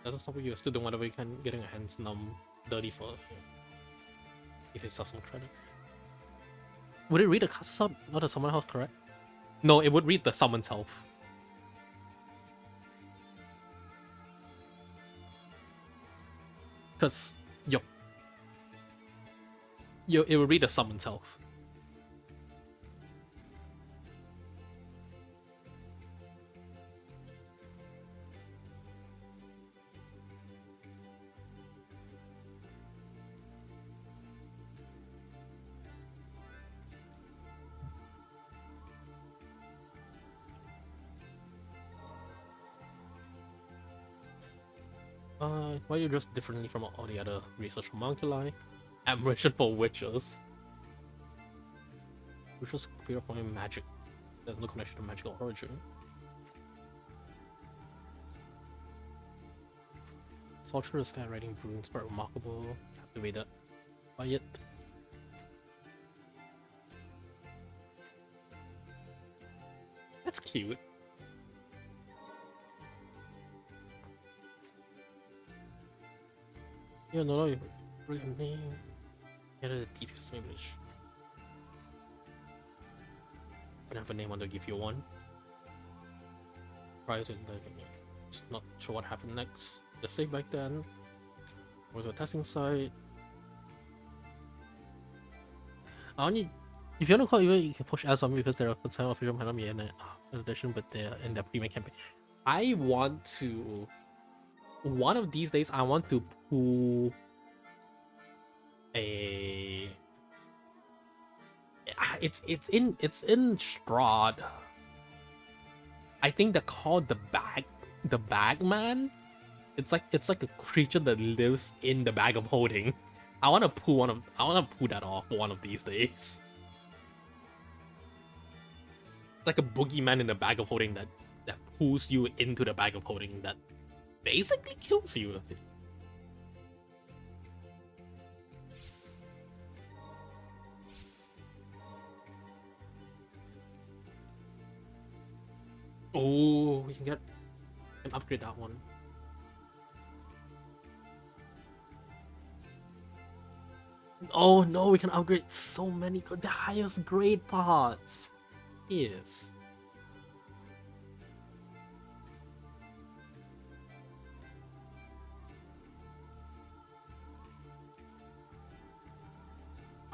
Doesn't stop you still doing whatever you can, getting your hands numb, dirty for if it sells some credit. Would it read the cast out, not the summon house, correct? No, it would read the summon self. Because it will read the summon self. Why you dress differently from all the other research homunculi? Admiration for witches. Witches create from magic. There's no connection to magical origin. Saw through the sky riding runes, but remarkable, captivated by it. That's cute. Yeah, no, you read your name. Here are the details, maybe. Can have a name, I want to give you one. Prior to just not sure what happened next. Just save back then. Was a testing site. I only, if you want to call it, you can push as on because there are some official might not be in addition, but they're in the premium campaign. I want to. One of these days, I want to pull a. It's in Strahd. I think they're called the Bagman. It's like a creature that lives in the bag of holding. I want to pull that off one of these days. It's like a boogeyman in the bag of holding that pulls you into the bag of holding that basically kills you. Oh, we can upgrade that one. Oh no, we can upgrade so many, the highest grade parts. Yes.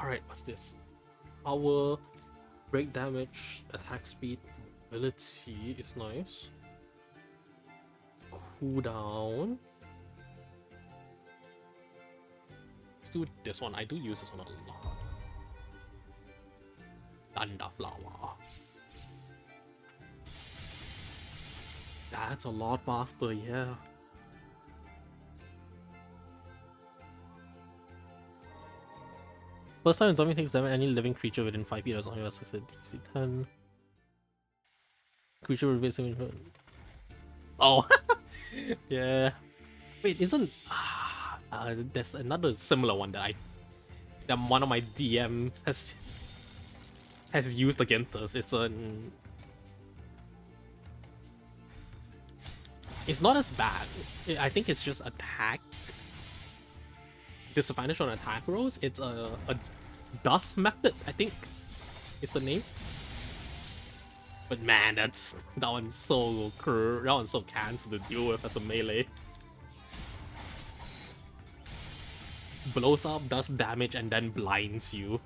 Alright, what's this? Our break damage, attack speed, ability is nice. Cooldown. Let's do this one. I do use this one a lot. Thunder Flower. That's a lot faster, yeah. First time zombie takes damage, any living creature within 5 feet as long as it's a DC 10. Creature will be Oh, yeah. Wait, isn't there's another similar one that one of my DMs has used against us. It's not as bad. I think it's just attack. Disadvantage on attack rolls. It's a dust method, I think it's the name. But man, that one's so cancelled to deal with as a melee. Blows up, does damage, and then blinds you.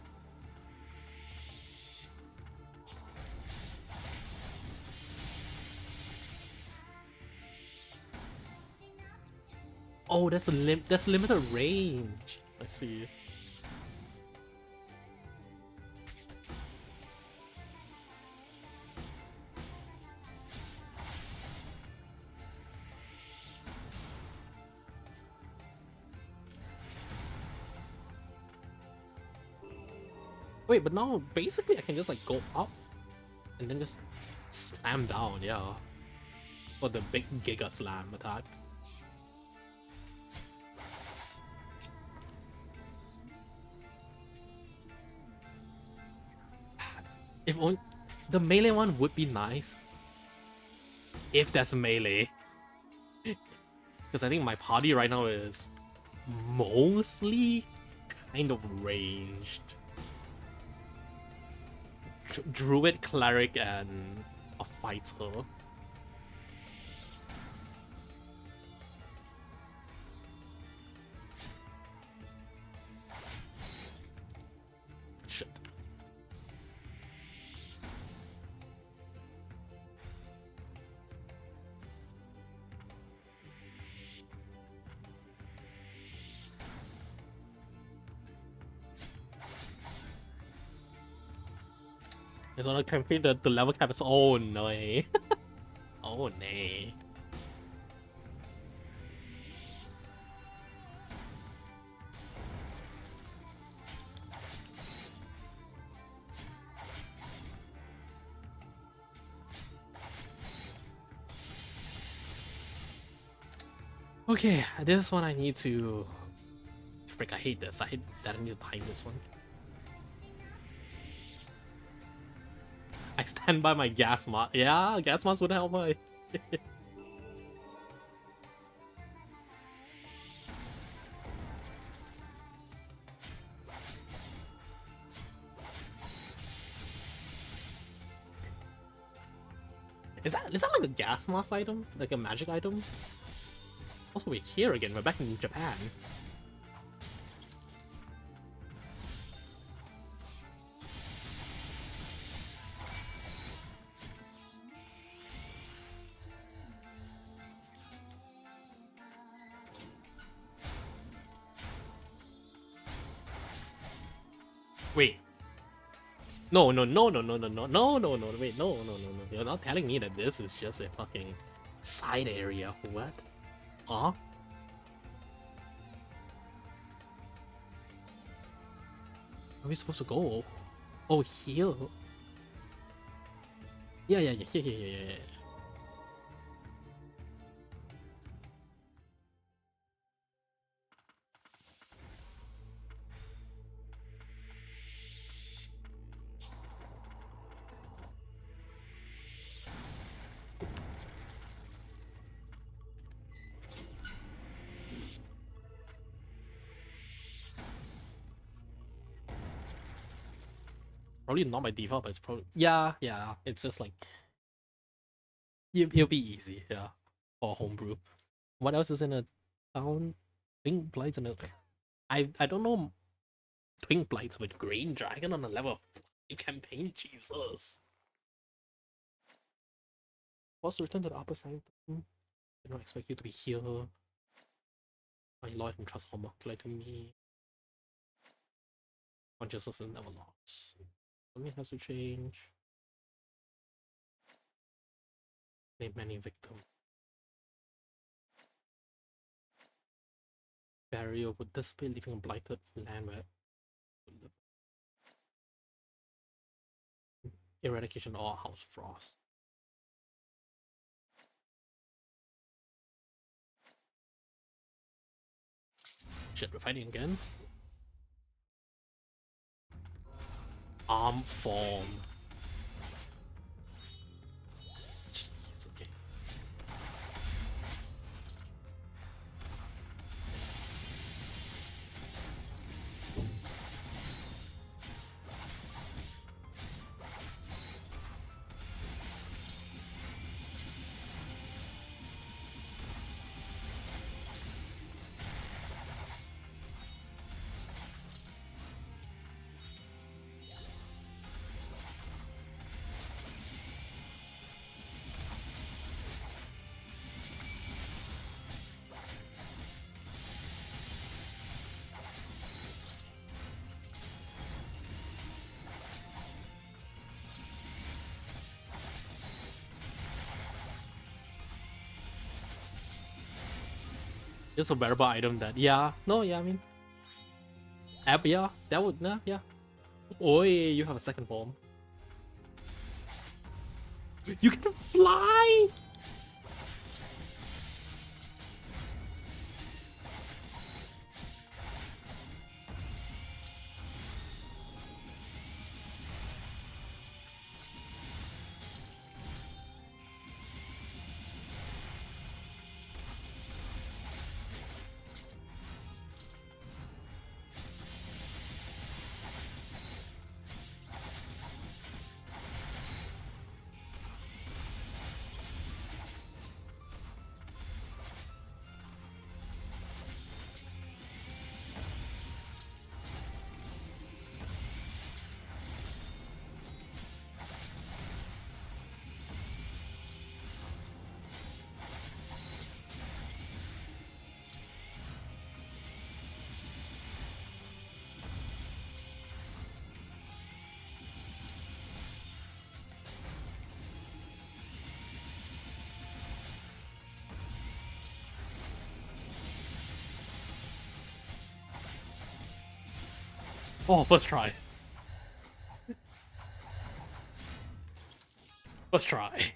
Oh, that's limited range. Let's see. Wait, but now basically I can just like go up and then just slam down, yeah. For the big Giga Slam attack. If only the melee one would be nice. If there's a melee. Because I think my party right now is mostly kind of ranged. Druid, cleric, and a fighter. Shit. It's on a campaign that the level cap is oh no. Oh nay. Okay, this one I need to... Frick, I hate this. I hate that I need to time this one. I stand by my gas mask. Yeah, gas mask would help my... Is that like a gas mask item? Like a magic item? Also, we're here again. We're back in Japan. Wait. No, wait, no. You're not telling me that this is just a fucking side area. What? Huh? Where are we supposed to go? Oh, here. Yeah. Probably not by default, but it's probably... Yeah. It's just like... It'll be easy, yeah. For homebrew. What else is in a town? Twink Blights and a... I don't know Twink Blights with Green Dragon on a level of campaign, Jesus. What's to return to the upper side? I don't expect you to be here. My lord and trust homunculus to me. Consciousness is never lost. Something has to change. Name many victim. Barrier would dissipate, leaving a blighted land where eradication or house frost. Shit, we're fighting again. Arm form. Jeez, okay. It's a wearable item that, yeah, I mean, app, yeah, that would, nah, yeah. Oi, you have a second form. You can fly! Oh, first try. First try.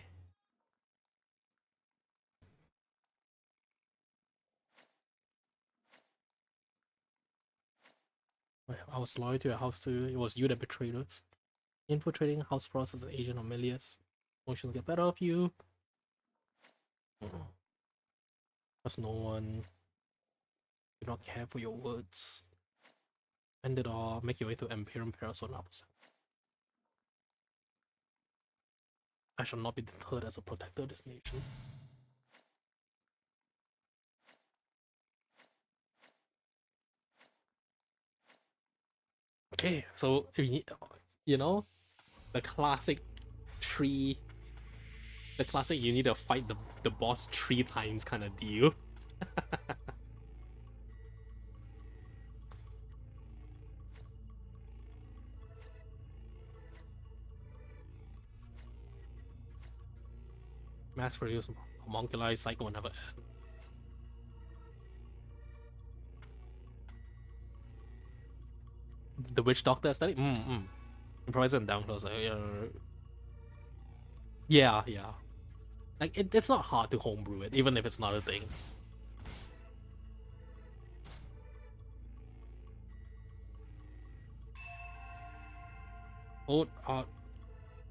I was loyal to your house too. It was you that betrayed us. Infiltrating house frost as an agent of Melius. Emotions get better of you. Because no one do not care for your words. End it all, make your way to Imperium Parasonaps. I shall not be deterred as a protector of this nation. Okay, so you know, the classic tree, the classic you need to fight the boss 3 times kind of deal. Mass produce homunculi cycle never end. The witch doctor aesthetic? Improviser and down close. Yeah, yeah. Like it's not hard to homebrew it, even if it's not a thing. Oh,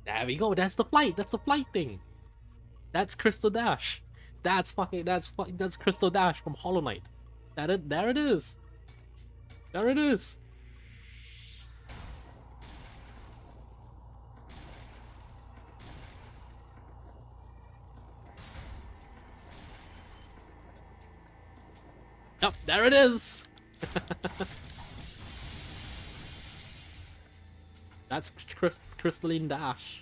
there we go. That's the flight. That's the flight thing. That's Crystal Dash. That's Crystal Dash from Hollow Knight. There it is. There it is. Yep, there it is. That's Crystalline Dash.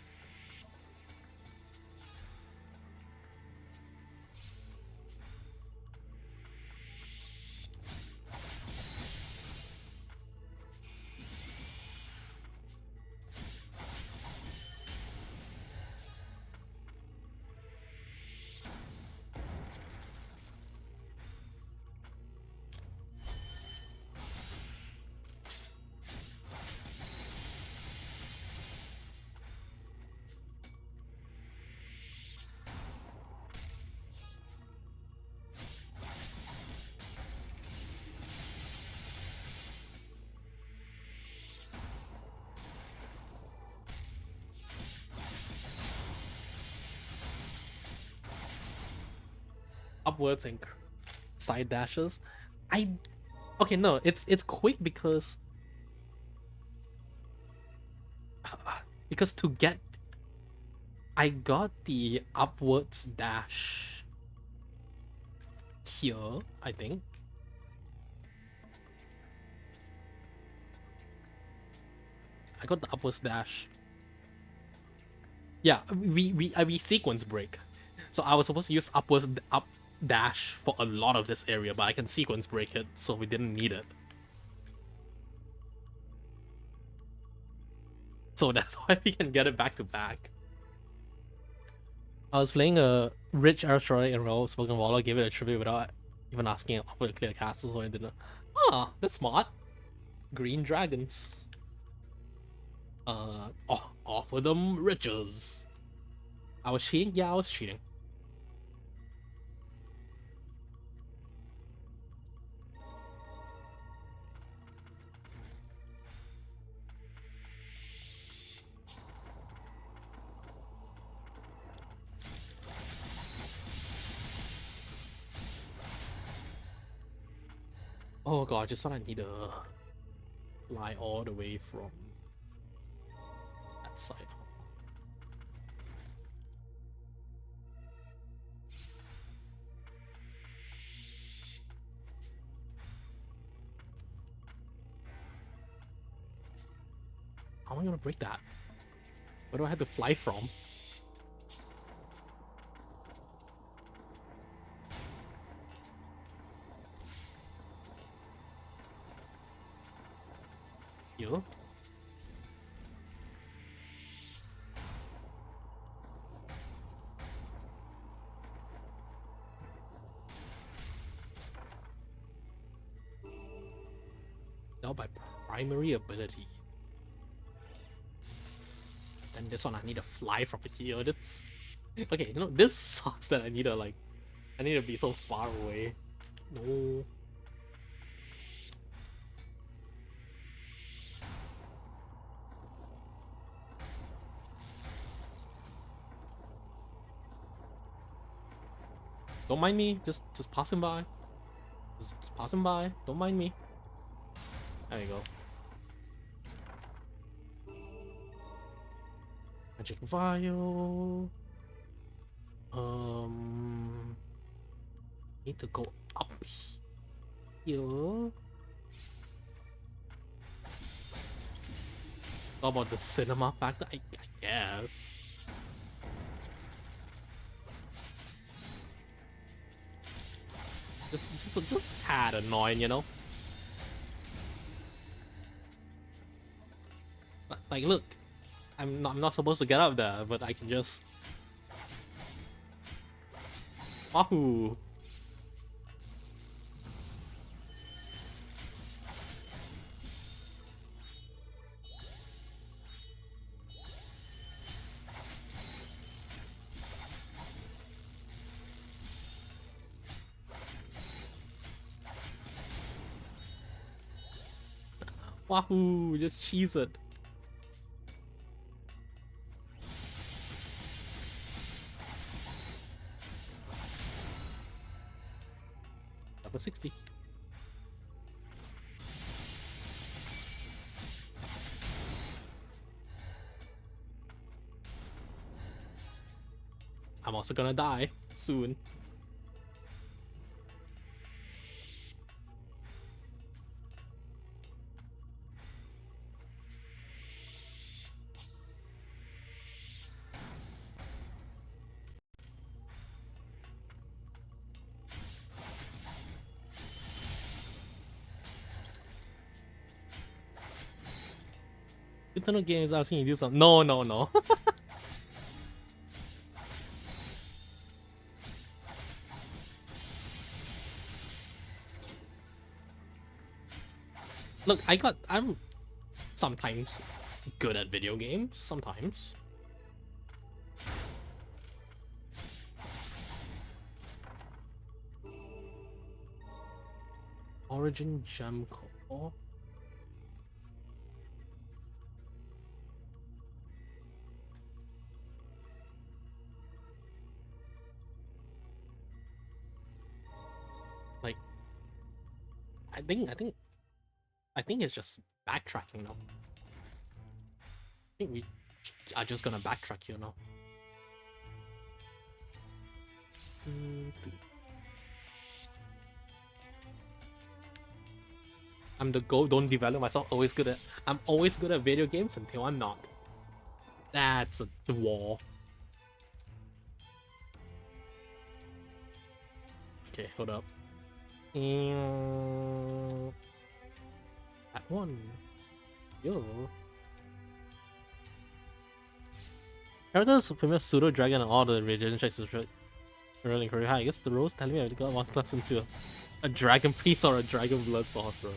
Upwards and side dashes. Okay, no, it's quick because to get I got the upwards dash here, I think. I got the upwards dash. Yeah, we sequence break. So I was supposed to use upwards up dash for a lot of this area, but I can sequence break it, so we didn't need it. So that's why we can get it back to back. I was playing a rich aristocratic and well-spoken warlock, gave it a tribute without even asking an offer to clear castles, so I didn't. Ah, that's smart. Green dragons. Offer them riches. I was cheating? Yeah, I was cheating. Oh god, I just thought I need to fly all the way from that side. How am I gonna break that? Where do I have to fly from? Here? No, by primary ability. And this one I need to fly from here. That's okay. You know, this sucks that I need to be so far away. No. Don't mind me. Just passing by. Just passing by. Don't mind me. There you go. Magic vial. Need to go up here. How about the cinema factor? I guess. Just tad annoying, you know. Like, look, I'm not supposed to get up there, but I can just. Wahoo! Wahoo! Just cheese it. Level 60. I'm also gonna die soon. Internet games, I've seen you do something. No. Look, I'm sometimes good at video games, sometimes. Origin Gem Core. Like, I think it's just backtracking now. I think we are just gonna backtrack here now. I'm the GOAT, don't develop myself, I'm always good at video games until I'm not. That's the wall. Okay, hold up. That one. Yo. Characters familiar pseudo dragon and all the religion checks is really encouraging. I guess the rules telling me I got one class into a dragon priest or a dragon blood sorcerer.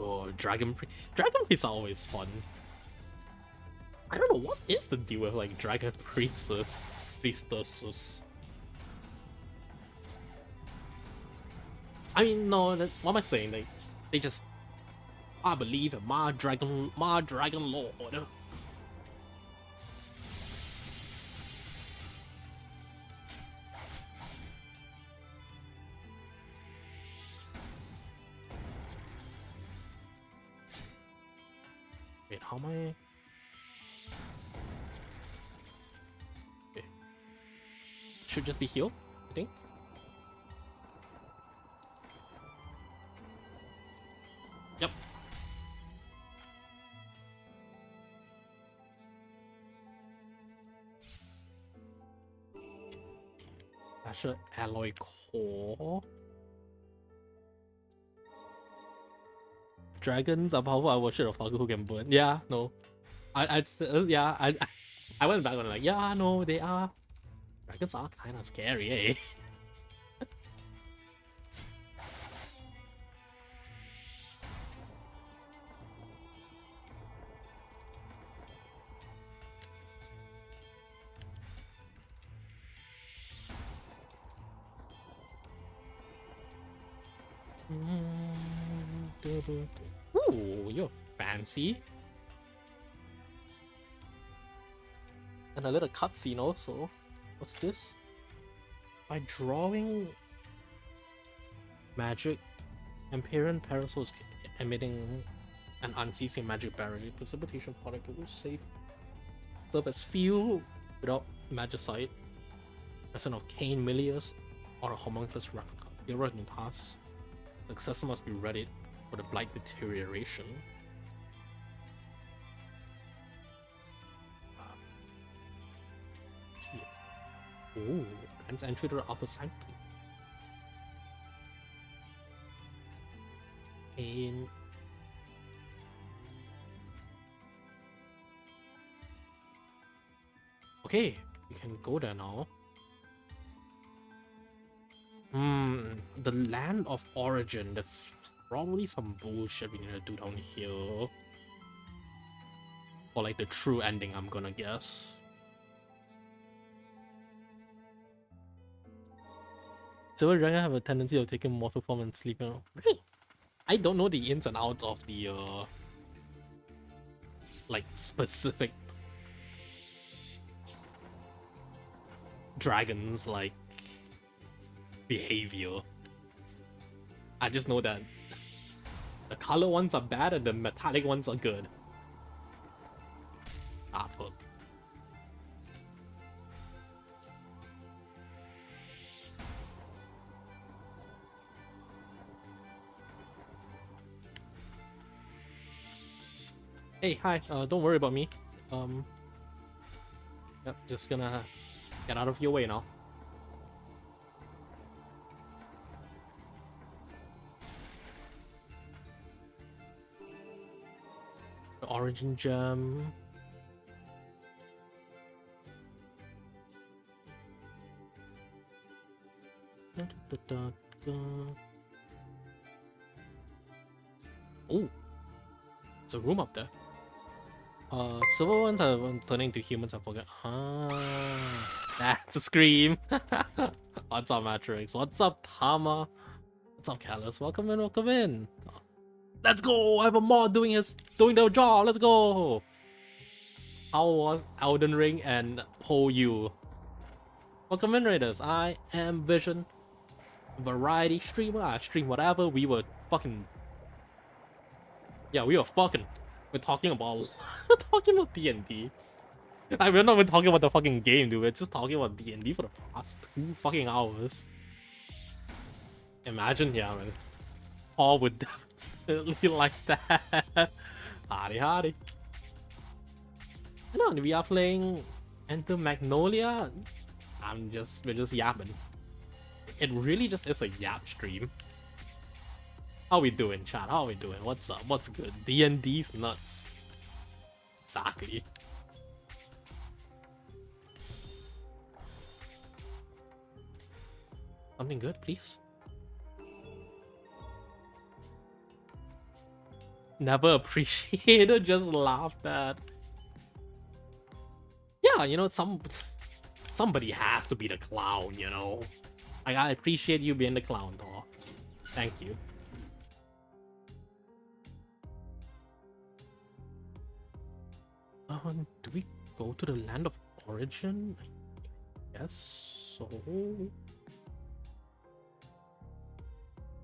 Oh, dragon priests are always fun. I don't know what is the deal with like dragon priestesses. I mean, no, what am I saying? They just, I believe in my dragon lord. Wait, how am I? Okay. Should just be healed, I think. Yep. Special alloy core. Dragons are powerful. I watched it of who can burn. Yeah, no. I went back and like, yeah, no, they are. Dragons are kind of scary, eh? Ooh, you're fancy. And a little cutscene also. What's this? By drawing magic, Empyrean parasols emitting an unceasing magic barrier, precipitation particles safe serve as fuel without magicite, as an arcane milius or a homunculus replica. Your working task. Successor must be ready for the blight deterioration. Ooh, grants entry to the upper sanctum. And okay, we can go there now. The land of origin. That's probably some bullshit we need to do down here. Or like the true ending, I'm gonna guess. Silver Dragon have a tendency of taking mortal form and sleeping. Really? I don't know the ins and outs of the like specific dragons like behavior. I just know that the color ones are bad and the metallic ones are good. Ah, fuck. Hey, hi. Don't worry about me. Yep, just gonna get out of your way now. The origin gem. Oh, there's a room up there. Silver ones are turning to humans, I forget. Ah, that's a scream. What's up, Matrix? What's up, Tama? What's up, Callus? Welcome in, welcome in. Let's go! I have a mod doing their job. Let's go! How was Elden Ring and Whole You? Welcome in, Raiders. I am Vision, variety streamer. I stream whatever. We were fucking. Yeah, we were fucking. We're talking about. We're talking about D&D. Like, we're not even talking about the fucking game, dude. We're just talking about D&D for the past 2 fucking hours. Imagine, yeah, man. Paul would definitely like that. Hardy, hardy. No, we are playing Enter Magnolia. We're just yapping. It really just is a yap stream. How we doing, chat? How we doing? What's up? What's good? D&D's nuts. Exactly. Something good, please. Never appreciated, just laughed at. Yeah, you know, somebody has to be the clown, you know. I appreciate you being the clown, Thor. Thank you. Do we go to the land of origin? I guess so.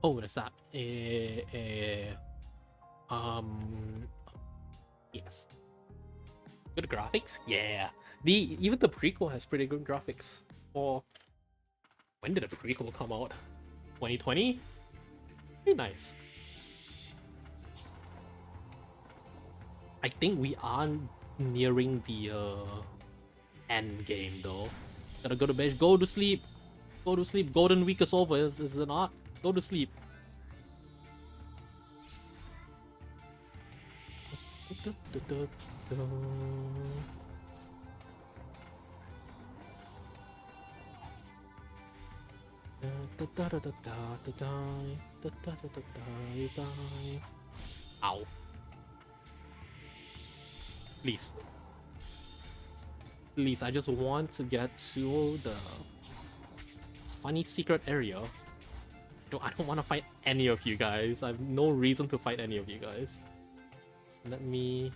Oh, what is that? Yes. Good graphics? Yeah. Even the prequel has pretty good graphics. Or when did the prequel come out? 2020? Pretty nice. I think we are nearing the end game though. Gotta go to bed. Go to sleep. Go to sleep. Golden week is over, is it not? Go to sleep. Ow. Please. Please, I just want to get to the funny secret area. I don't want to fight any of you guys. I have no reason to fight any of you guys. So let me...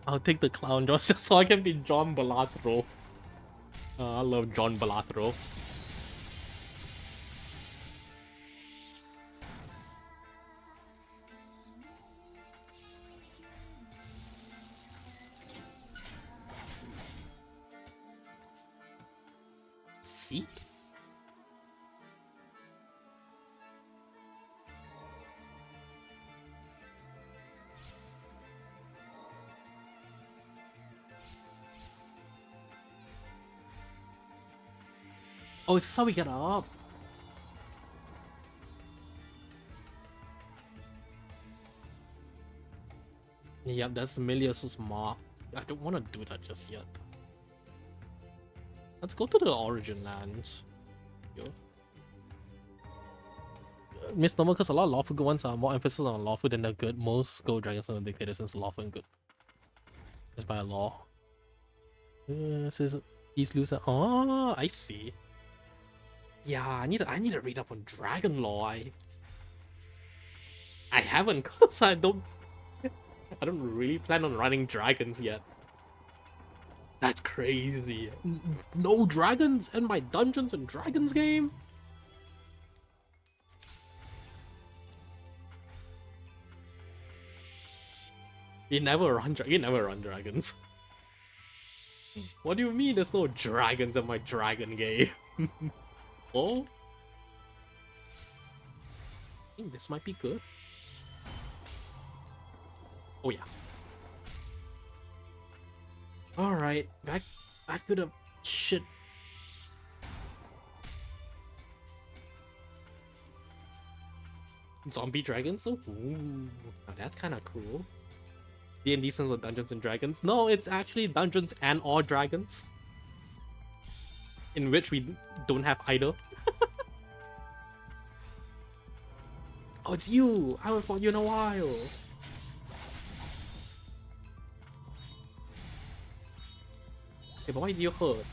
I'll take the clown just so I can be John Balatro. I love John Balatro. See? Oh, this is how we get up. Yep, that's Milius's mark. I don't want to do that just yet. Let's go to the origin lands. Yo. Misnomer, because a lot of lawful good ones are more emphasis on lawful than the good. Most gold dragons are the dictators since lawful and good. Just by law. This is East loser. Oh, I see. Yeah, I need to read up on dragon law. I haven't, cause I don't really plan on running dragons yet. That's crazy. No dragons in my Dungeons and Dragons game? You never run dragons. What do you mean there's no dragons in my dragon game? Oh? I think this might be good. Oh yeah. Alright, back to the shit. Zombie dragons? Oh, ooh, that's kind of cool. D&D stands for Dungeons and Dragons. No, it's actually Dungeons and or Dragons. In which we don't have either. Oh, it's you! I haven't fought you in a while. Hey, but why did you hurt?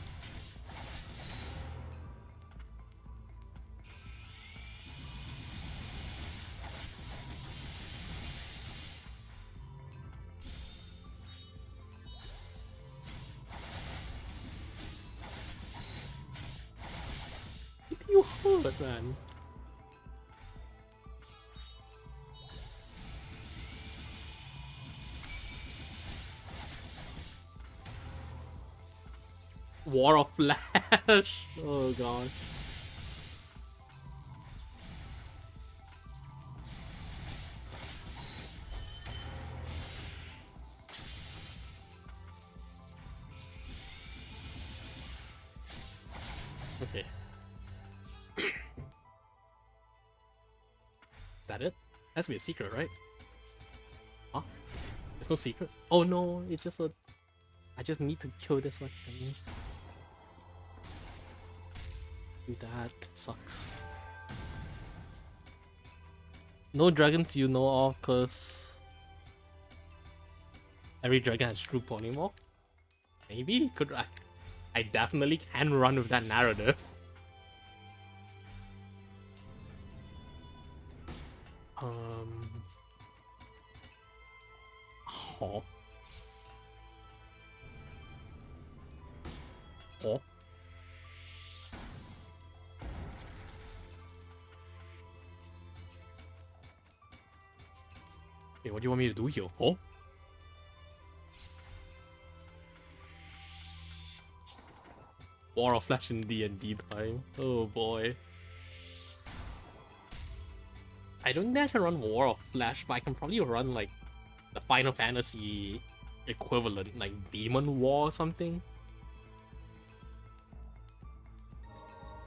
You hurt, man. War of Flash. Oh gosh. Okay. Is that it? Has to be a secret, right? Huh? There's no secret? Oh no, it's just a... I just need to kill this much enemy. That sucks. No dragons you know of, cause every dragon has true polymorph. Maybe could I definitely can run with that narrative. Oh. Oh. Hey, what do you want me to do here? Oh? War of Flash in D&D time. Oh boy. I don't think I can run War of Flash, but I can probably run like the Final Fantasy equivalent, like Demon War or something.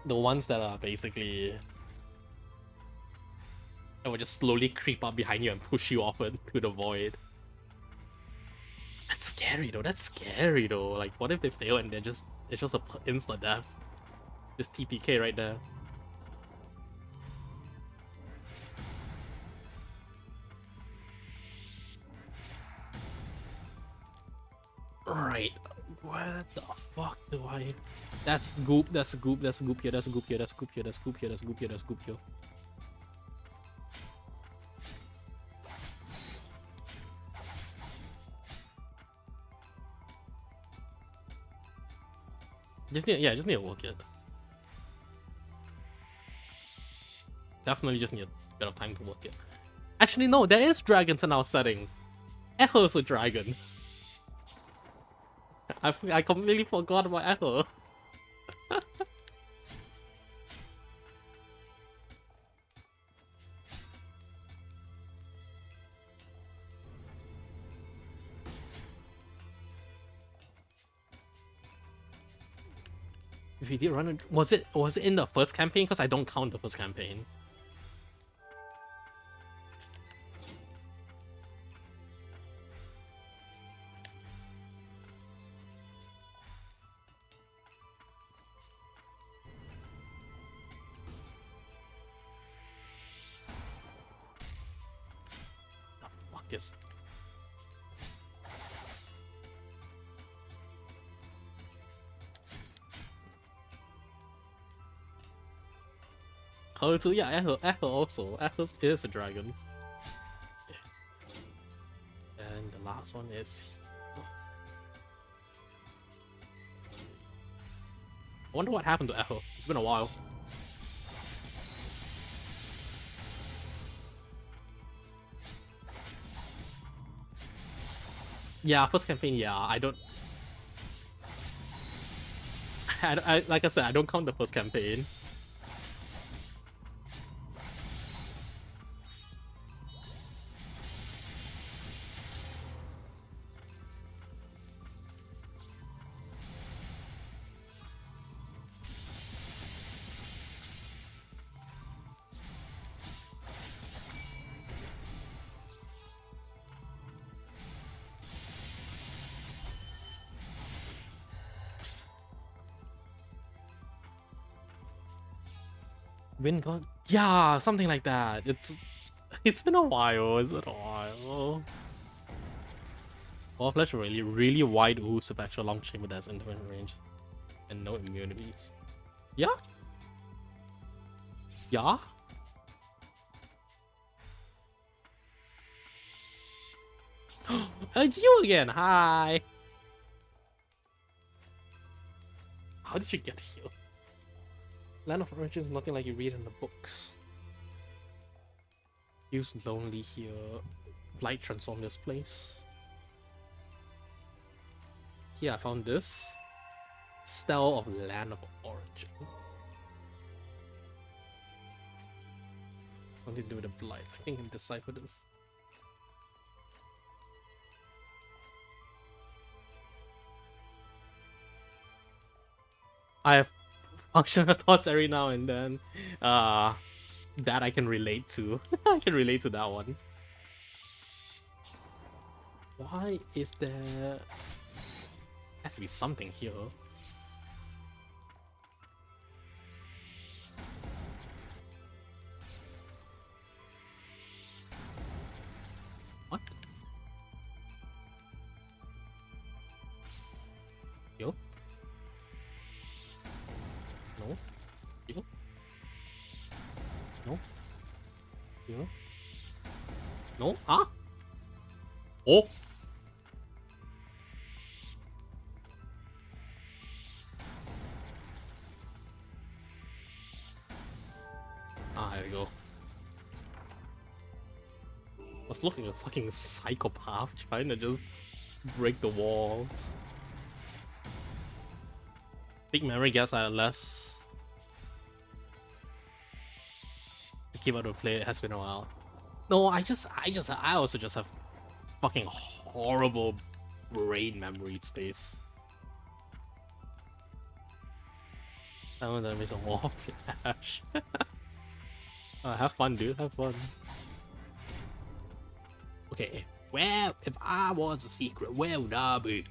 The ones that are basically... it will just slowly creep up behind you and push you off into the void. That's scary though, Like, what if they fail and it's just a insta death? Just TPK right there. Right. What the fuck do I... That's goop, that's a goop, that's a goop here, that's a goop here, that's a goop here, that's a goop here, that's a goop here, that's a goop here. Just need, yeah, just need to work it. Definitely just need a bit of time to work it. Actually, no, there is dragons in our setting. Echo is a dragon. I completely forgot about Echo. If he did run it, was it in the first campaign? Because I don't count the first campaign. The fuck is... Oh, so yeah, Echo also. Echo is a dragon. Yeah. And the last one is... I wonder what happened to Echo. It's been a while. Yeah, first campaign, yeah, I don't... like I said, I don't count the first campaign. Wind God? Yeah, something like that. It's been a while. It's been a while. Flash really wide ooze with extra long chamber that's infinite range and no immunities. Yeah? Yeah? It's you again. Hi. How did you get here? Land of Origins, nothing like you read in the books. Use lonely here. Light transform this place. Here I found this. Style of Land of Origin. Something to do with the blight. I think I can decipher this. I have functional thoughts every now and then. That I can relate to. I can relate to that one. Why is there... Has to be something here. What? Yo? No? Yo? No? Yo? No? Huh? Oh! Ah, there we go. I was looking at a fucking psychopath trying to just break the walls. Big memory gaps are less. To keep out of play, it has been a while. No, I also just have fucking horrible brain memory space. That one is a wall flash. Have fun, dude. Have fun. Okay, where if I was a secret, where would I be?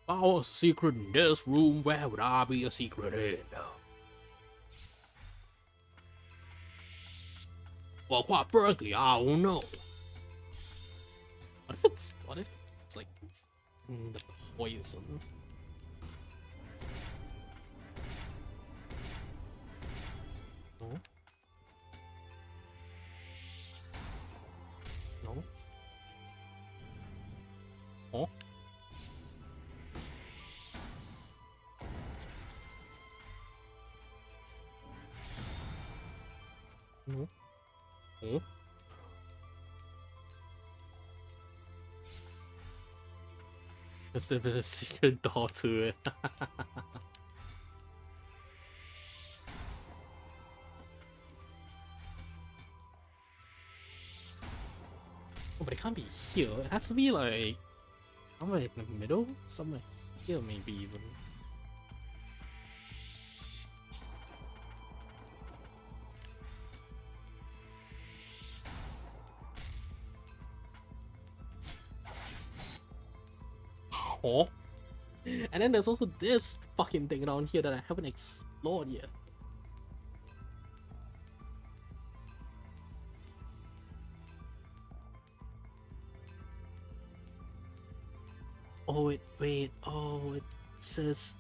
If I I was a secret in this room, where would I be a secret in? Well, quite frankly, I don't know. What if it's like the poison? No. No. Oh. No. Oh. Because there's a secret door to it. Oh, but it can't be here. It has to be like somewhere in the middle, somewhere here maybe even. Oh. And then there's also this fucking thing down here that I haven't explored yet. Oh, wait, oh, it says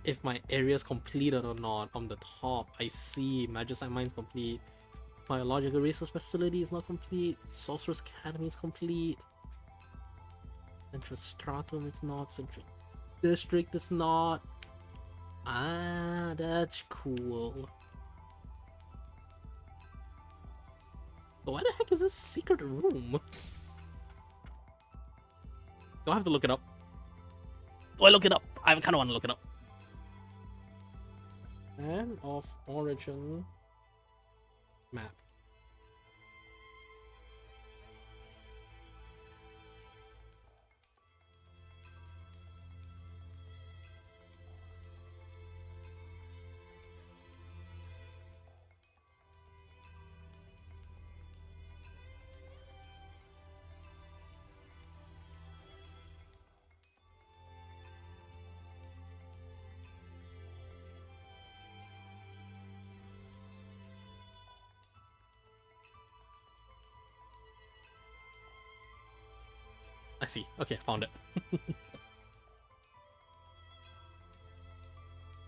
if my area is completed or not on the top. I see. Magicite Mine is complete. Biological Resource Facility is not complete. Sorcerer's Academy is complete. Central Stratum is not. Central District is not. Ah, that's cool. So why the heck is this secret room? Do I have to look it up? Do I look it up? I kind of want to look it up. Land of Origin map. I see. Okay, found it.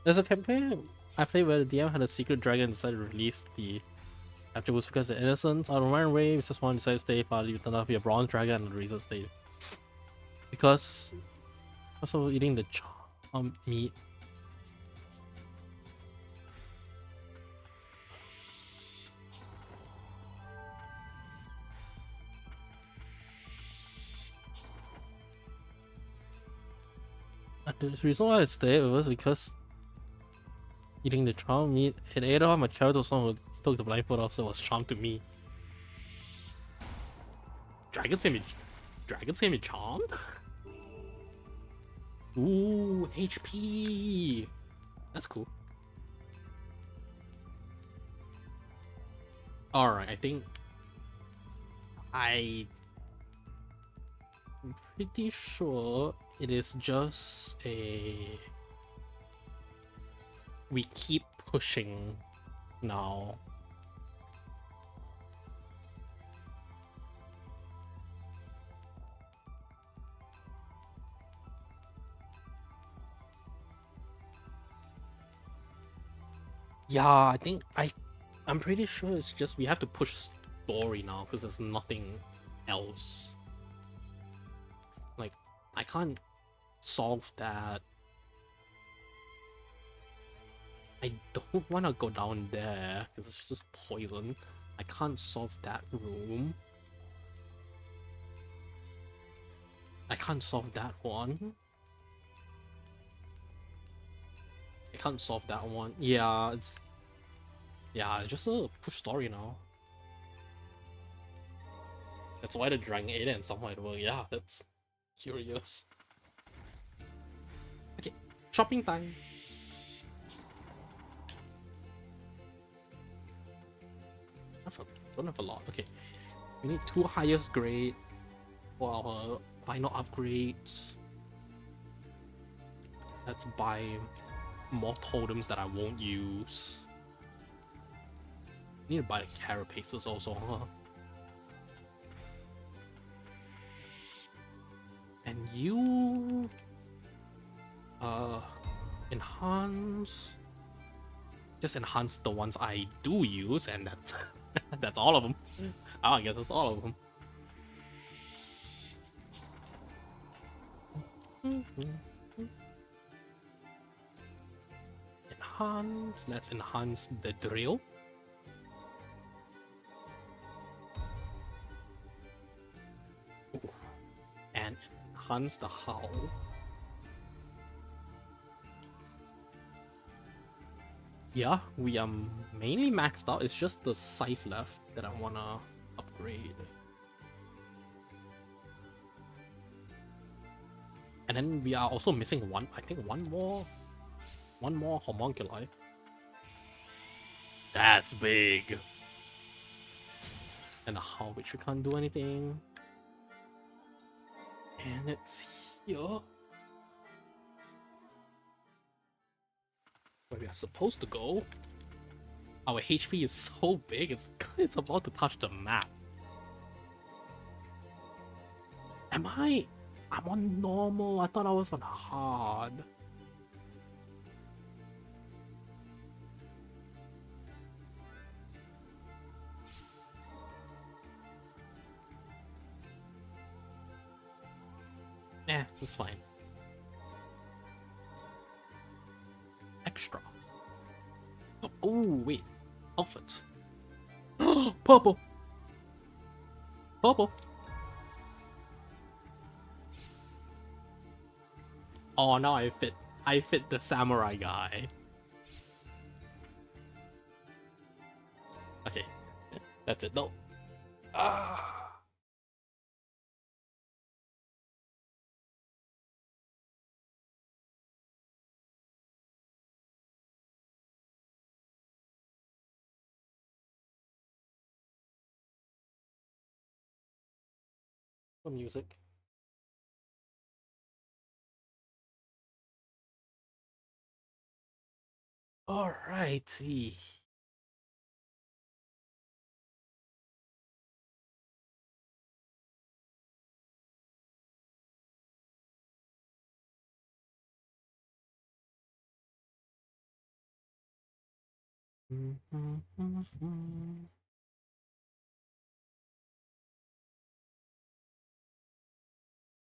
There's a campaign I played where the DM had a secret dragon decided to release the attributes because of innocence. Out of my way, Mrs. Swan decided to stay, but it turned out to be a bronze dragon and the reason stayed. Because also eating the meat. The reason why I stayed was because eating the charm meat, it ate off my character, someone who took the blindfold off, so it was charmed to me. Dragons can be charmed? Ooh, HP! That's cool. Alright, I think I'm pretty sure it is just a... We keep pushing now. Yeah, I think I'm pretty sure it's just we have to push story now because there's nothing else. Like, I can't solve that. I don't want to go down there because it's just poison. I can't solve that room. I can't solve that one. I can't solve that one. Yeah, it's just a push story now. That's why the dragon ate it and somehow it worked. Yeah, that's curious. Okay, shopping time. Don't have a lot. Okay, we need 2 highest grade for our final upgrades. Let's buy more totems that I won't use. Need to buy the carapaces also, huh? And you enhance, just enhance the ones I do use, and that's that's all of them. Oh, I guess that's all of them. Enhance, let's enhance the drill. Ooh. And enhance the howl. Yeah, we are mainly maxed out. It's just the scythe left that I wanna upgrade. And then we are also missing one, I think one more homunculi. That's big. And the howl, which we can't do anything. And it's here. Where we are supposed to go. Our HP is so big, it's about to touch the map. I'm on normal. I thought I was on hard. Eh, it's fine. Extra. Oh, wait. Outfits. Purple. Purple. Oh, now I fit the samurai guy. Okay. That's it. No. Ah. The music. Alrighty.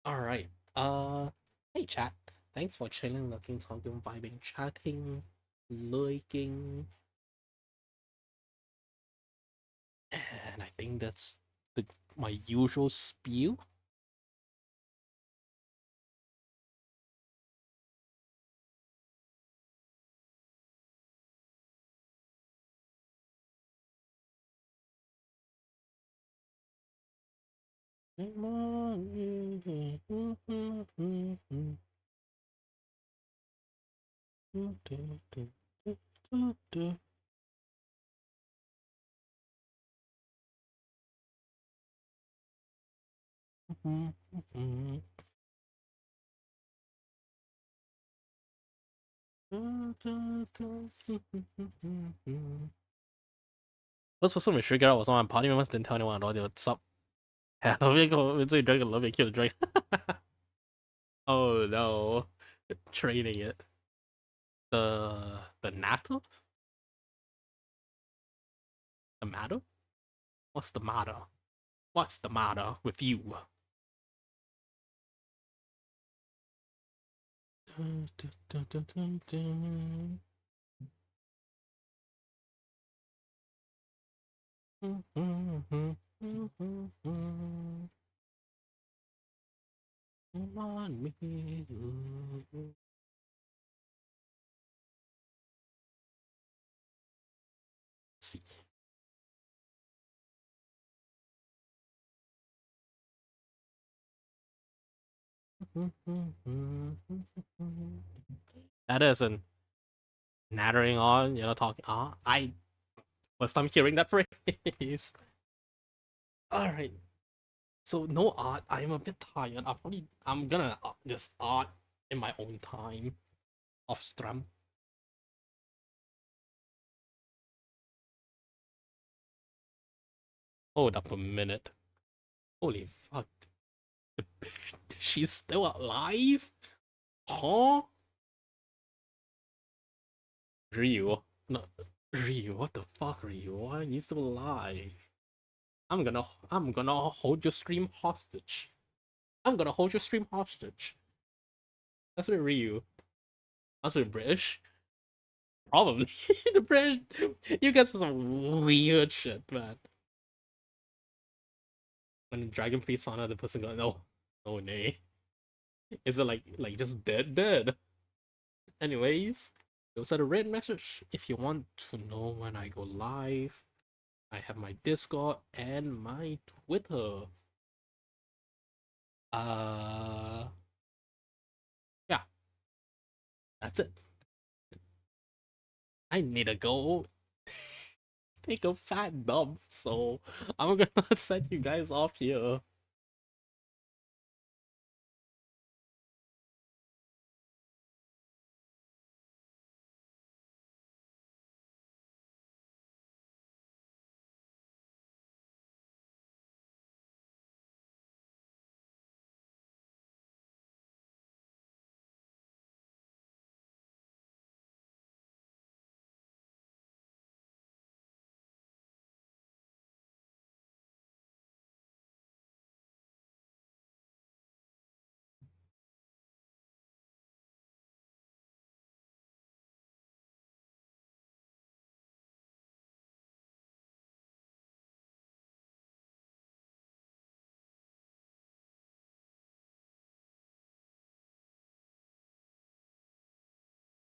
Alright. Hey chat. Thanks for chilling, looking, talking, vibing, chatting, lurking. And I think that's my usual spiel. What's for some reason figure out was one of my party members didn't tell anyone at all they would sup. Yeah, let me go into the dragon, let me kill the dragon. Oh no. Training it. The Nato? The matter? What's the matter? What's the matter with you? On me. See. That isn't nattering on, talking. I first time hearing that phrase. Alright. So no art. I'm a bit tired. I'm gonna just art in my own time. Off strum. Hold up a minute. Holy fuck. She's still alive? Huh? Ryu. No. Ryu, what the fuck, Ryu? Why are you still alive? I'm gonna hold your stream hostage. I'm gonna hold your stream hostage. That's what Ryu. That's what British. Probably the British. You guys are some weird shit, man. When the Dragon Priest found out the person got no nay. Is it like just dead? Anyways, those are the red message. If you want to know when I go live, I have my Discord and my Twitter. Yeah, that's it. I need to go take a fat dump, so I'm gonna set you guys off here.